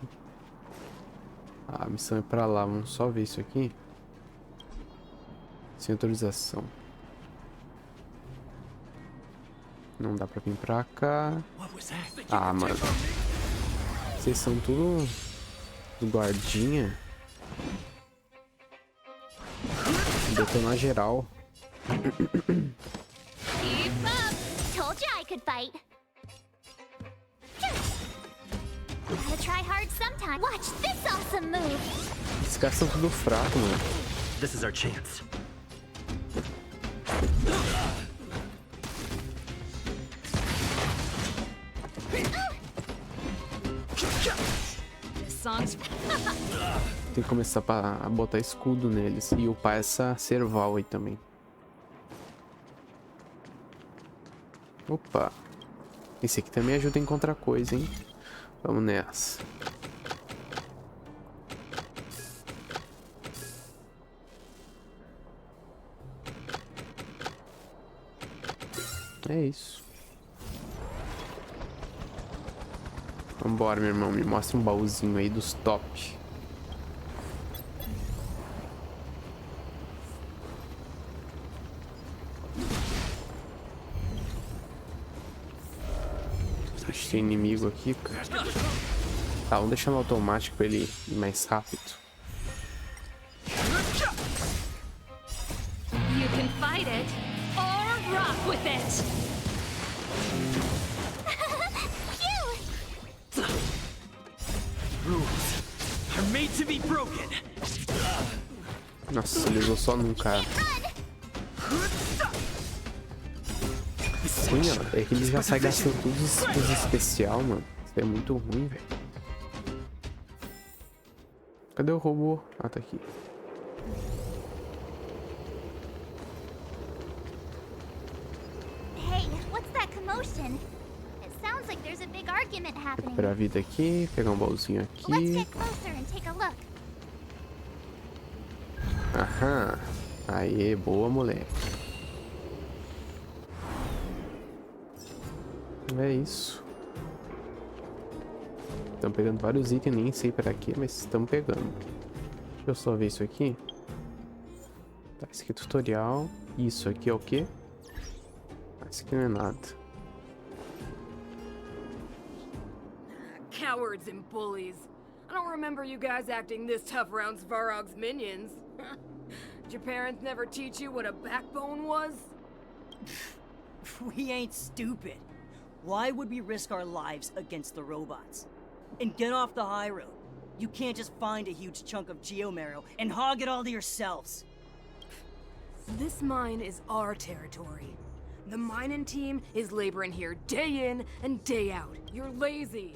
Ah, a missão é pra lá. Vamos só ver isso aqui. Sem autorização. Não dá pra vir pra cá. Ah, mano. Vocês são tudo do guardinha. Detonar geral. Keep up! Told you I could fight. Gotta try hard sometime. Watch this awesome move. Esses caras são tudo fraco, mano. This is our chance. Tem que começar a botar escudo neles e upar essa serval aí também. Opa. Esse aqui também ajuda a encontrar coisa, hein? Vamos nessa. É isso. Vambora, meu irmão. Me mostra um baúzinho aí dos top. Acho que tem inimigo aqui, cara. Tá, vamos deixar no automático pra ele ir mais rápido. You can fight it or rock with it. Rules are made to be broken. Nossa, ele usou só num cara. Sim, ó, é que ele já sai gastando tudo os especial, mano. Isso é muito ruim, velho. Cadê o robô? Ah, tá aqui. Hey, what's that commotion? It sounds like there's a big argument happening. Recuperar a vida aqui, pegar um baúzinho Let's aqui. get closer and take a look. Aham. Aê, boa, moleque. É isso. Estamos pegando vários itens, nem sei pra quê, mas estamos pegando. Deixa eu só ver isso aqui. Tá, esse aqui é tutorial. Isso aqui é o quê? Ah, isso aqui não é nada. Cowards and bullies. I don't remember you guys acting this tough around Svarog's minions. Did your parents never teach you what a backbone was? We ain't stupid. Why would we risk our lives against the robots? And get off the high road. You can't just find a huge chunk of geomarrow and hog it all to yourselves. This mine is our territory. The mining team is laboring here day in and day out. You're lazy.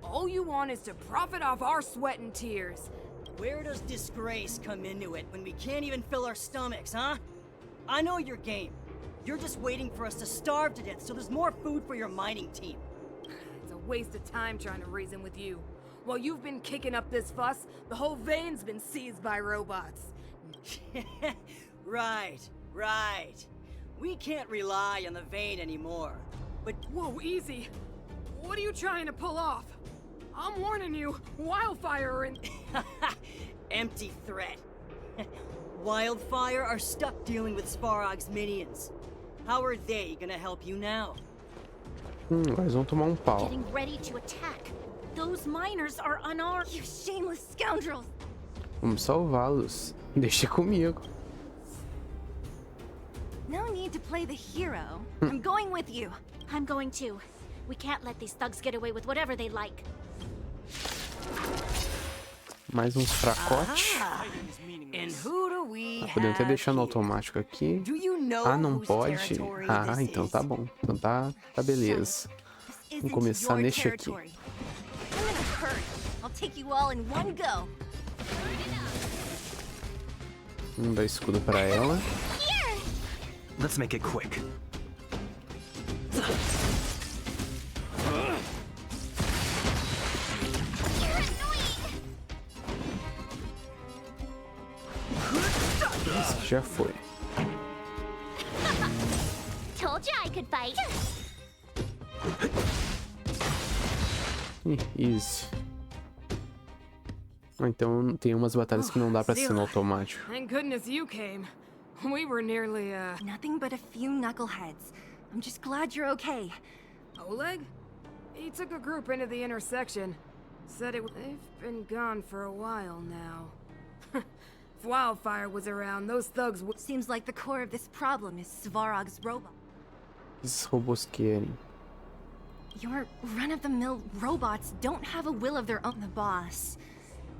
All you want is to profit off our sweat and tears. Where does disgrace come into it when we can't even fill our stomachs, huh? I know your game. You're just waiting for us to starve to death so there's more food for your mining team. It's a waste of time trying to reason with you. While you've been kicking up this fuss, the whole vein's been seized by robots. Right. We can't rely on the vein anymore. But whoa, easy. What are you trying to pull off? I'm warning you, Wildfire and... Empty threat. Wildfire are stuck dealing with Svarog's minions. How are they gonna help you now? Eles vão tomar pau. Getting ready to attack. Those miners are unarmed. You shameless scoundrels. Vamos salvá-los. Deixa comigo. No need to play the hero. I'm going with you. I'm going too. We can't let these thugs get away with whatever they like. Mais uns fracotes. Podemos até deixar no automático aqui. Ah, não pode? Ah, então tá bom. Então tá beleza. Vamos começar neste aqui. Vamos dar escudo pra ela. Let's make it quick. Esse já foi. Told you I could fight. Easy. Então tem umas batalhas que não dá pra ser no automático. Thank goodness you came. We were nearly, Nothing but a few knuckleheads. I'm just glad you're okay. Oleg? He took a group into the intersection. Said they've been gone for a while now. If Wildfire was around, those thugs would... Seems like the core of this problem is Svarog's robot. Esses robôs querem. Your run-of-the-mill robots don't have a will of their own. The boss.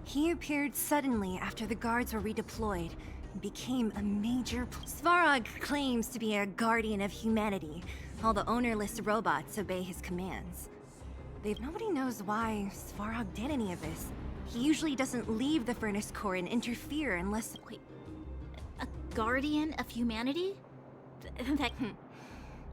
He appeared suddenly after the guards were redeployed and became a major... Svarog claims to be a guardian of humanity. All the ownerless robots obey his commands. Nobody knows why Svarog did any of this. He usually doesn't leave the furnace core and interfere unless... Wait, a guardian of humanity? That...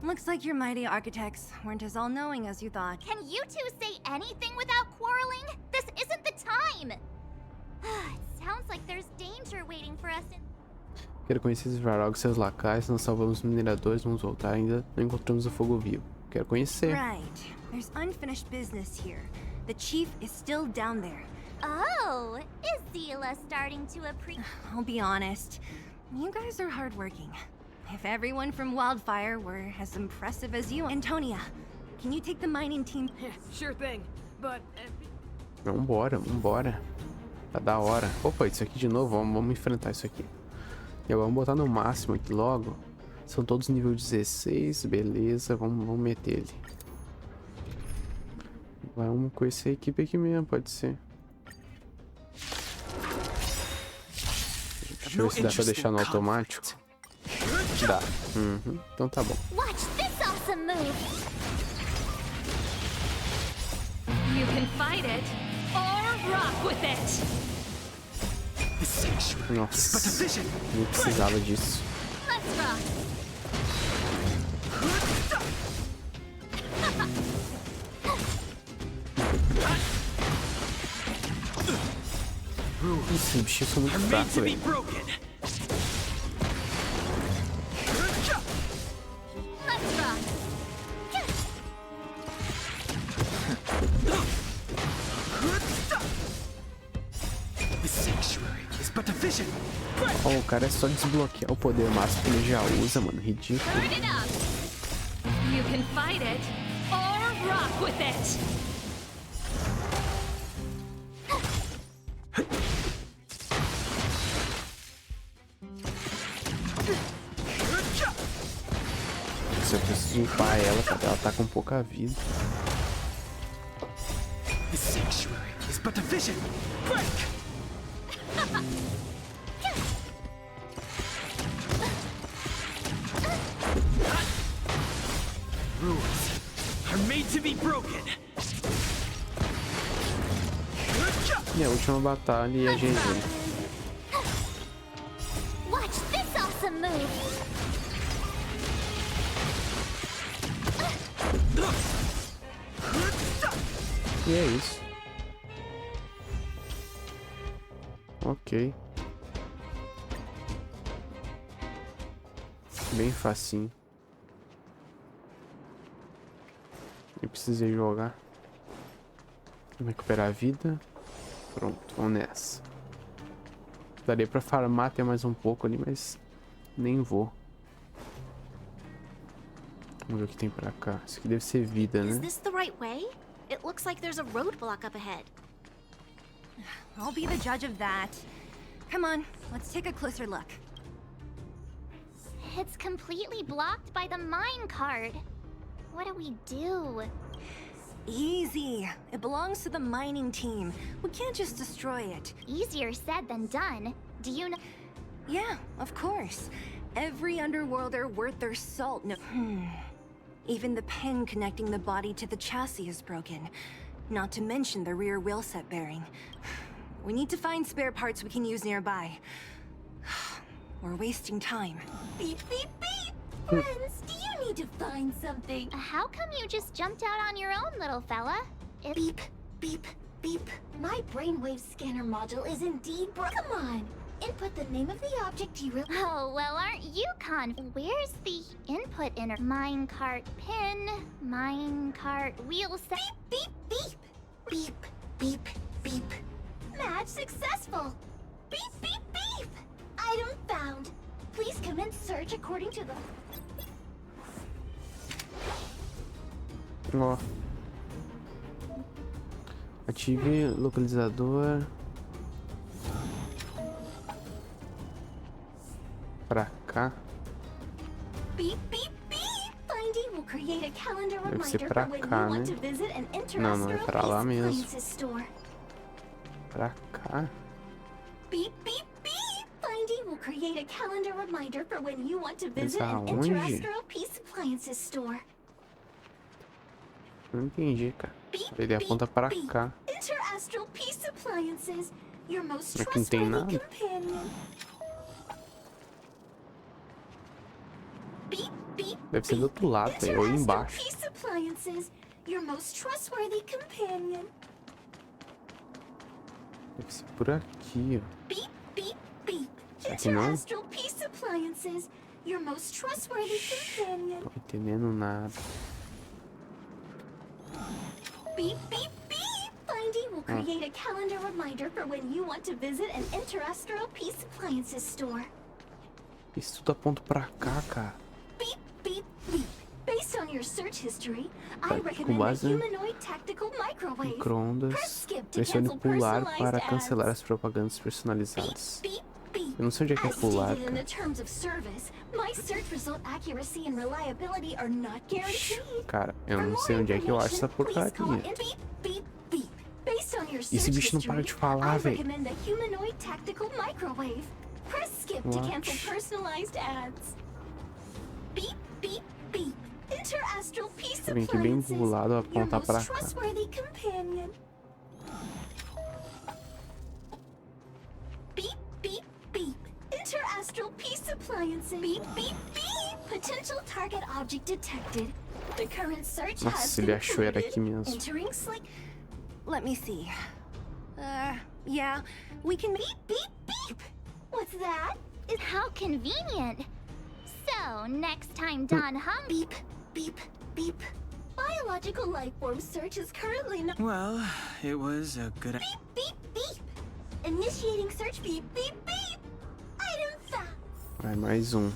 Looks like your mighty architects weren't as all-knowing as you thought. Can you two say anything without quarreling? This isn't the time! It sounds like there's danger waiting for us in... Quero conhecer Svarog e seus lacaios. Não salvamos os mineradores. Vamos voltar. Ainda não encontramos o fogo vivo. Quero conhecer. Right. There's unfinished business here. The chief is still down there. Oh, is Zila starting to appreciate... I'll be honest. You guys are hardworking. If everyone from Wildfire were as impressive as you... Antonia, can you take the mining team? Yeah, sure thing, but... Vambora, vambora. Tá da hora. Opa, isso aqui de novo. Vamos enfrentar isso aqui. E agora vamos botar no máximo aqui logo. São todos nível 16. Beleza, vamos meter ele. Vamos com essa equipe aqui mesmo, pode ser. Deixa eu ver se dá pra deixar no automático. Dá. Então tá bom. Watch this awesome move. You can fight it or rock with it. Nossa, nem precisava disso. Let's rock. Esses bichos são muito fracos, velho. Oh, o cara é só desbloquear o poder máximo que ele já usa, mano. Ridículo. You can fight it or rock with it. Eu preciso upar ela, porque ela tá com pouca vida. The sanctuary is but a vision. Break! Rules are made to be broken. E a última batalha e a GG. Watch this awesome move. E é isso. Ok. Bem facinho. Eu precisei jogar. Vamos recuperar a vida. Pronto, vamos nessa. Daria pra farmar até mais um pouco ali, mas nem vou. Vamos ver o que tem pra cá. Isso aqui deve ser vida, né? Is this the right way? It looks like there's a roadblock up ahead. I'll be the judge of that. Come on, let's take a closer look. It's completely blocked by the mine cart. What do we do? Easy. It belongs to the mining team. We can't just destroy it. Easier said than done. Do you know? Yeah, of course. Every underworlder worth their salt Even the pin connecting the body to the chassis is broken. Not to mention the rear wheel set bearing. We need to find spare parts we can use nearby. We're wasting time. Beep, beep, beep! Friends, do you need to find something? How come you just jumped out on your own, little fella? Beep, beep, beep. My brainwave scanner module is indeed broken. Come on! Input the name of the object you really— Oh, well, aren't you Where's the input inner— Minecart pin, minecart wheel set— Beep, beep, beep! Beep, beep, beep. Match successful! Beep, beep, beep! Item found. Please commence search according to the— Ó. Ative localizador. Pra cá. Beep, beep, beep! Finding will create a calendar Deve ser reminder pra for when cá, you want né? to visit an Não, não é interstellar pra lá peace mesmo. appliances store. Pra cá? Beep, beep, beep! Finding will create a calendar reminder for when you want to Mas visit an aonde? interstellar peace appliances store. Não entendi, cara. Ele aponta pra cá. Interastral peace appliances, your most Aqui não tem trustworthy nada. companion. Beep, beep, Deve ser do outro lado, velho. Ou aí Interastral embaixo. peace appliances, your most trustworthy companion. Deve ser por aqui, ó. Beep, beep, beep. Será que não? Interastral peace appliances, your most trustworthy companion. Não tô entendendo nada. Beep, beep, beep! Finding will create a calendar reminder for when you want to visit an interastral peace appliances store. Isso tudo aponta pra cá, cara. Beep, beep, beep. Based on your search history, Tá, I com recommend base, a né? humanoid tactical microwave. Micro-ondas. Press skip to Pressione cancel pular personalized para ads. cancelar as propagandas personalizadas. Beep, beep. Eu não sei onde é que é As pular, stated in the cara. terms of service, my search result accuracy and reliability are not guaranteed. Cara, eu não sei onde é que eu acho essa porcaria. Beep, beep, beep. Based on your Esse search bicho não history, para de falar, I velho. recommend a humanoid tactical microwave. Press skip to What? cancel personalized ads. Beep, beep, beep. Interastral peace Vem aqui bem appliances, pro lado, your aponta most pra cá. trustworthy companion. Beep, beep, beep. Interastral peace appliances. Beep, beep, beep. Potential target object detected. The current search Nossa, has ele achou era aqui concluded. mesmo. Entering sleep. Let me see. Yeah, we can— Beep, beep, beep. What's that? How convenient. So, next time Don Hung— Beep, beep, beep. Biological life form search is currently not— Well, it was a good— Beep, beep, beep. Initiating search. Beep, beep, beep. Item found. Vai, mais um.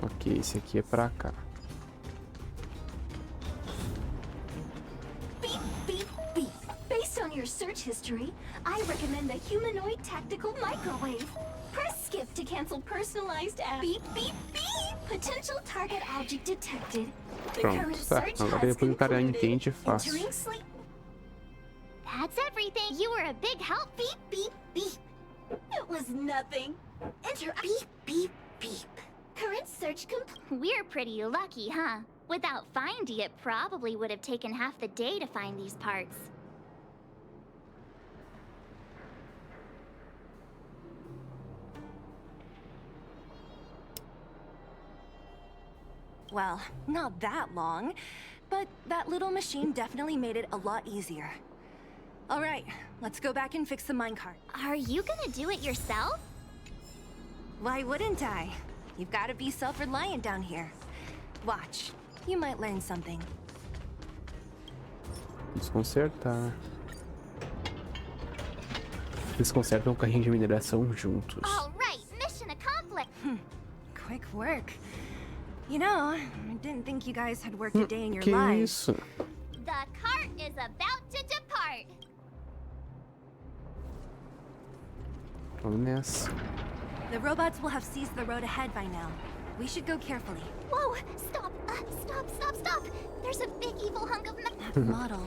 Ok, esse aqui é pra cá. Beep, beep, beep. Based on your search history, I recommend a humanoid tactical microwave. Press skip to cancel personalized ads. Beep, beep, beep. Potential target object detected. The current Pronto, tá. search Agora has depois o cara concluded. entende, é fácil. Entering sleep. That's everything. You were a big help. Beep, beep, beep. It was nothing. Beep, beep, beep. Current search We're pretty lucky, huh? Without Findy, it probably would have taken half the day to find these parts. Well, not that long, but that little machine definitely made it a lot easier. All right, let's go back and fix the minecart. Are you gonna do it yourself? Why wouldn't I? You've got to be self-reliant down here. Watch, you might learn something. Desconcertar. Eles consertam o carrinho de mineração juntos. All right, mission accomplished. Quick work. You know, I didn't think you guys had worked a day in your Que lives. isso? The cart is about to depart. Vamos nessa. The robots will have seized the road ahead by now. We should go carefully. Whoa! Stop! Stop! There's a big evil hunk of Model.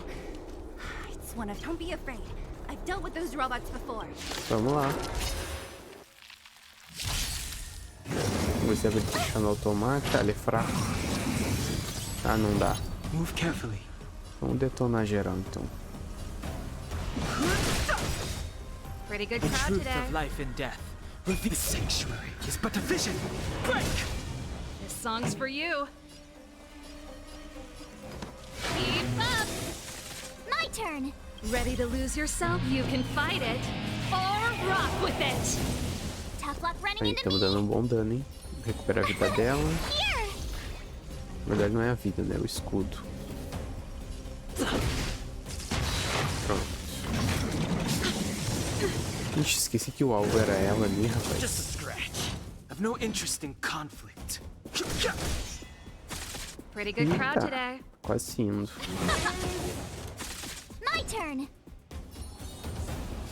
It's one of. Don't be afraid. I've dealt with those robots before. Vamos lá. Vamos ver se vai deixar no automático. Ah, ele é fraco. Ah, não dá. Move carefully. Vamos detonar geral então. Pretty good The crowd truth today. of life and death. The sanctuary is but a vision. Break! This song's for you. Keep up! My turn! Ready to lose yourself? You can fight it or rock with it. Tough luck running Aí, into estamos dando um bom dano, hein? Recupera a vida dela. here! Na verdade não é a vida, né? É o escudo. Pronto. Ixi, esqueci que o alvo era ela ali, rapaz. Just a scratch. I've no interest in conflict. Pretty good crowd Eita, today. quase indo. My turn!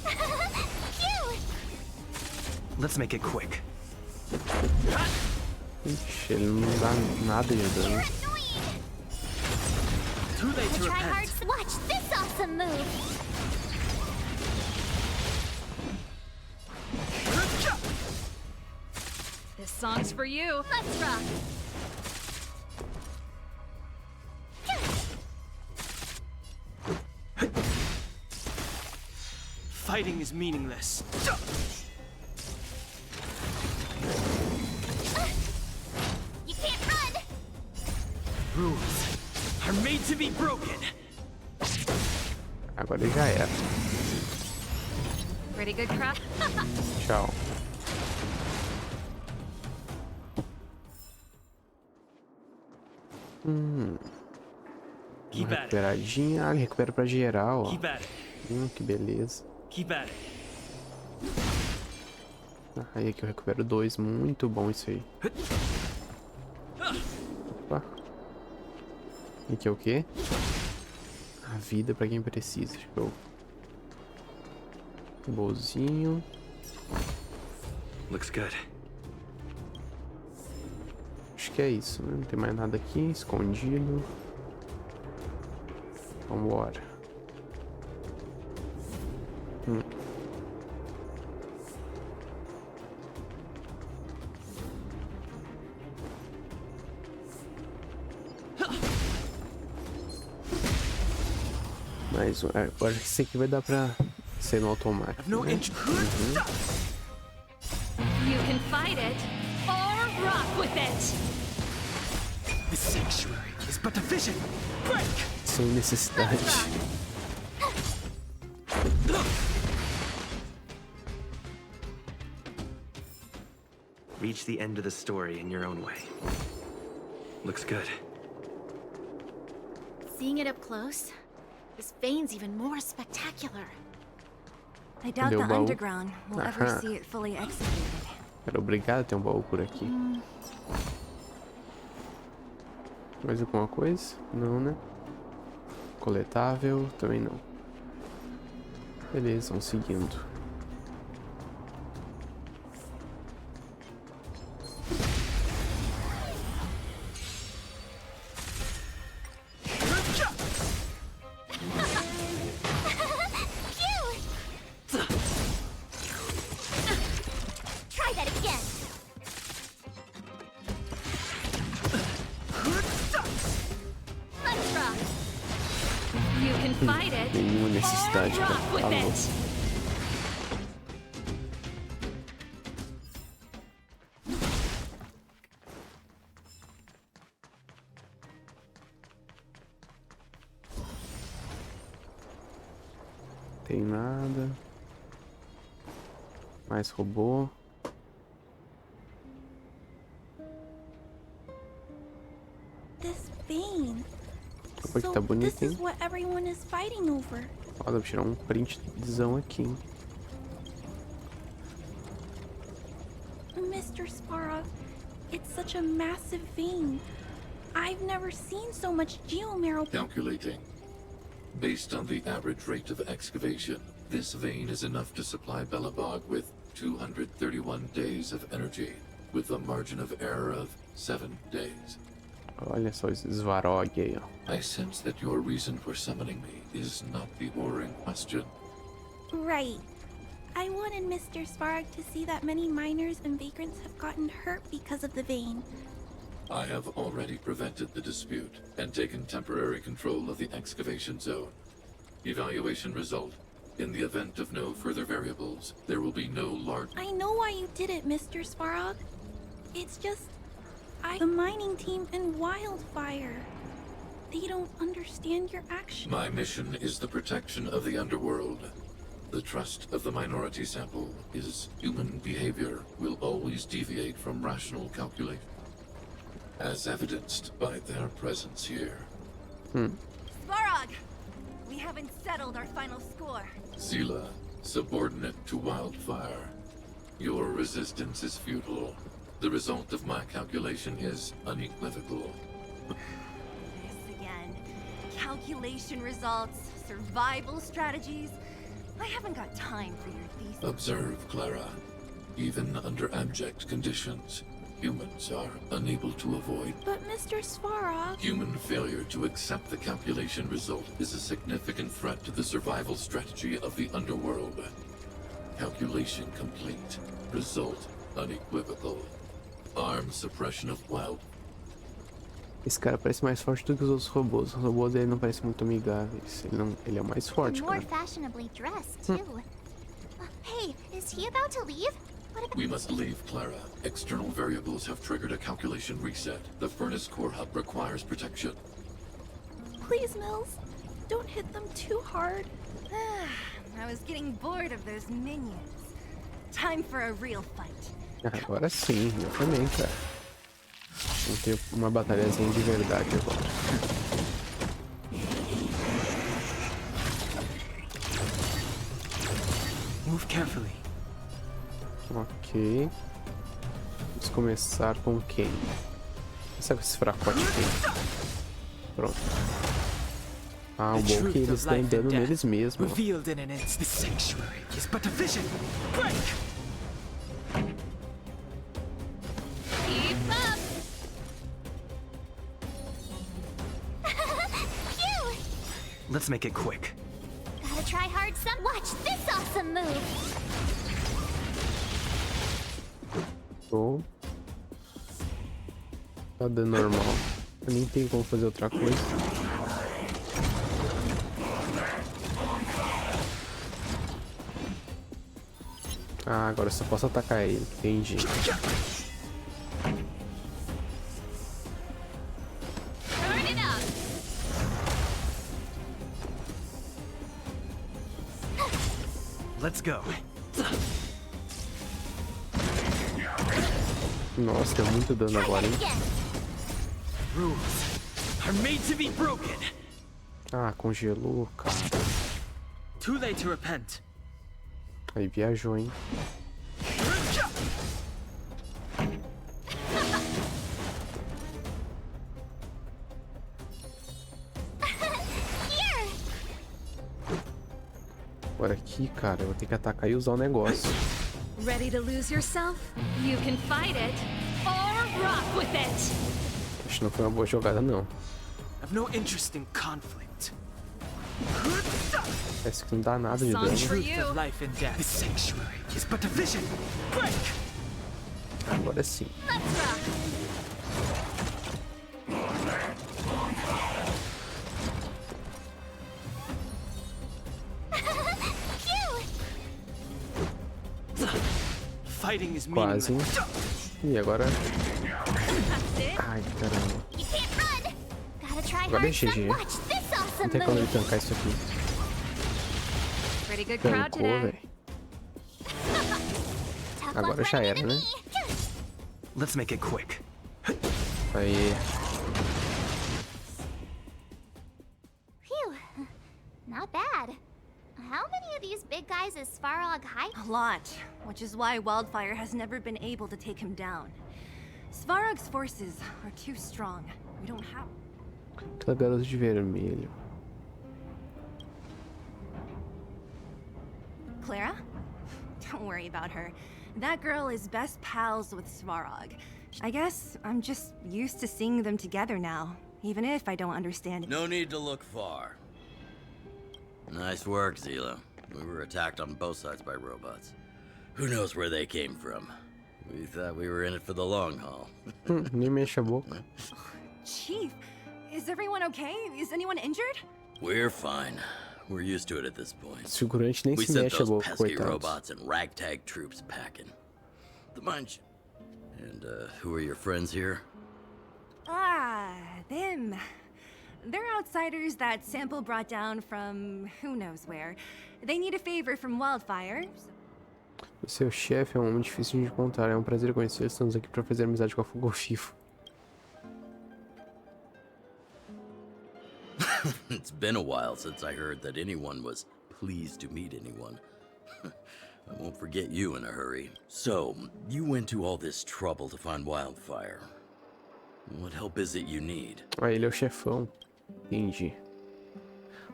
Phew! Let's make it quick. Ixi, ele não dá nada de dano. Too late to Try hard. repent. Watch this awesome move! This song's for you. Let's rock! Fighting is meaningless. You can't run! Rules are made to be broken. Agora já era. Pretty good crowd. Tchau. Keep at it. Recuperadinha. Ah, ele recupera pra geral, ó. Keep at it. Que beleza. Keep at it. Aí aqui eu recupero 2. Muito bom isso aí. Opa. E aqui é o quê? A vida pra quem precisa. Show. Bolzinho. Looks good. Acho que é isso, né? Não tem mais nada aqui. Escondido. Vambora. Mais um. Eu acho que esse aqui vai dar pra ser no automático. No Né? You can fight it or rock with it. The sanctuary is but a vision. Break! Sem necessidade. Reach the end of the story in your own way. Looks good. Seeing it up close, this vein's even more spectacular. I doubt Cadê o the baú? underground will ever Aham. see it fully executed. Era obrigado a ter um baú por aqui. Mais alguma coisa? Não, né? Coletável? Também não. Beleza, vamos seguindo. Try that again! Let's rock! You can fight it Nenhuma necessidade or pra rock with falar. it. Tem nada. Mais robô. This vein. Opa, que So tá this bonito, is hein? what everyone is fighting over. Ó, dá pra tirar um printzão aqui, hein? Mr. Sparrow, it's such a massive vein. I've never seen so much geomarrow. Calculating. Based on the average rate of excavation, this vein is enough to supply Belobog with 231 days of energy. with a margin of error of 7 days. Olha só esse Svarog aí, ó. I sense that your reason for summoning me is not the boring question. Right. I wanted Mr. Svarog to see that many miners and vagrants have gotten hurt because of the vein. I have already prevented the dispute and taken temporary control of the excavation zone. Evaluation result. In the event of no further variables, there will be no large... I know why you did it, Mr. Svarog. It's just... the mining team and Wildfire. They don't understand your actions. My mission is the protection of the underworld. The trust of the minority sample is human behavior will always deviate from rational calculation, as evidenced by their presence here. Svarog! We haven't settled our final score. Zila, subordinate to Wildfire. Your resistance is futile. The result of my calculation is unequivocal. This again. Calculation results, survival strategies. I haven't got time for your thesis. Observe, Clara. Even under abject conditions, humans are unable to avoid. But Mr. Svarog... Human failure to accept the calculation result is a significant threat to the survival strategy of the underworld. Calculation complete. Result unequivocal. Arm suppression of wild. Esse cara parece mais forte do que os outros robôs. Os robôs dele não parecem muito amigáveis. Ele é o mais forte, More cara. fashionably dressed, too. Hey, is he about to leave? What about... We must leave, Clara. External variables have triggered a calculation reset. The furnace core hub requires protection. Please, Mills. Don't hit them too hard. I was getting bored of those minions. Time for a real fight. Agora sim, eu também, cara. Vamos ter uma batalhazinha de verdade agora. Move carefully. Ok. Vamos começar com quem? Começar com esse fracote aqui. Pronto. Ah, o bom é que eles dão dano neles mesmo. Revealed in an instant. The sanctuary is but a vision. Break! Keep up! Phew! Let's make it quick. Gotta try hard some. Watch this awesome move! Tô. Tá dando normal. Eu nem tenho como fazer outra coisa. Ah, agora eu só posso atacar ele. Entendi. Turn it up! Let's go. Nossa, deu muito dano agora, hein? Rules are made to be broken. Ah, congelou, cara. Too late to repent. Aí viajou, hein? Agora aqui, cara, eu vou ter que atacar e usar o negócio. Ready to lose yourself? You can fight it or rock with it. Acho que não foi uma boa jogada, não. I've no interest in conflict. Parece que não dá nada de dano. Truth of life and death. The sanctuary is but a vision. Break! Agora sim. Let's rock! Fighting is Quase. meaningless. E agora? Ai, caramba. You can't run! Gotta try Agora é hard some. GG. Watch this Não awesome tem como ele move! tancar isso aqui. Pretty good crowd Tancou, today. velho. Tough Agora luck já running era, into né? me. Let's make it quick. Aí. Phew. Not bad. How many of these big guys is Svarog high? A lot, which is why Wildfire has never been able to take him down. Svarog's forces are too strong. We don't have... Aquela garota de vermelho. Clara? Don't worry about her. That girl is best pals with Svarog. I guess I'm just used to seeing them together now, even if I don't understand it. No need to look far. Nice work, Zila. We were attacked on both sides by robots. Who knows where they came from? We thought we were in it for the long haul. Nem mexe a boca. Chief, is everyone okay? Is anyone injured? We're fine. We're used to it at this point. Figurante nem We se sent mexe a those boca, pesky coitados. robots and ragtag troops packing. The munch. And who are your friends here? Ah, them. They're outsiders that Sample brought down from who knows where. They need a favor from Wildfire. O seu chefe é um homem difícil de encontrar. É um prazer conhecê-lo. Estamos aqui para fazer amizade com a Fogo Vivo. It's been a while since I heard that anyone was pleased to meet anyone. I won't forget you in a hurry. So, you went to all this trouble to find Wildfire. What help is it you need? Ah, ele é o chefão. Entendi.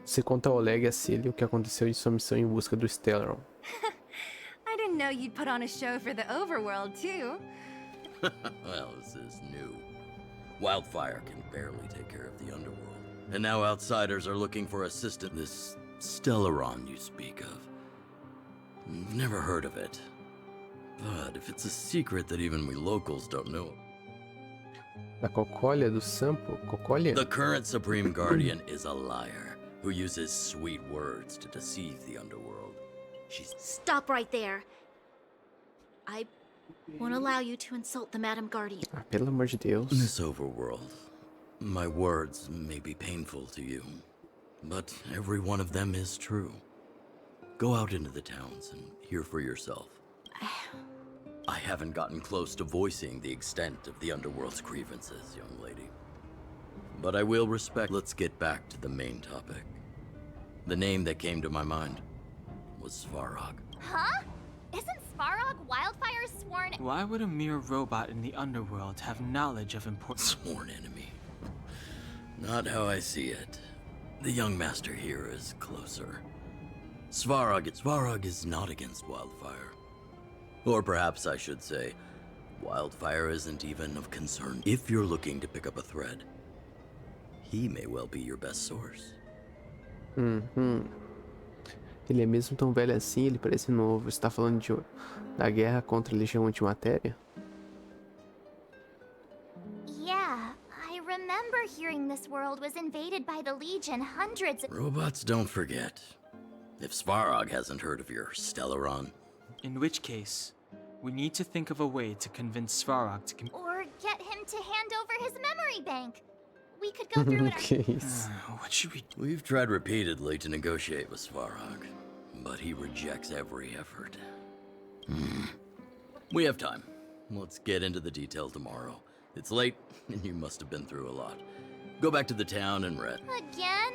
Você conta ao Oleg e a Celia o que aconteceu em sua missão em busca do Stellaron. I didn't know you'd put on a show for the overworld, too. Well, this is new. Wildfire can barely take care of the underworld. And now outsiders are looking for assistance. This Stellaron you speak of. Never heard of it. But if it's a secret that even we locals don't know. Da Cocólia do Sampo? Cocólia? The current Supreme Guardian is a liar who uses sweet words to deceive the underworld. She's... Stop right there. I won't allow you to insult the Madam Guardian. Ah, pelo amor de Deus. This overworld. My words may be painful to you, but every one of them is true. Go out into the towns and hear for yourself. I haven't gotten close to voicing the extent of the underworld's grievances, young lady. But I will respect. Let's get back to the main topic. The name that came to my mind was Svarog. Huh? Isn't Svarog Wildfire's sworn... Why would a mere robot in the underworld have knowledge of important... Sworn enemy. Not how I see it. The young master here is closer. Svarog is not against Wildfire. Or perhaps I should say, Wildfire isn't even of concern. If you're looking to pick up a thread, he may well be your best source. Ele é mesmo tão velho assim, ele parece novo. Você tá falando da guerra contra a Legião Antimatéria? Yeah, I remember hearing this world was invaded by the Legion hundreds of... Robots don't forget. If Svarog hasn't heard of your Stellaron. In which case, we need to think of a way to convince Svarog to... Or get him to hand over his memory bank. We could go through it. What should we... We've tried repeatedly to negotiate with Svarog, but he rejects every effort. We have time. Let's get into the details tomorrow. It's late, and you must have been through a lot. Go back to the town and rest. Again?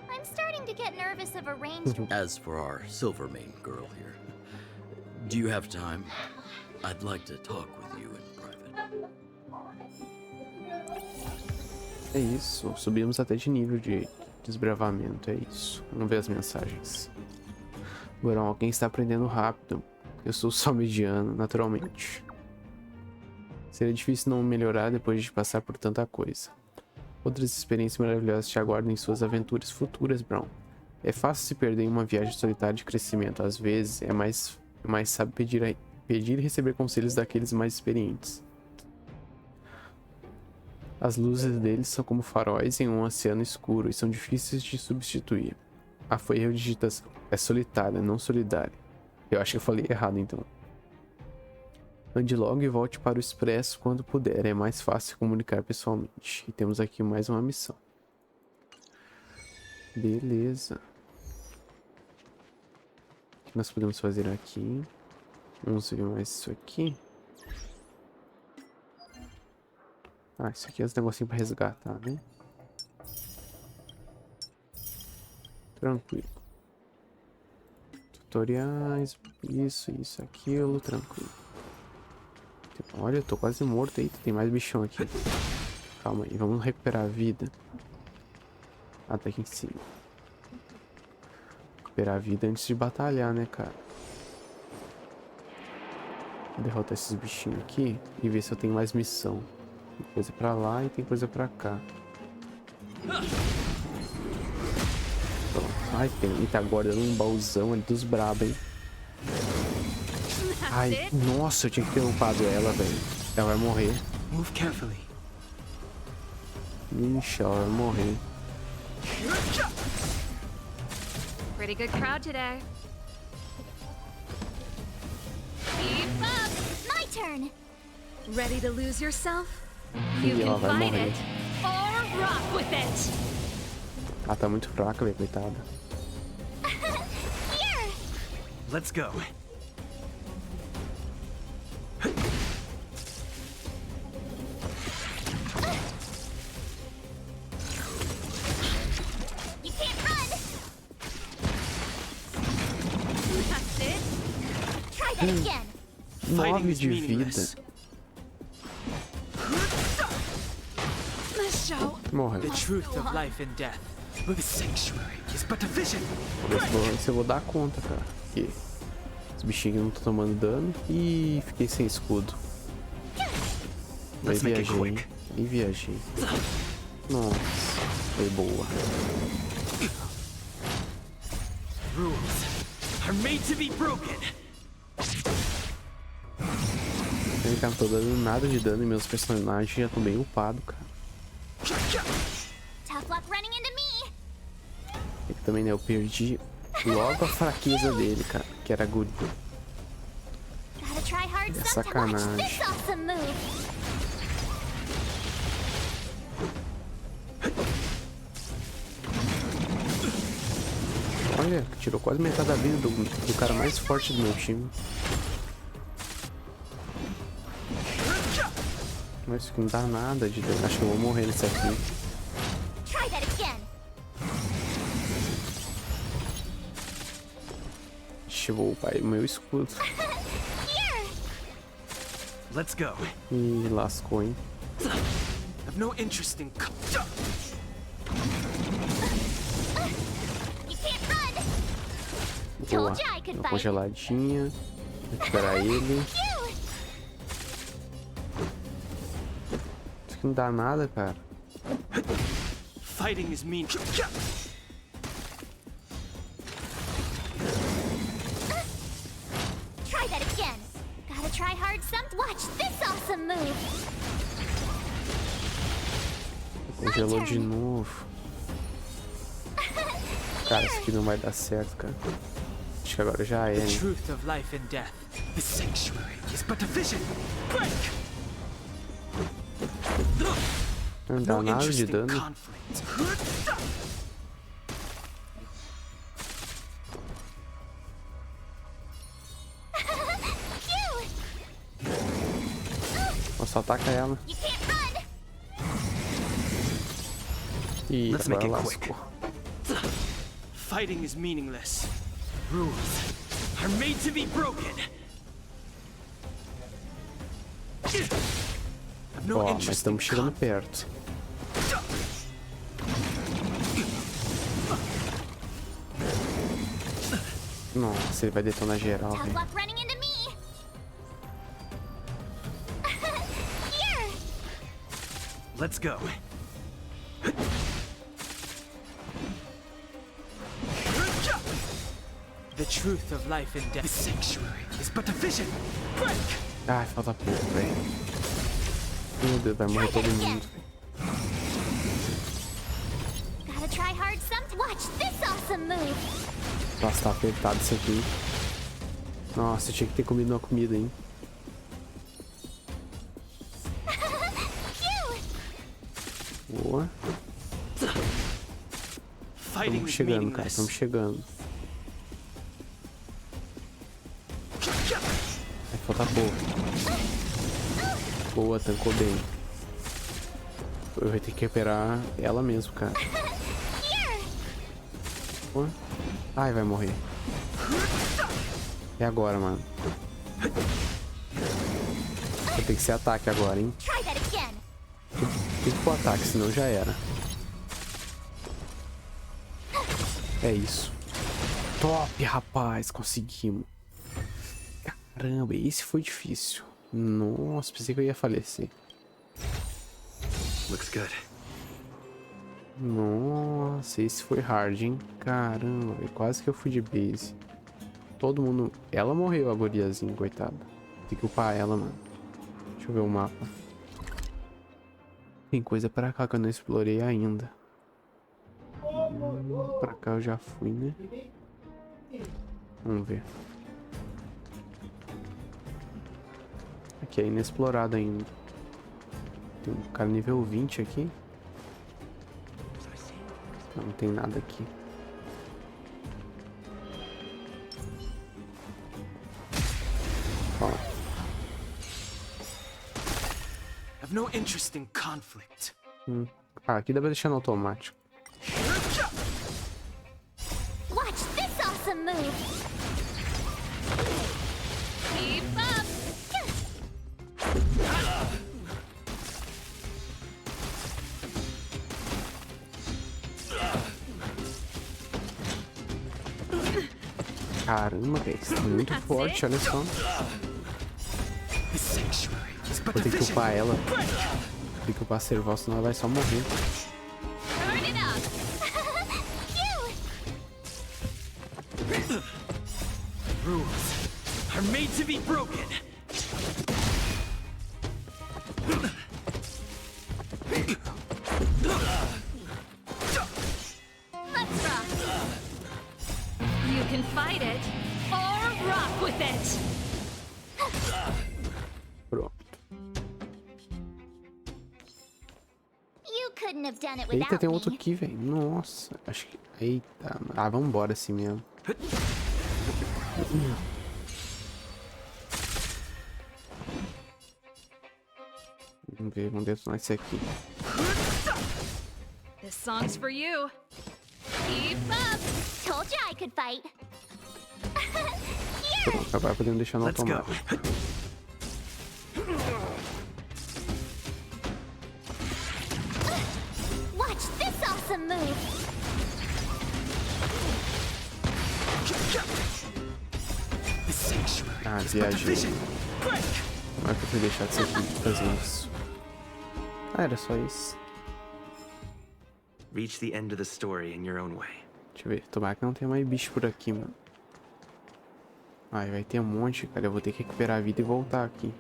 I'm starting to get nervous of arranged... As for our Silvermane girl here, do you have time? I'd like to talk with you in private. É isso, subimos até de nível de desbravamento, é isso. Vamos ver as mensagens. Verão, alguém está aprendendo rápido. Eu sou só mediano, naturalmente. Seria difícil não melhorar depois de passar por tanta coisa. Outras experiências maravilhosas te aguardam em suas aventuras futuras, Brown. É fácil se perder em uma viagem solitária de crescimento. Às vezes, é mais sábio pedir e receber conselhos daqueles mais experientes. As luzes deles são como faróis em um oceano escuro e são difíceis de substituir. A foi erro de digitação. É solitária, não solidária. Eu acho que eu falei errado, então. Ande logo e volte para o Expresso quando puder. É mais fácil comunicar pessoalmente. E temos aqui mais uma missão. Beleza. O que nós podemos fazer aqui? Vamos ver mais isso aqui. Ah, isso aqui é os negocinhos para resgatar, né? Tranquilo. Tutoriais. Isso, aquilo. Tranquilo. Olha, eu tô quase morto aí. Tem mais bichão aqui. Calma aí, vamos recuperar a vida. Ah, tá aqui em cima. Recuperar a vida antes de batalhar, né, cara? Vou derrotar esses bichinhos aqui e ver se eu tenho mais missão. Tem coisa pra lá e tem coisa pra cá. Pronto. Ai, tem. Tá guardando um baúzão ali dos brabos, hein? Ai, nossa, eu tinha que ter upado ela, velho. Ela vai morrer. Move carefully. Ixi, ela vai morrer. Pretty good crowd today. Keep up! My turn! Ready to lose yourself? Ih, You ela can vai fight morrer. it or rock with it. Ela tá muito fraca, velho, coitada. Here! Let's go. You can't run! That's it. Try that again! 9 de vida. Let's show. Morreu. The truth of life and death. The sanctuary is but a vision. Vou ver se eu vou dar conta, cara. Porque os bichinhos não estão tomando dano. E fiquei sem escudo. Aí viajei. E viajei. Nossa, foi boa. Rules are made to be broken. Vem cá, não tô dando nada de dano e meus personagens já estão bem upados, cara. Tough luck running into me! E também, né, eu perdi logo a fraqueza dele, cara, que era a guria. Gotta try hard É some to watch sacanagem. this awesome move! Olha, tirou quase metade da vida do cara mais forte do meu time. Mas não dá nada de dano. Acho que eu vou morrer nesse aqui. Try that again! Deixa eu upar o meu escudo. Here! Let's go. Ih, lascou, hein? I've no interest in. You can't run! Boa. Told ya I could Uma fight. congeladinha. Recuperar ele. Phew! Isso aqui não dá nada, cara. Fighting is mean. Try that again! Gotta try hard some to watch this awesome move! Congelou de novo. Cara, isso aqui não vai dar certo, cara. Acho que agora já é, The hein? truth of life and death. The sanctuary is but a vision. Break! Não dá No nada interest de in dano. conflict. Phew! Só ataca ela. You can't run! E Let's make agora it quick. lascou. Fighting is meaningless. Rules are made to be broken. I've no Ó, mas interest in estamos chegando perto. Nossa, ele vai detonar geral, Tough velho. luck running into me! Here! Let's go. The truth of life and death. The sanctuary is but a vision. Break! Ai, falta pouco, velho. Meu Deus, vai morrer todo mundo. Gotta try hard some to watch this awesome move! Nossa, tá apertado isso aqui. Nossa, eu tinha que ter comido uma comida, hein? Phew! Boa. Fighting Estamos is chegando, cara. meaningless. Estamos chegando. Vai faltar pouco. Boa, tancou bem. Eu vou ter que recuperar ela mesmo, cara. Boa. Ai, vai morrer. É agora, mano. Vai ter que ser ataque agora, hein? Try that again! Tem que pôr ataque, senão já era. É isso. Top, rapaz. Conseguimos. Caramba, esse foi difícil. Nossa, pensei que eu ia falecer. Looks good. Nossa, esse foi hard, hein? Caramba, véio, quase que eu fui de base. Todo mundo... Ela morreu, a guriazinha, coitada. Tem que upar ela, mano. Deixa eu ver o mapa. Tem coisa pra cá que eu não explorei ainda. Pra cá eu já fui, né? Vamos ver. Aqui é inexplorado ainda. Tem um cara nível 20 aqui. Não tem nada aqui. Ó. I've no interest in conflict. Ah, aqui dá pra deixar no automático. Watch this awesome move! Keep up! Caramba, velho, isso tá muito forte, olha só. Vou ter que upar ela. Vou ter que upar a Serval, senão ela vai só morrer. Turn it up! Rules are made to be broken. Let's rock. You can fight it or rock with it. Pronto. You couldn't have done it Eita, without tem me. outro aqui, velho. Nossa, acho que... Eita, ah, vambora assim mesmo. Vamos detonar esse aqui. This song's for you. Keep up! Told you I could fight. Pronto, agora podemos deixar no automático. Watch this awesome move! Ah, viajei. Como é que eu fui deixar de ser aqui fazer isso? Ah, era só isso. Reach the end of the story in your own way. Deixa eu ver. Tomara que não tenha mais bicho por aqui, mano. Ai, vai ter um monte, cara. Eu vou ter que recuperar a vida e voltar aqui.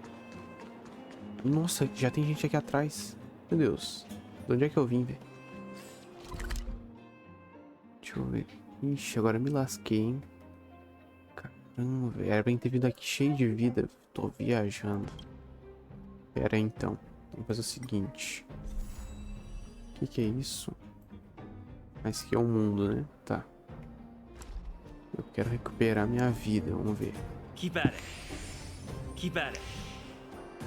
Nossa, já tem gente aqui atrás. Meu Deus. De onde é que eu vim, velho? Deixa eu ver. Ixi, agora eu me lasquei, hein? Caramba, velho. Era pra ter vindo aqui cheio de vida. Tô viajando. Pera aí, então. Vamos fazer o seguinte. O que é isso? Mas que é o mundo, né? Tá. Eu quero recuperar minha vida. Vamos ver. Keep at it. Keep at it.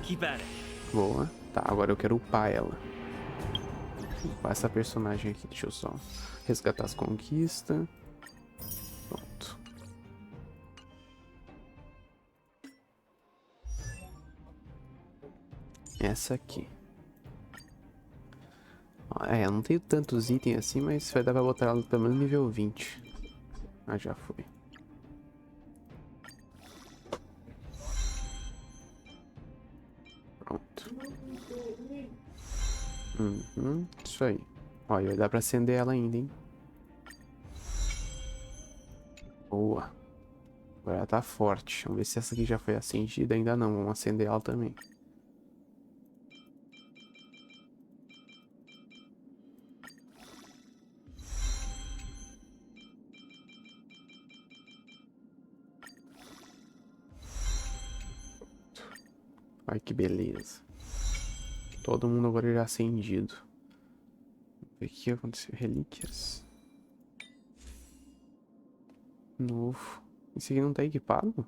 Keep at it. Boa. Tá, agora eu quero upar ela. Upar essa personagem aqui. Deixa eu só resgatar as conquistas. Pronto. Essa aqui. Eu não tenho tantos itens assim, mas vai dar pra botar ela pelo menos nível 20. Ah, já foi. Pronto. Isso aí. Olha, vai dar pra acender ela ainda, hein? Boa. Agora ela tá forte. Vamos ver se essa aqui já foi acendida. Ainda não. Vamos acender ela também. Ai, que beleza. Todo mundo agora já acendido. Vamos ver o que aconteceu. Relíquias. Novo. Esse aqui não tá equipado?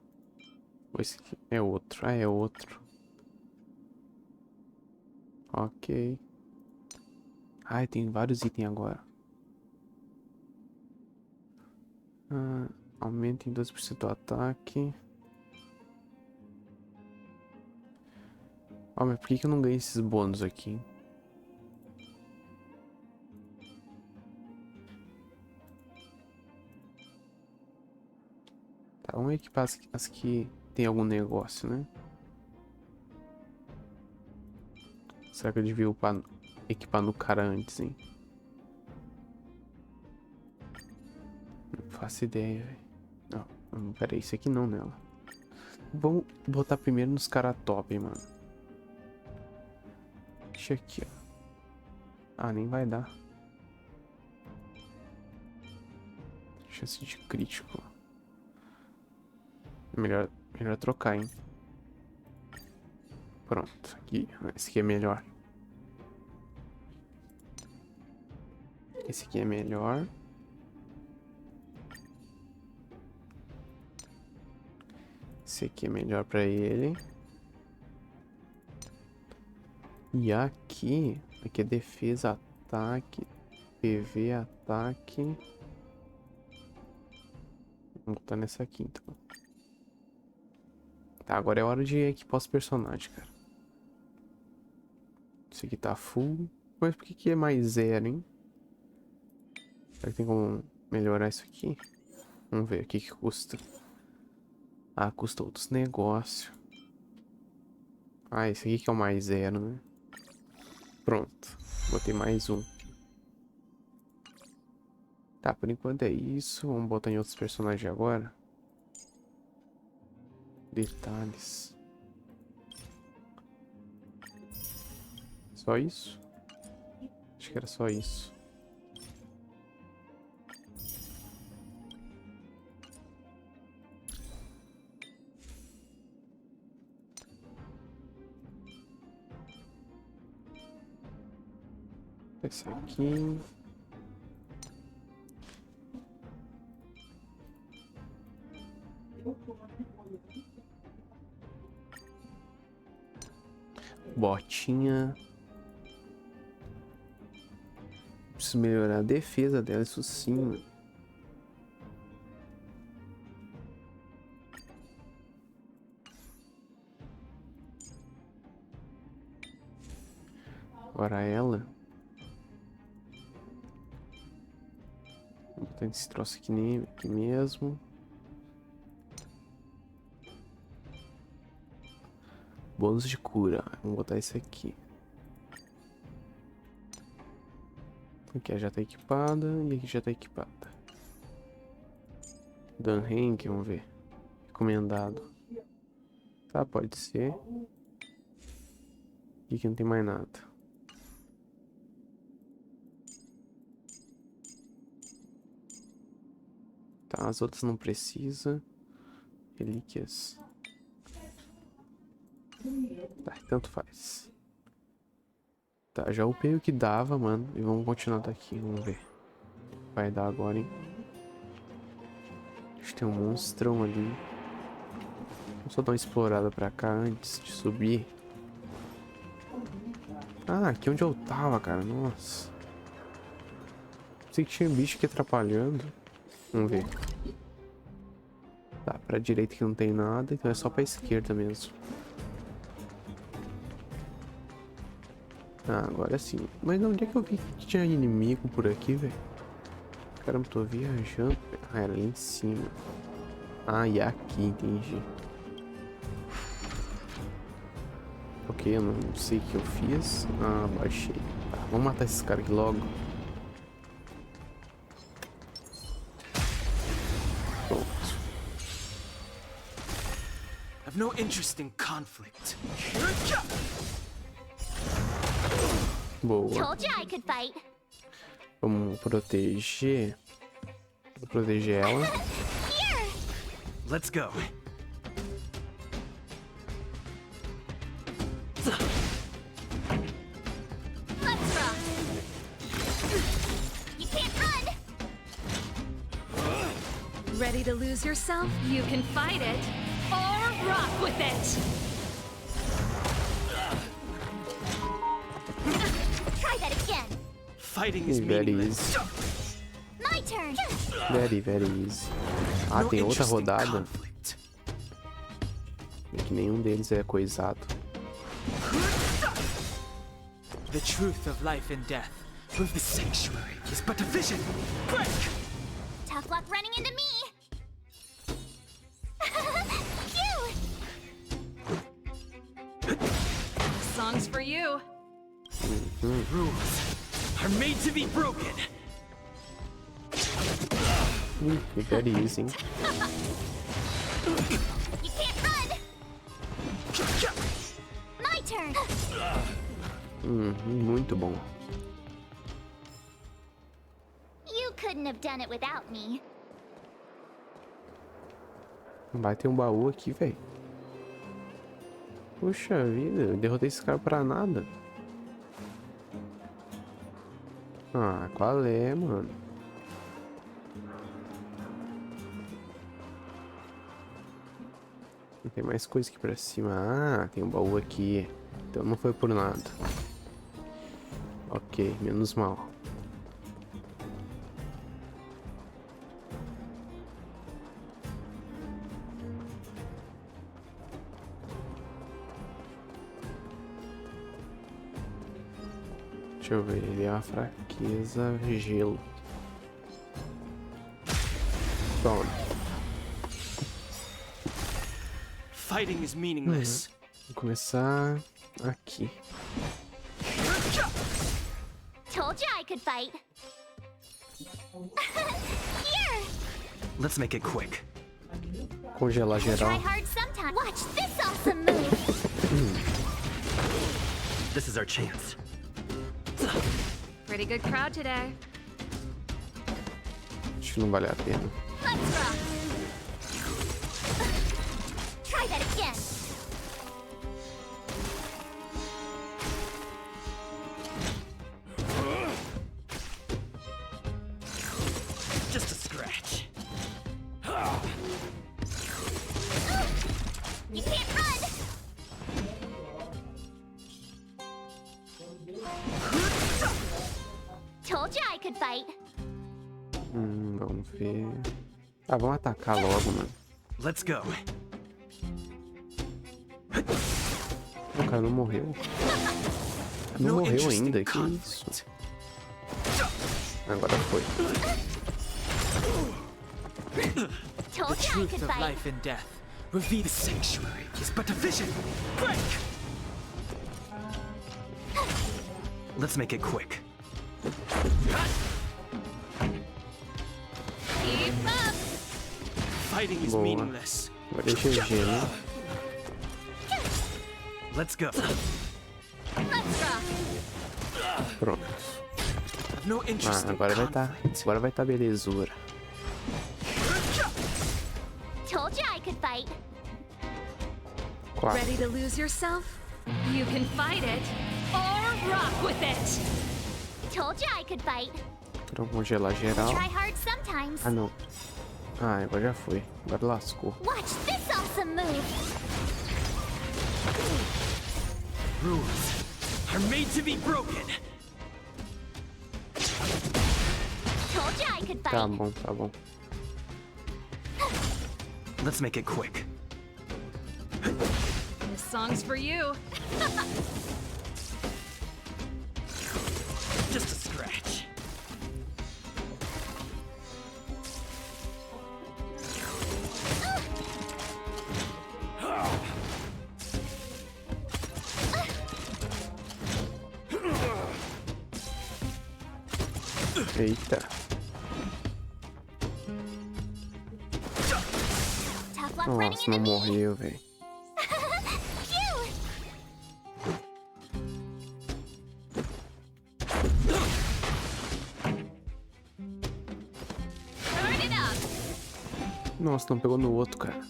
Ou esse aqui é outro? Ah, é outro. Ok. Ai, tem vários itens agora. Aumenta em 12% o ataque. Mas por que eu não ganhei esses bônus aqui? Tá, vamos equipar as que tem algum negócio, né? Será que eu devia equipar no cara antes, hein? Não faço ideia, velho. Não, peraí, isso aqui não nela. Vamos botar primeiro nos caras top, mano. Deixa aqui, ó. Ah, nem vai dar. Chance de crítico. Melhor trocar, hein? Pronto, aqui. Esse aqui é melhor. Esse aqui é melhor. Esse aqui é melhor pra ele. E aqui é defesa, ataque, PV, ataque. Vamos botar nessa aqui, então. Tá, agora é hora de equipar os personagens, cara. Esse aqui tá full. Mas por que é mais 0, hein? Será que tem como melhorar isso aqui? Vamos ver o que custa. Ah, custa outros negócios. Ah, esse aqui que é o mais 0, né? Pronto. Botei mais um. Tá, por enquanto é isso. Vamos botar em outros personagens agora. Detalhes. Só isso? Acho que era só isso. Esse aqui. Botinha. Preciso melhorar a defesa dela, isso sim. Agora ela. Vou botar esse troço aqui mesmo. Bônus de cura. Vamos botar esse aqui. Aqui já tá equipada e aqui já tá equipada. Dan Rank, vamos ver. Recomendado. Tá, pode ser. E aqui não tem mais nada. Tá, as outras não precisa. Relíquias. Tá, tanto faz. Tá, já upei o que dava, mano. E vamos continuar daqui, vamos ver. Vai dar agora, hein? Acho que tem um monstrão ali. Vamos só dar uma explorada pra cá antes de subir. Ah, aqui onde eu tava, cara. Nossa. Pensei que tinha bicho aqui atrapalhando. Vamos ver. Tá, pra direita que não tem nada, então é só pra esquerda mesmo. Ah, agora sim. Mas onde é que eu vi que tinha inimigo por aqui, velho? Caramba, tô viajando. Ah, era ali em cima. Ah, e aqui, entendi. Ok, eu não sei o que eu fiz. Ah, baixei. Tá, vamos matar esses caras aqui logo. Pronto. I've no interest in conflict. Boa. Told you I could fight. Vamos proteger. Vou proteger ela. Let's go. Let's rock. You can't run. Ready to lose yourself? You can fight it or rock with it. Try that again. Fighting is Very meaningless. easy. My turn. Very easy. Ah, tem outra rodada. É que nenhum deles é coisado. The truth of life and death with the sanctuary is but a vision. Break! Tough luck running into me. Phew! Rules are made to be broken. Very easy, hein? You can't run. My turn. Muito bom. You couldn't have done it without me. Vai ter um baú aqui, velho. Puxa vida, eu derrotei esse cara pra nada. Ah, qual é, mano? Tem mais coisa aqui pra cima. Ah, tem um baú aqui. Então não foi por nada. Ok, menos mal. Deixa eu ver, ele é uma fraqueza gelo. Toma. Fighting is meaningless. Vou começar aqui. Told you I could fight. Here. Let's make it quick. Congelar geral. Try hard sometime. Watch this awesome move. This is our chance. Pretty good crowd today. Acho que não vale a pena. Let's rock. Try that again. Just a scratch. You can't run. Told you I could fight. Vamos ver. Ah, vamos atacar logo, mano. Let's go. O cara não morreu. Não morreu ainda, que isso? Agora foi. The truth of life and death. Reveal the sanctuary is but a vision. Break! Let's make it quick. Keep up. Fighting is Boa. meaningless. Agora é GG, né? Let's go. Let's rock. Pronto. No interest in Agora vai tá belezura. Told you I could fight. 4. Ready to lose yourself? You can fight it or rock with it. Told you I could fight. Então congelar geral. Try hard sometimes. Ah, não. Ah, agora já foi. Agora lascou. Watch this awesome move. Rules are made to be broken. Told you I could fight. Tá bom, tá bom. Let's make it quick. This song's for you. Just a scratch. Eita. Tough luck running Nossa, não into me. morreu, velho. Phew. Turn it up. Nossa, não pegou no outro, cara.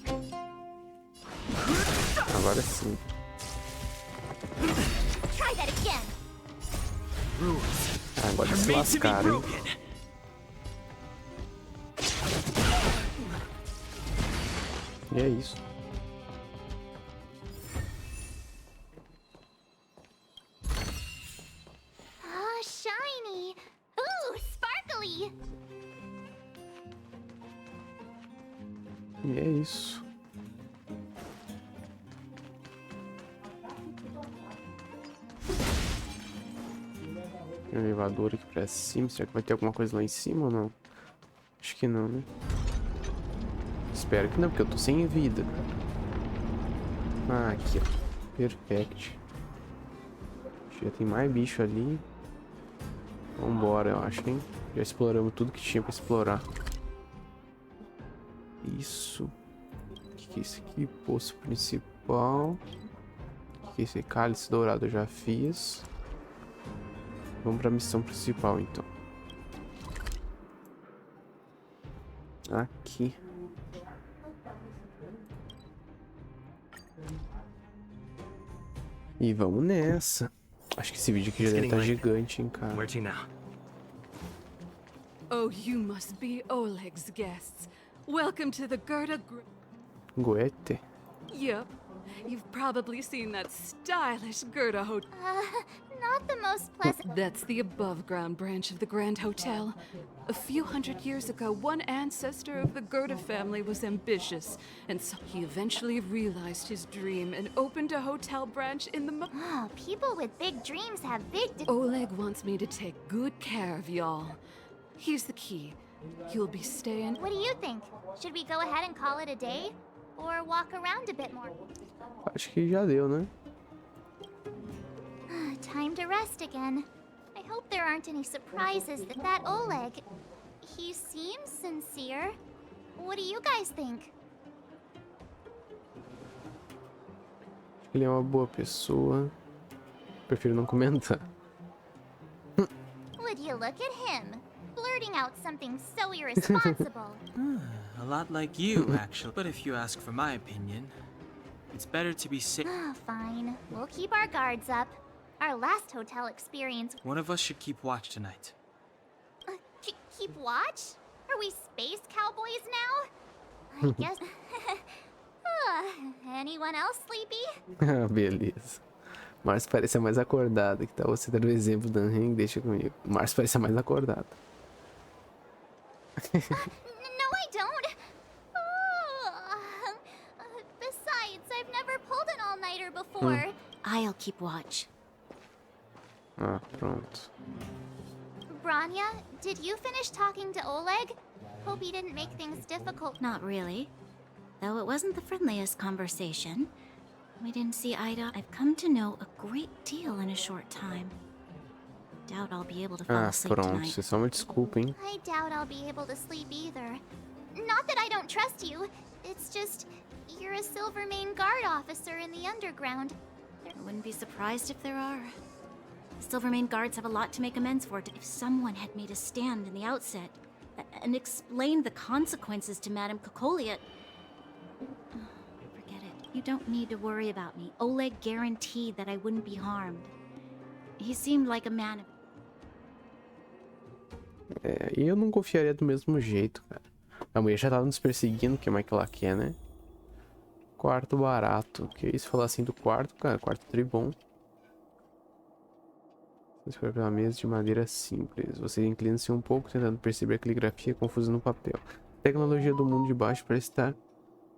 Agora sim. Try that again. Rules Agora are se made to be lascaram, hein? broken. E é isso. Oh, shiny. Ooh, sparkly. E é isso. Tem um elevador aqui pra cima. Será que vai ter alguma coisa lá em cima ou não? Acho que não, né? Espero que não, porque eu tô sem vida. Ah, aqui, ó. Perfect. Já tem mais bicho ali. Vambora, eu acho, hein? Já exploramos tudo que tinha pra explorar. Isso. O que é isso aqui? Poço principal. O que é esse cálice dourado? Eu já fiz. Vamos pra missão principal, então. Aqui. E vamos nessa. Acho que esse vídeo aqui já deve estar gigante, hein, cara. Where to now? Oh, you must be Oleg's guests. Welcome to the Gerda. Goethe. Yep. You've probably seen that stylish Gerda hotel. Not the most pleasant. That's the above-ground branch of the Grand Hotel. A few hundred years ago, one ancestor of the Gerda family was ambitious, and so he eventually realized his dream and opened a hotel branch in the Oh, people with big dreams have big Oleg wants me to take good care of y'all. Here's the key. You'll be staying... What do you think? Should we go ahead and call it a day? Or walk around a bit more? Acho que já deu, né? Time to rest again. I hope there aren't any surprises that Oleg... He seems sincere. What do you guys think? Acho que ele é uma boa pessoa. Prefiro não comentar. Would you look at him? Blurting out something so irresponsible. A lot like you, actually. But if you ask for my opinion, it's better to be safe. Fine. We'll keep our guards up. Our last hotel experience... One of us should keep watch tonight. Keep watch? Are we space cowboys now? I guess... Anyone else sleepy? Beleza. Mars parece mais acordado. Que tal você dar o exemplo do Henry? Deixa comigo. Mars parece mais acordado. No, I don't. Besides, I've never pulled an all-nighter before. I'll keep watch. Ah, pronto. Branya, did you finish talking to Oleg? Hope he didn't make things difficult. Not really. Though it wasn't the friendliest conversation. We didn't see eye to eye. I've come to know a great deal in a short time. Doubt I'll be able to fall asleep pronto. tonight. Isso é só uma desculpa, hein? I doubt I'll be able to sleep either. Not that I don't trust you. It's just, you're a Silvermane Guard officer in the underground. I wouldn't be surprised if there are. The Silvermane Guards have a lot to make amends for. If someone had made a stand in the outset and explained the consequences to Madame Kokolia... Forget it. You don't need to worry about me. Oleg guaranteed that I wouldn't be harmed. He seemed like a man... E eu não confiaria do mesmo jeito, cara. A mulher já tava nos perseguindo, que é mais que ela quer, né? Quarto barato. Que isso? Falar assim do quarto, cara. Quarto tribom. Você vai pela mesa de madeira simples. Você inclina-se um pouco, tentando perceber a caligrafia confusa no papel. A tecnologia do mundo de baixo parece estar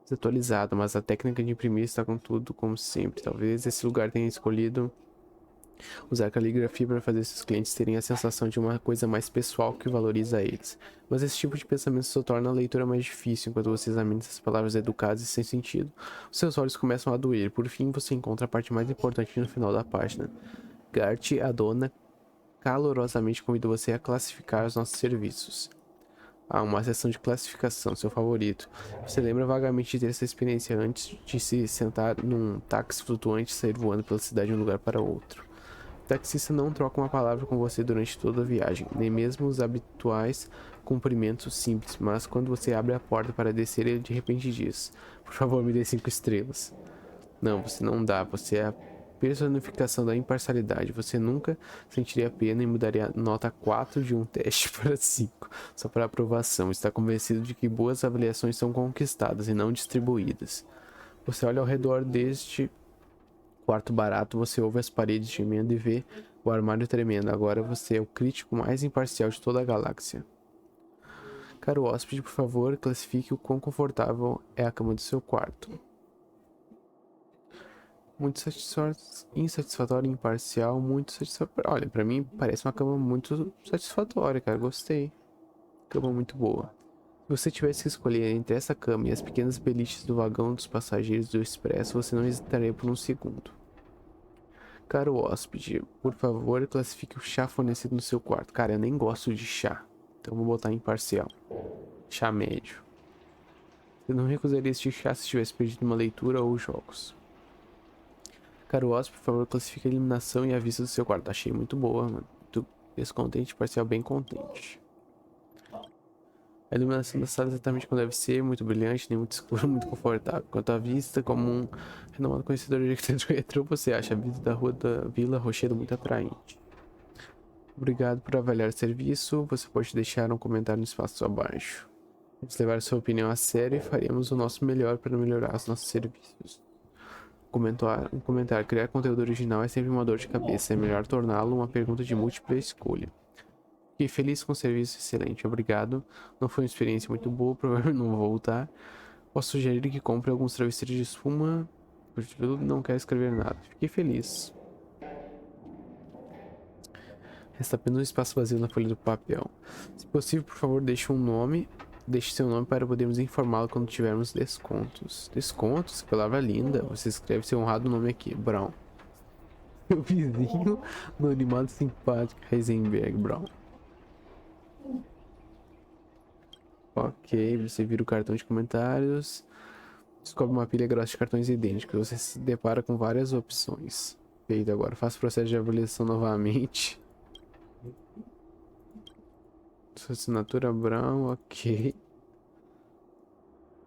desatualizada, mas a técnica de imprimir está com tudo como sempre. Talvez esse lugar tenha escolhido usar caligrafia para fazer seus clientes terem a sensação de uma coisa mais pessoal que valoriza eles. Mas esse tipo de pensamento só torna a leitura mais difícil enquanto você examina essas palavras educadas e sem sentido. Os seus olhos começam a doer. Por fim, você encontra a parte mais importante no final da página. Gart, a dona, calorosamente convida você a classificar os nossos serviços. Uma seção de classificação, seu favorito. Você lembra vagamente de ter essa experiência antes de se sentar num táxi flutuante e sair voando pela cidade de um lugar para outro. O taxista não troca uma palavra com você durante toda a viagem, nem mesmo os habituais cumprimentos simples, mas quando você abre a porta para descer, ele de repente diz: por favor, me dê 5 estrelas. Não, você não dá, você é a personificação da imparcialidade. Você nunca sentiria pena e mudaria a nota 4 de um teste para 5, só para aprovação. Está convencido de que boas avaliações são conquistadas e não distribuídas. Você olha ao redor deste quarto barato, você ouve as paredes gemendo e vê o armário tremendo. Agora você é o crítico mais imparcial de toda a galáxia. Caro hóspede, por favor, classifique o quão confortável é a cama do seu quarto. Muito insatisfatório, imparcial, muito satisfatório. Olha, pra mim parece uma cama muito satisfatória, cara. Gostei. Cama muito boa. Se você tivesse que escolher entre essa cama e as pequenas beliches do vagão dos passageiros do expresso, você não hesitaria por um segundo. Caro hóspede, por favor, classifique o chá fornecido no seu quarto. Cara, eu nem gosto de chá. Então vou botar em parcial. Chá médio. Eu não recusaria este chá se tivesse perdido uma leitura ou jogos. Caro hóspede, por favor, classifique a iluminação e a vista do seu quarto. Achei muito boa, mano. Muito descontente, parcial bem contente. A iluminação da sala é exatamente como deve ser, muito brilhante, nem muito escuro, muito confortável. Quanto à vista, como um renomado conhecedor de arquitetura retrô, você acha a vista da rua da Vila Rochedo muito atraente. Obrigado por avaliar o serviço. Você pode deixar um comentário no espaço abaixo. Vamos levar sua opinião a sério e faremos o nosso melhor para melhorar os nossos serviços. Um comentário. Criar conteúdo original é sempre uma dor de cabeça. É melhor torná-lo uma pergunta de múltipla escolha. Fiquei feliz com o serviço excelente, obrigado. Não foi uma experiência muito boa, provavelmente não vou voltar. Posso sugerir que compre alguns travesseiros de espuma. Por tudo, não quero escrever nada. Fiquei feliz. Resta apenas um espaço vazio na folha do papel. Se possível, por favor, deixe um nome. Deixe seu nome para podermos informá-lo quando tivermos descontos. Descontos? Que palavra linda. Você escreve seu honrado nome aqui, Brown. Meu vizinho, no animado simpático, Heisenberg, Brown. Ok, você vira o cartão de comentários. Descobre uma pilha grossa de cartões idênticos. Você se depara com várias opções. Feito agora. Faça o processo de avaliação novamente. Sua assinatura Brown, ok.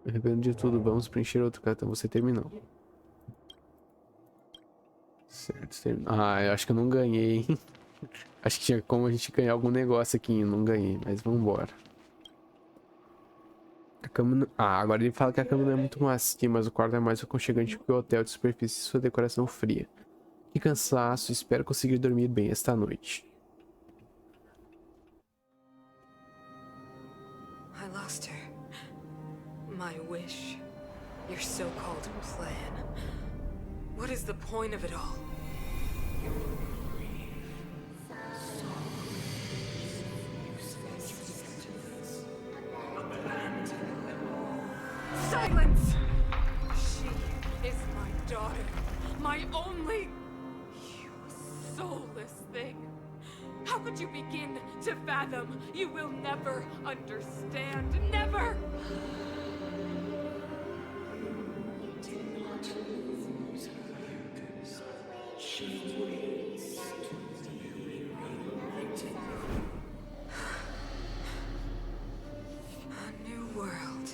Arrependo de tudo. Vamos preencher outro cartão. Você terminou. Certo, terminou. Ah, eu acho que eu não ganhei, hein? Acho que tinha como a gente ganhar algum negócio aqui. Eu não ganhei, mas vambora. A cama... Ah, agora ele fala que a cama não é muito macia, mas o quarto é mais aconchegante que o hotel de superfície e sua decoração fria. Que cansaço, espero conseguir dormir bem esta noite. I lost her. My wish. Your so-called plan. What is the point of it all? Silence! She is my daughter. My only... You soulless thing. How could you begin to fathom? You will never understand. Never! A new world.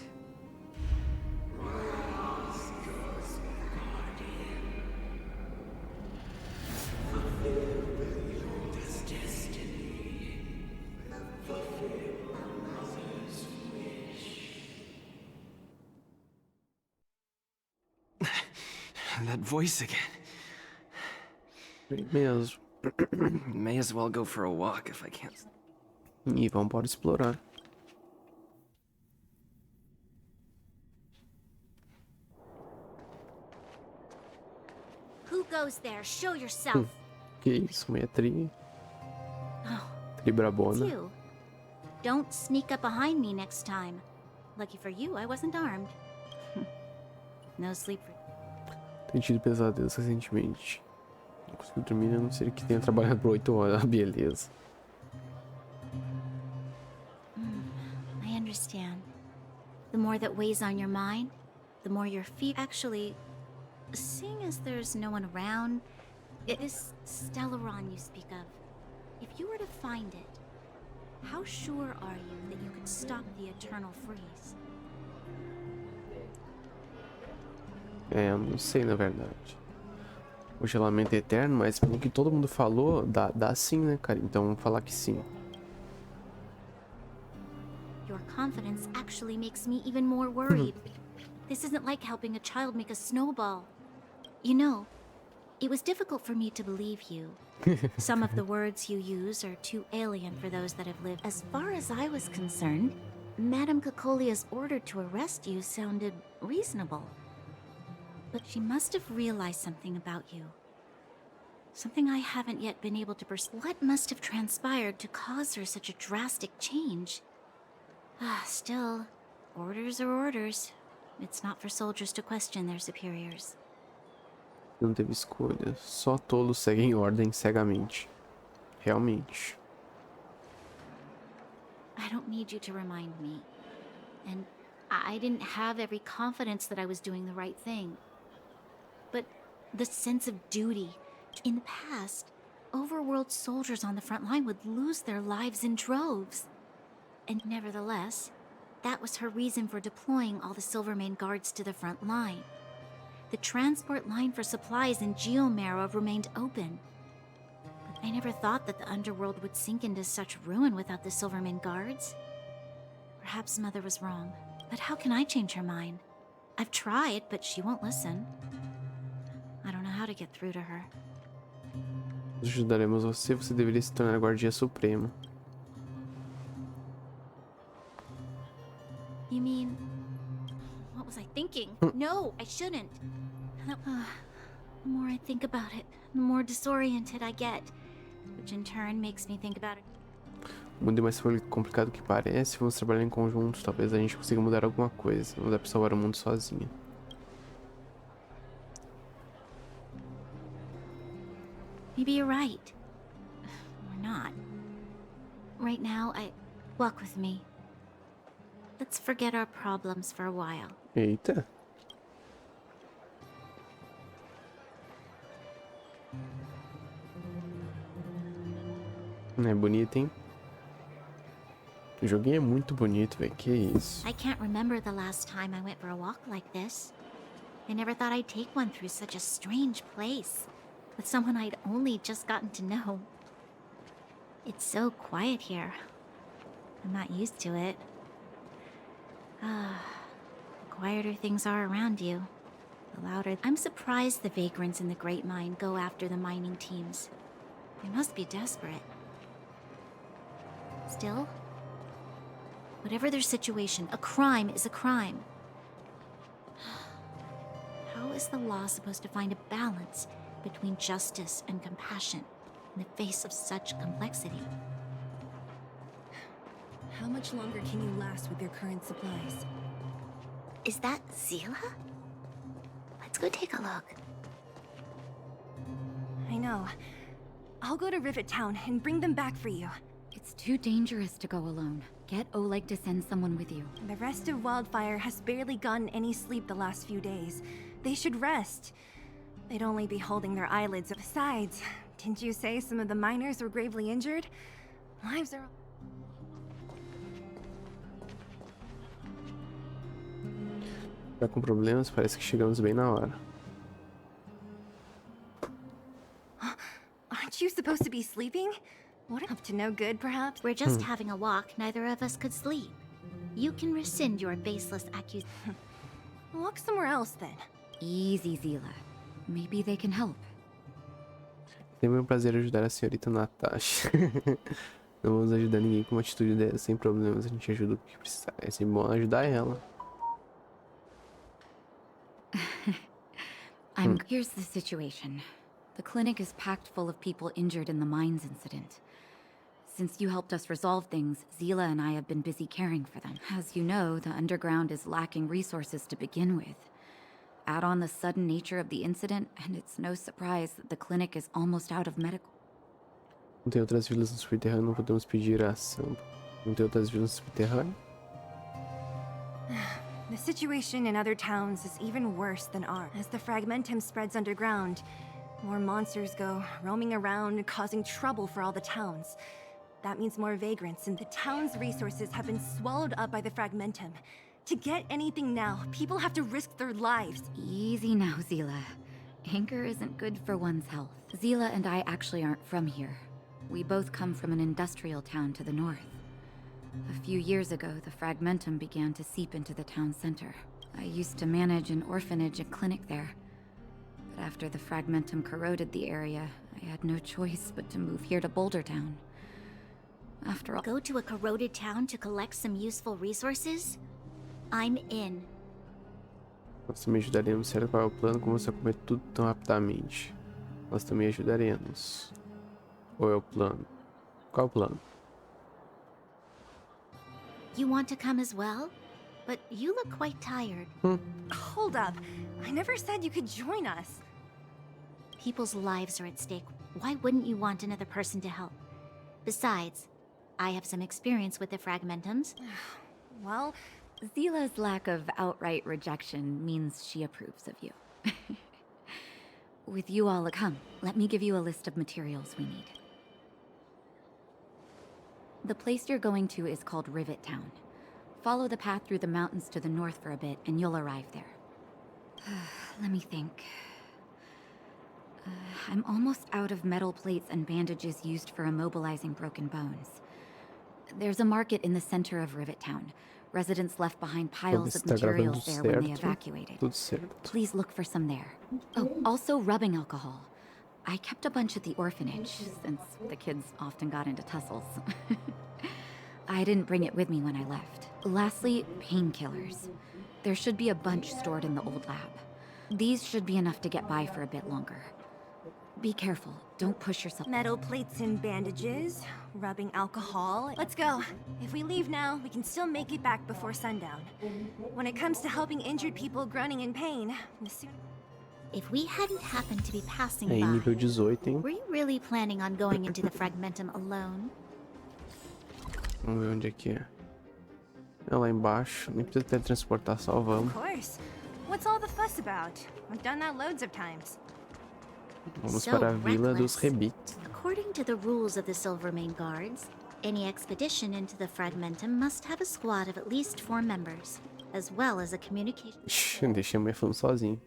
That voice again. Mesmo. May as well go for a walk if I can't. E vamos para explorar. Who goes there? Show yourself. Que isso, mulher tri It's brabona. you. Don't sneak up behind me next time. Lucky for you, I wasn't armed. No sleep for... Tenho tido pesadelos recentemente. Não consigo dormir, a não ser que tenha trabalhado por 8 horas. Beleza. I understand. The more that weighs on your mind, the more your feet actually... Seeing as there's no one around, this Stellaron you speak of, if you were to find it, how sure are you that you could stop the eternal freeze? É, eu não sei na verdade. O gelamento é eterno, mas pelo que todo mundo falou, dá sim, né, cara? Então vamos falar que sim. Your confidence actually makes me even more worried. This isn't like helping a child make a snowball. You know, it was difficult for me to believe you. Some of the words you use are too alien for those that have lived. As far as I was concerned, Madame Cocolia's order to arrest you sounded reasonable. But she must have realized something about you. Something I haven't yet been able to perceive. What must have transpired to cause her such a drastic change? Still, orders are orders. It's not for soldiers to question their superiors. Não teve escolha. Só tolos seguem ordem cegamente. Realmente. I don't need you to remind me. And I didn't have every confidence that I was doing the right thing. But the sense of duty. In the past, overworld soldiers on the front line would lose their lives in droves. And nevertheless, that was her reason for deploying all the Silvermane guards to the front line. The transport line for supplies in Geomera remained open. But I never thought that the underworld would sink into such ruin without the Silvermane guards. Perhaps Mother was wrong, but how can I change her mind? I've tried, but she won't listen. I don't know how to get through to her. Nós ajudaremos você. Você deveria se tornar a guardia suprema. You mean... What was I thinking? No, I shouldn't. The more I think about it, the more disoriented I get. Which in turn makes me think about it. O mundo é mais complicado do que parece. Vamos trabalhar em conjunto. Talvez a gente consiga mudar alguma coisa. Não dá pra salvar o mundo sozinho. Maybe you're right. Or not. Right now, walk with me. Let's forget our problems for a while. Eita. É bonito, hein? O joguinho é muito bonito, velho. Que isso? I can't remember the last time I went for a walk like this. I never thought I'd take one through such a strange place. With someone I'd only just gotten to know. It's so quiet here. I'm not used to it. The quieter things are around you, the louder. I'm surprised the vagrants in the Great Mine go after the mining teams. They must be desperate. Still, whatever their situation, a crime is a crime. How is the law supposed to find a balance between justice and compassion in the face of such complexity? How much longer can you last with your current supplies? Is that Zila? Let's go take a look. I know. I'll go to Rivet Town and bring them back for you. It's too dangerous to go alone. Get Oleg to send someone with you. The rest of Wildfire has barely gotten any sleep the last few days. They should rest. They'd only be holding their eyelids. Besides, didn't you say some of the miners were gravely injured? Lives are... Tá com problemas? Parece que chegamos bem na hora. Aren't you supposed to be sleeping? What, up to no good, perhaps? We're just having a walk. Neither of us could sleep. You can rescind your baseless accusation. Walk somewhere else, then. Easy, Zila. Maybe they can help. Sempre um prazer ajudar a senhorita Natasha. Não vamos ajudar ninguém com uma atitude dessa, sem problemas. A gente ajuda o que precisar. É sempre bom ajudar ela. Here's the situation. The clinic is packed full of people injured in the mines incident. Since you helped us resolve things, Zila and I have been busy caring for them. As you know, the underground is lacking resources to begin with. Add on the sudden nature of the incident, and it's no surprise that the clinic is almost out of medical. Não tem outras vilas no subterrâneo, não podemos pedir a ação. Não tem outras vilas no subterrâneo? The situation in other towns is even worse than ours. As the fragmentum spreads underground, more monsters go roaming around, causing trouble for all the towns. That means more vagrants, and the town's resources have been swallowed up by the fragmentum. To get anything now, people have to risk their lives. Easy now, Zila. Anger isn't good for one's health. Zila and I actually aren't from here. We both come from an industrial town to the north. A few years ago, the fragmentum began to seep into the town center. I used to manage an orphanage and clinic there. But after the fragmentum corroded the area, I had no choice but to move here to Boulder Town. After all... Go to a corroded town to collect some useful resources? I'm in. Nós também ajudaremos, certo? Qual é o plano? Como você comer tudo tão rapidamente? Nós também ajudaremos. Ou é o plano? Qual é o plano? You want to come as well? But you look quite tired. Hold up. I never said you could join us. People's lives are at stake. Why wouldn't you want another person to help? Besides, I have some experience with the Fragmentums. Well, Zila's lack of outright rejection means she approves of you. With you all, come, let me give you a list of materials we need. The place you're going to is called Rivet Town. Follow the path through the mountains to the north for a bit, and you'll arrive there. Let me think. I'm almost out of metal plates and bandages used for immobilizing broken bones. There's a market in the center of Rivet Town. Residents left behind piles of materials there when they evacuated. Please look for some there. Oh, also rubbing alcohol. I kept a bunch at the orphanage, since the kids often got into tussles. I didn't bring it with me when I left. Lastly, painkillers. There should be a bunch stored in the old lab. These should be enough to get by for a bit longer. Be careful, don't push yourself. Metal plates and bandages, rubbing alcohol. Let's go. If we leave now, we can still make it back before sundown. When it comes to helping injured people groaning in pain, if we hadn't happened to be passing by, nível 18, hein? were you really planning on going into the Fragmentum alone? Vamos ver onde é que é. É lá embaixo, nem precisa teletransportar, só vamos. Of course. What's all the fuss about? I've done that loads of times. Vamos para a Vila dos Rebites. According to the rules of the Silvermane Guards, any expedition into the Fragmentum must have a squad of at least 4 members, as well as a communication. Deixei a mãe falando sozinho.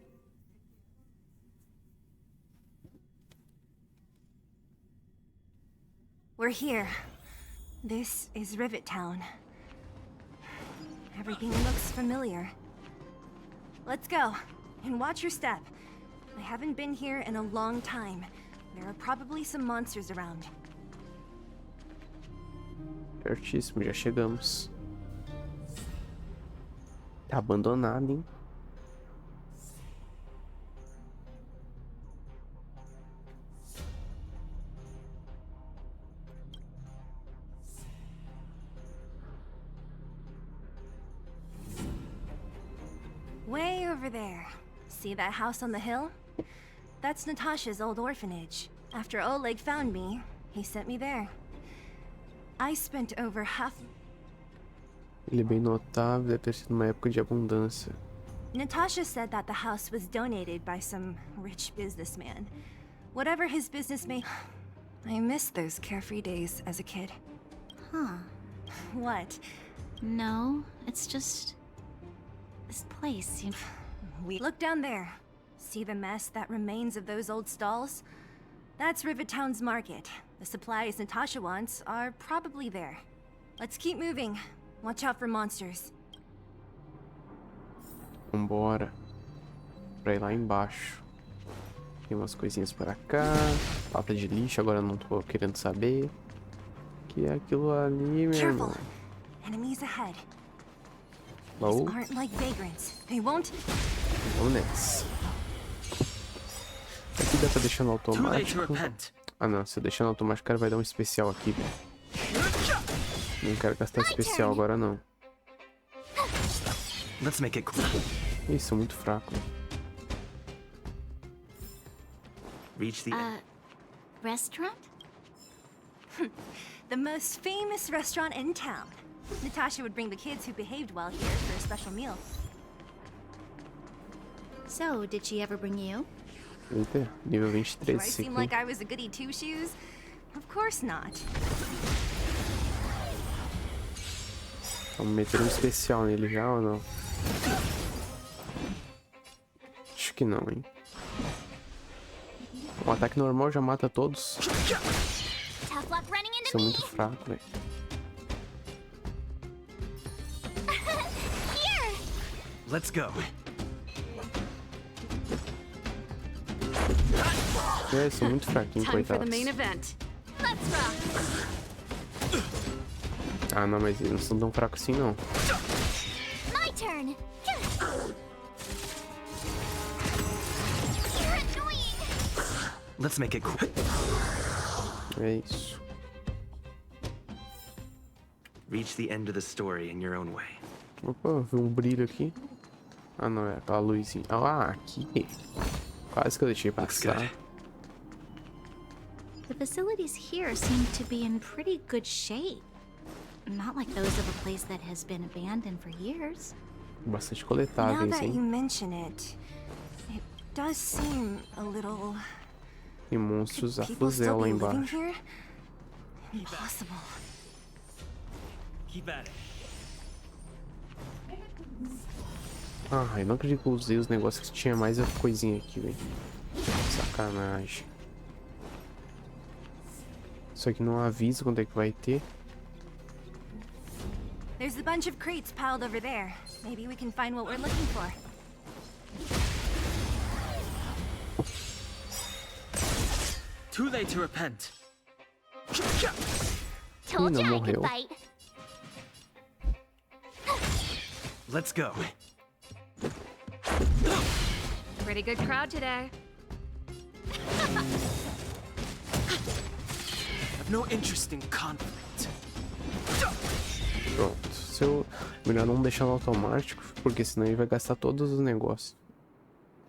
We're here. This is Rivet Town. Everything looks familiar. Let's go, and watch your step. I haven't been here in a long time. There are probably some monsters around. Certíssimo, já chegamos. Tá abandonado, hein? Way over there. See that house on the hill? That's Natasha's old orphanage. After Oleg found me, he sent me there. I spent over half... Ele é bem notável, deve ter sido uma época de abundância. Natasha said that the house was donated by some rich businessman. Whatever his business may... I miss those carefree days as a kid. Huh. What? No, it's just... this place, We look down there. See the mess that remains of those old stalls? That's Rivet Town's market. The supplies Natasha wants are probably there. Let's keep moving. Watch out for monsters. Vambora. Pra ir lá embaixo. Tem umas coisinhas para cá. Lata de lixo, agora eu não tô querendo saber. Que é aquilo ali, meu irmão. Enemies ahead. Oh. These aren't like vagrants. They won't... Vamos nessa. Aqui dá pra deixar no automático. Ah não, se eu deixar no automático, o cara vai dar um especial aqui, velho. Não quero gastar especial agora não. Let's make it cool. Isso, são muito fraco. Reach the restaurant? The most famous restaurant in town. Natasha would bring the kids who behaved well here for a special meal. So, did she ever bring you? Eita, nível 23 Do I seem like I was a goody two-shoes? Of course not. Vamos meter um especial nele já ou não? Acho que não, hein? Um ataque normal já mata todos. São muito fracos, velho. Let's go. É, são muito fraquinhos, coitados. Ah, não, mas eles não são tão fracos assim, não. My turn. Let's make it cool. É isso. Reach the end of the story in your own way. Opa, vi um brilho aqui. Ah, não, é aquela luzinha. Ah, aqui. Quase que eu deixei passar. The facilities here seem to be in pretty good shape. Not like those of a place that has been abandoned for years. Bastante Now coletáveis, that you hein? mention it, it does seem a little... Tem monstros a People fuzel still lá be living embaixo. here? Impossible. Keep at it. Ah, eu não acredito que eu usei os negócios que tinha mais coisinha aqui, velho. Sacanagem. Isso aqui não avisa quando é que vai ter. There's a bunch of crates piled over there. Maybe we can find what we're looking for. Too late to repent. Told não you I could morreu. fight. Let's go. Pretty good crowd today. I've no interest in conflict. Pronto. Se eu... Melhor não deixar no automático, porque senão ele vai gastar todos os negócios.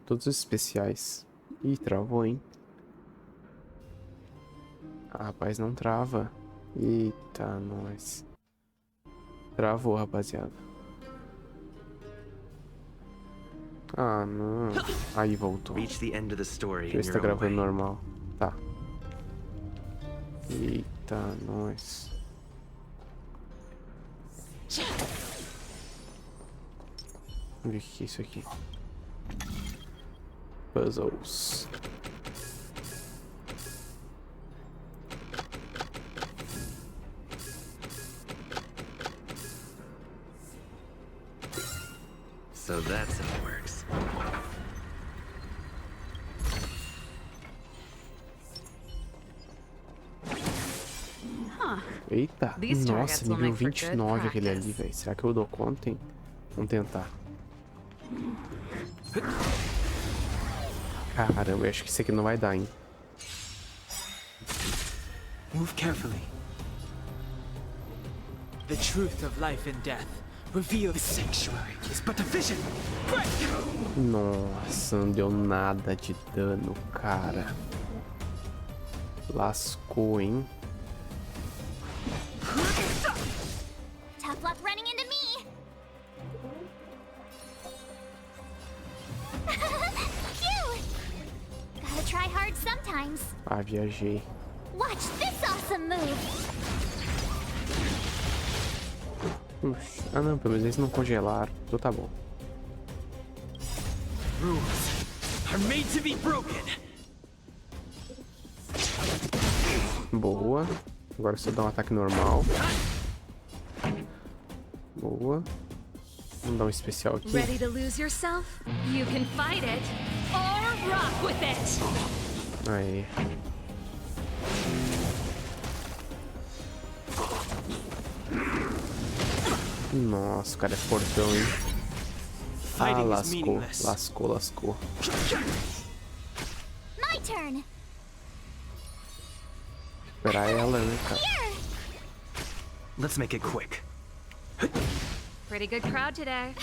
Todos os especiais. Ih, travou, hein? Ah, rapaz, não trava. Eita, nós. Travou, rapaziada. Ah, não. Aí voltou. Reach the end of the story Deixa eu ver in se tá your own gravando way. normal. Tá. Eita, nós. Vamos ver o que é isso aqui. Puzzles. So that's how it works. Eita, These targets nossa, will nível make for good 29 aquele ali, practice. velho. Será que eu dou conta, hein? Vamos tentar. Caramba, eu acho que isso aqui não vai dar, hein? Move carefully. The truth of life and death. Reveal the sanctuary is but a vision. Break! Nossa, não deu nada de dano, cara. Lascou, hein? Tough luck running into me. Phew! Gotta try hard sometimes. Ah, viajei. Watch this awesome move. Ah, não, pelo menos eles não congelaram. Então tá bom. Rules are made to be broken. Boa. Agora só dá um ataque normal. Boa. Vamos dar um especial aqui. Ready to lose yourself? You can fight it or rock with it. Aí. Nossa, o cara é fortão, hein? Ah, lascou, lascou, lascou. My turn. Esperar ela, né, cara? Let's make it quick. Pretty good crowd today.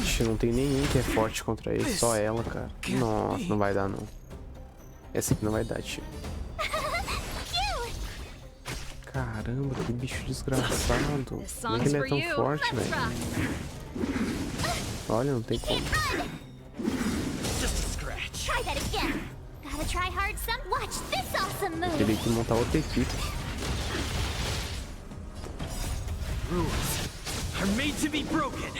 Ixi, não tem nenhum que é forte contra ele, só ela, cara. Nossa, não vai dar, não. Essa aqui não vai dar, tio. Caramba, que bicho desgraçado. Como é que ele é tão forte, velho? Olha, não tem como. Just a scratch. Try that again. Gotta try hard some. Watch this awesome move. Teria que montar outra equipe. Rules are made to be broken.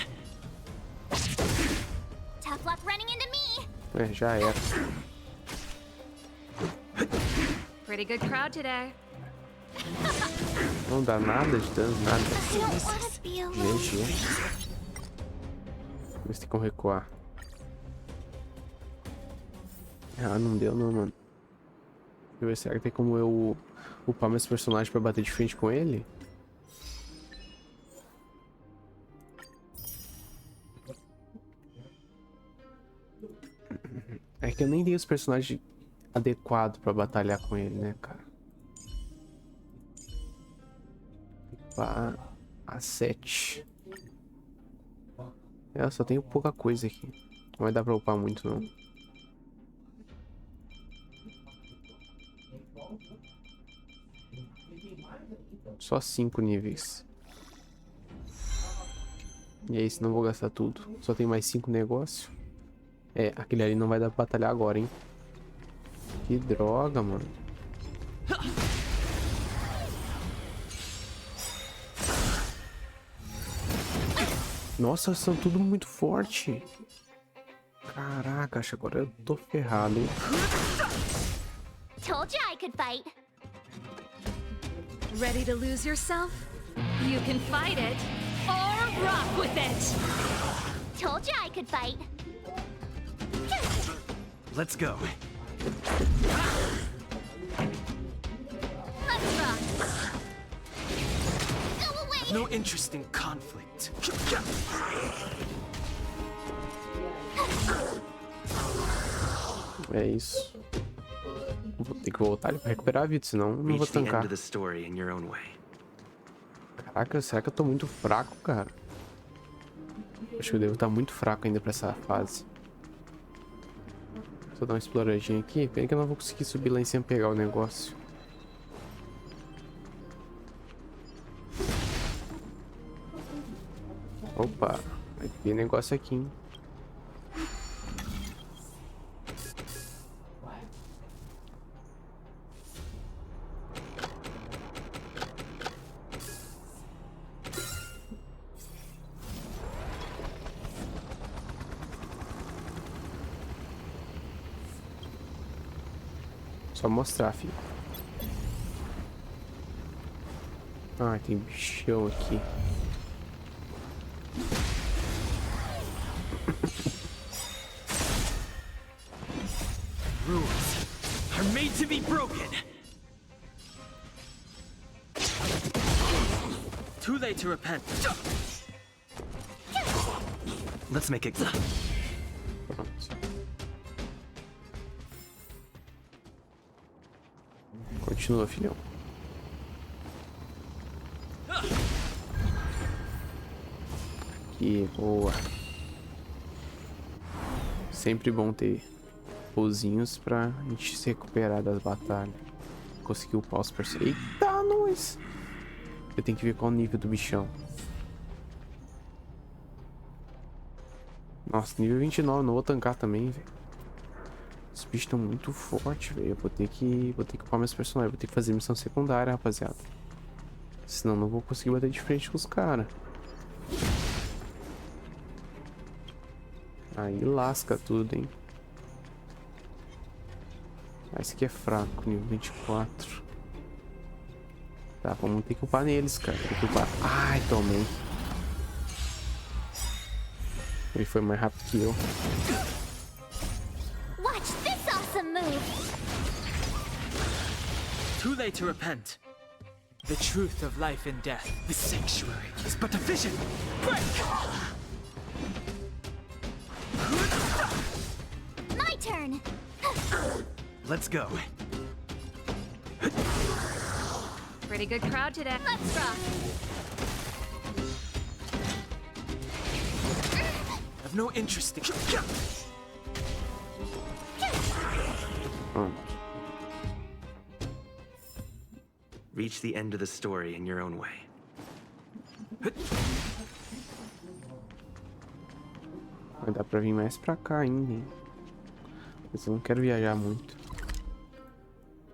Tough luck running into me. É, já era. Pretty good crowd today. Não dá nada de dano, nada. I don't wanna be alone. GG. Vamos ter como recuar. Ah, não deu não, mano. Deixa eu ver, será que tem como eu upar meus personagens pra bater de frente com ele? É que eu nem tenho os personagens adequados pra batalhar com ele, né, cara? Upar a 7. Eu só tenho pouca coisa aqui. Não vai dar pra upar muito, não. Só 5 níveis. E aí, se não vou gastar tudo. Só tem mais 5 negócios. É, aquele ali não vai dar pra batalhar agora, hein? Que droga, mano. Nossa, são tudo muito forte. Caraca, acho que agora eu tô ferrado, hein? Told you I could fight. Ready to lose yourself? You can fight it or rock with it. Told you I could fight. Let's go. Let's rock. Go away. No interest in conflict. É isso. Vou ter que voltar pra recuperar a vida, senão não vou Reach the end tancar. of the story in your own way. Caraca, será que eu tô muito fraco, cara? Acho que eu devo estar muito fraco ainda pra essa fase. Só dar uma exploradinha aqui. Pena que eu não vou conseguir subir lá em cima e pegar o negócio. Opa, vai ter negócio aqui, hein? Só mostrar, filho. Ah, tem bichão aqui. Rules are made to be broken. Too late to repent. Let's make it. Pronto. Continua, filhão. Aqui, boa. Sempre bom ter pousinhos pra gente se recuperar das batalhas. Conseguir upar os personagens. Eita, nós! Eu tenho que ver qual o nível do bichão. Nossa, nível 29, não vou tancar também, velho. Os bichos estão muito fortes, velho. Eu vou ter que upar meus personagens. Vou ter que fazer missão secundária, rapaziada. Senão não vou conseguir bater de frente com os caras. Aí lasca tudo, hein. Ah, esse aqui é fraco, nível 24. Tá, vamos ter que upar neles, cara. Tem que upar. Ai, tomei. Ele foi mais rápido que eu. Watch this awesome move. Too late to repent. The truth of life and death. The sanctuary is but a vision. Break! My turn. Let's go. Pretty good crowd today. Let's rock. I've no interest in. Reach the end of the story in your own way. Vai dar pra vir mais pra cá ainda, hein? Mas eu não quero viajar muito.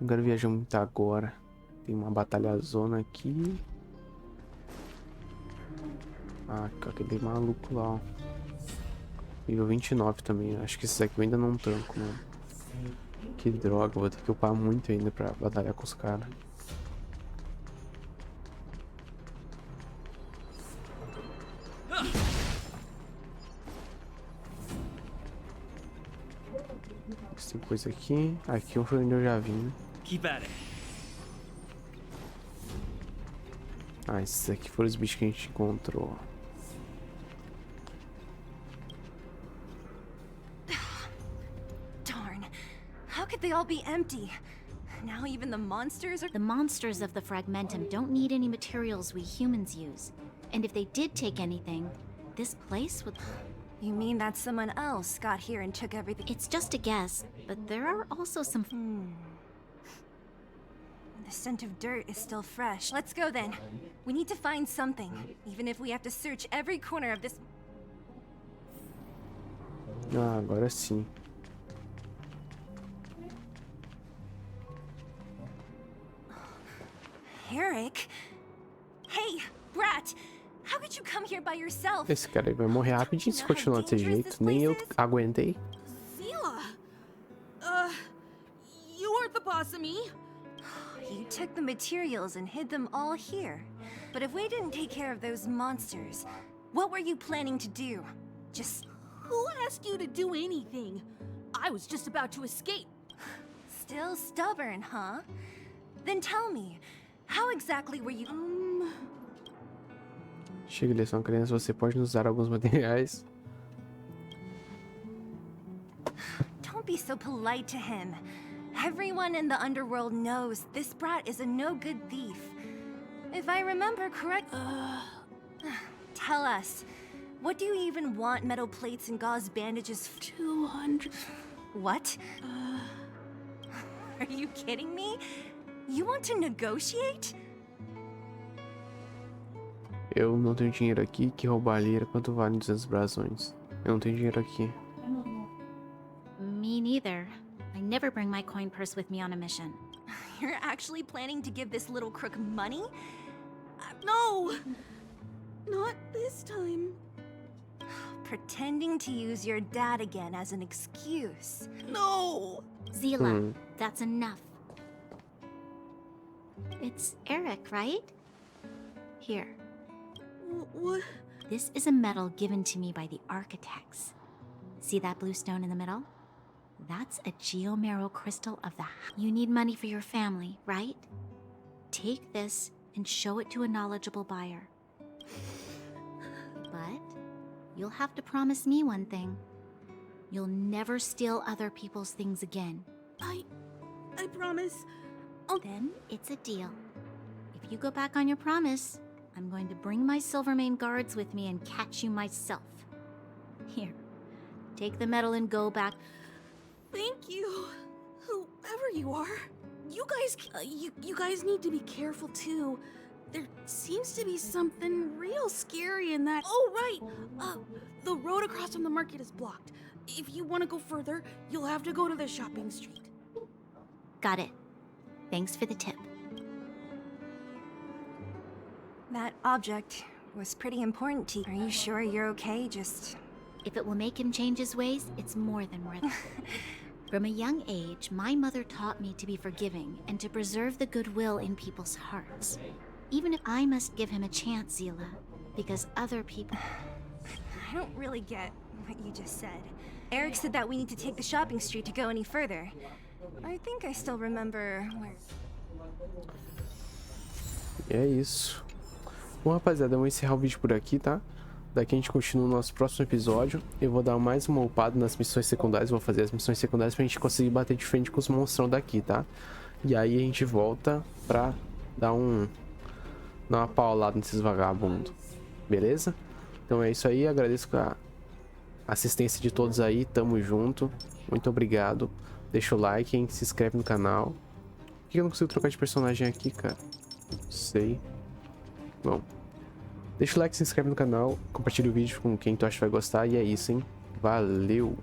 Não quero viajar muito agora. Tem uma batalha zona aqui. Ah, aquele maluco lá, ó. Nível 29 também. Acho que esses aqui eu ainda não tranco, mano. Que droga, vou ter que upar muito ainda pra batalhar com os caras. Tem coisa aqui. Aqui foi onde eu já vim. Keep at it. Ah, esses aqui foram os bichos que a gente encontrou. Darn. How could they all be empty? Now even the monsters are... The monsters of the Fragmentum don't need any materials we humans use. And if they did take anything, this place would... You mean that someone else got here and took everything? It's just a guess, but there are also some... The scent of dirt is still fresh. Let's go then. We need to find something, even if we have to search every corner of this. Ah, agora sim. Eric? Hey, Brat! How could you come here by yourself? Esse cara aí vai morrer rapidinho se continuar desse jeito. Nem eu aguentei. Zila! You weren't the boss of me. You took the materials and hid them all here. But if we didn't take care of those monsters, what were you planning to do? Just... Who asked you to do anything? I was just about to escape. Still stubborn, huh? Then tell me, how exactly were you... Chega, eles são crianças, você pode nos dar alguns materiais. Don't be so polite to him. Everyone in the underworld knows this brat is a no-good thief. If I remember correct... Tell us, what do you even want metal plates and gauze bandages for? 200. What? Are you kidding me? You want to negotiate? Eu não tenho dinheiro aqui. Que roubalheira. Quanto vale 200 brasões? Eu não tenho dinheiro aqui. Me neither. I never bring my coin purse with me on a mission. You're actually planning to give this little crook money? No! Not this time. Pretending to use your dad again as an excuse. No! Zila, that's enough. It's Eric, right? Here. What? This is a medal given to me by the architects. See that blue stone in the middle? That's a geomarrow crystal of the... You need money for your family, right? Take this and show it to a knowledgeable buyer. But you'll have to promise me one thing. You'll never steal other people's things again. I promise. Then it's a deal. If you go back on your promise, I'm going to bring my Silvermane guards with me and catch you myself. Here, take the medal and go back. Thank you, whoever you are. You guys need to be careful too. There seems to be something real scary in that. Oh right, the road across from the market is blocked. If you want to go further, you'll have to go to the shopping street. Got it. Thanks for the tip. That object was pretty important to you. Are you sure you're okay? Just... If it will make him change his ways, it's more than worth it. From a young age, my mother taught me to be forgiving and to preserve the goodwill in people's hearts. Even if I must give him a chance, Zila, because other people... I don't really get what you just said. Eric said that we need to take the shopping street to go any further. I think I still remember where... E é isso. Bom, rapaziada, eu vou encerrar o vídeo por aqui, tá? Daqui a gente continua no nosso próximo episódio. Eu vou dar mais uma upada nas missões secundárias. Vou fazer as missões secundárias pra gente conseguir bater de frente com os monstrão daqui, tá? E aí a gente volta pra dar uma paulada nesses vagabundos. Beleza? Então é isso aí. Agradeço a assistência de todos aí. Tamo junto. Muito obrigado. Deixa o like, hein? Se inscreve no canal. Por que eu não consigo trocar de personagem aqui, cara? Não sei. Bom, deixa o like, se inscreve no canal, compartilha o vídeo com quem tu acha que vai gostar. E é isso, hein? Valeu!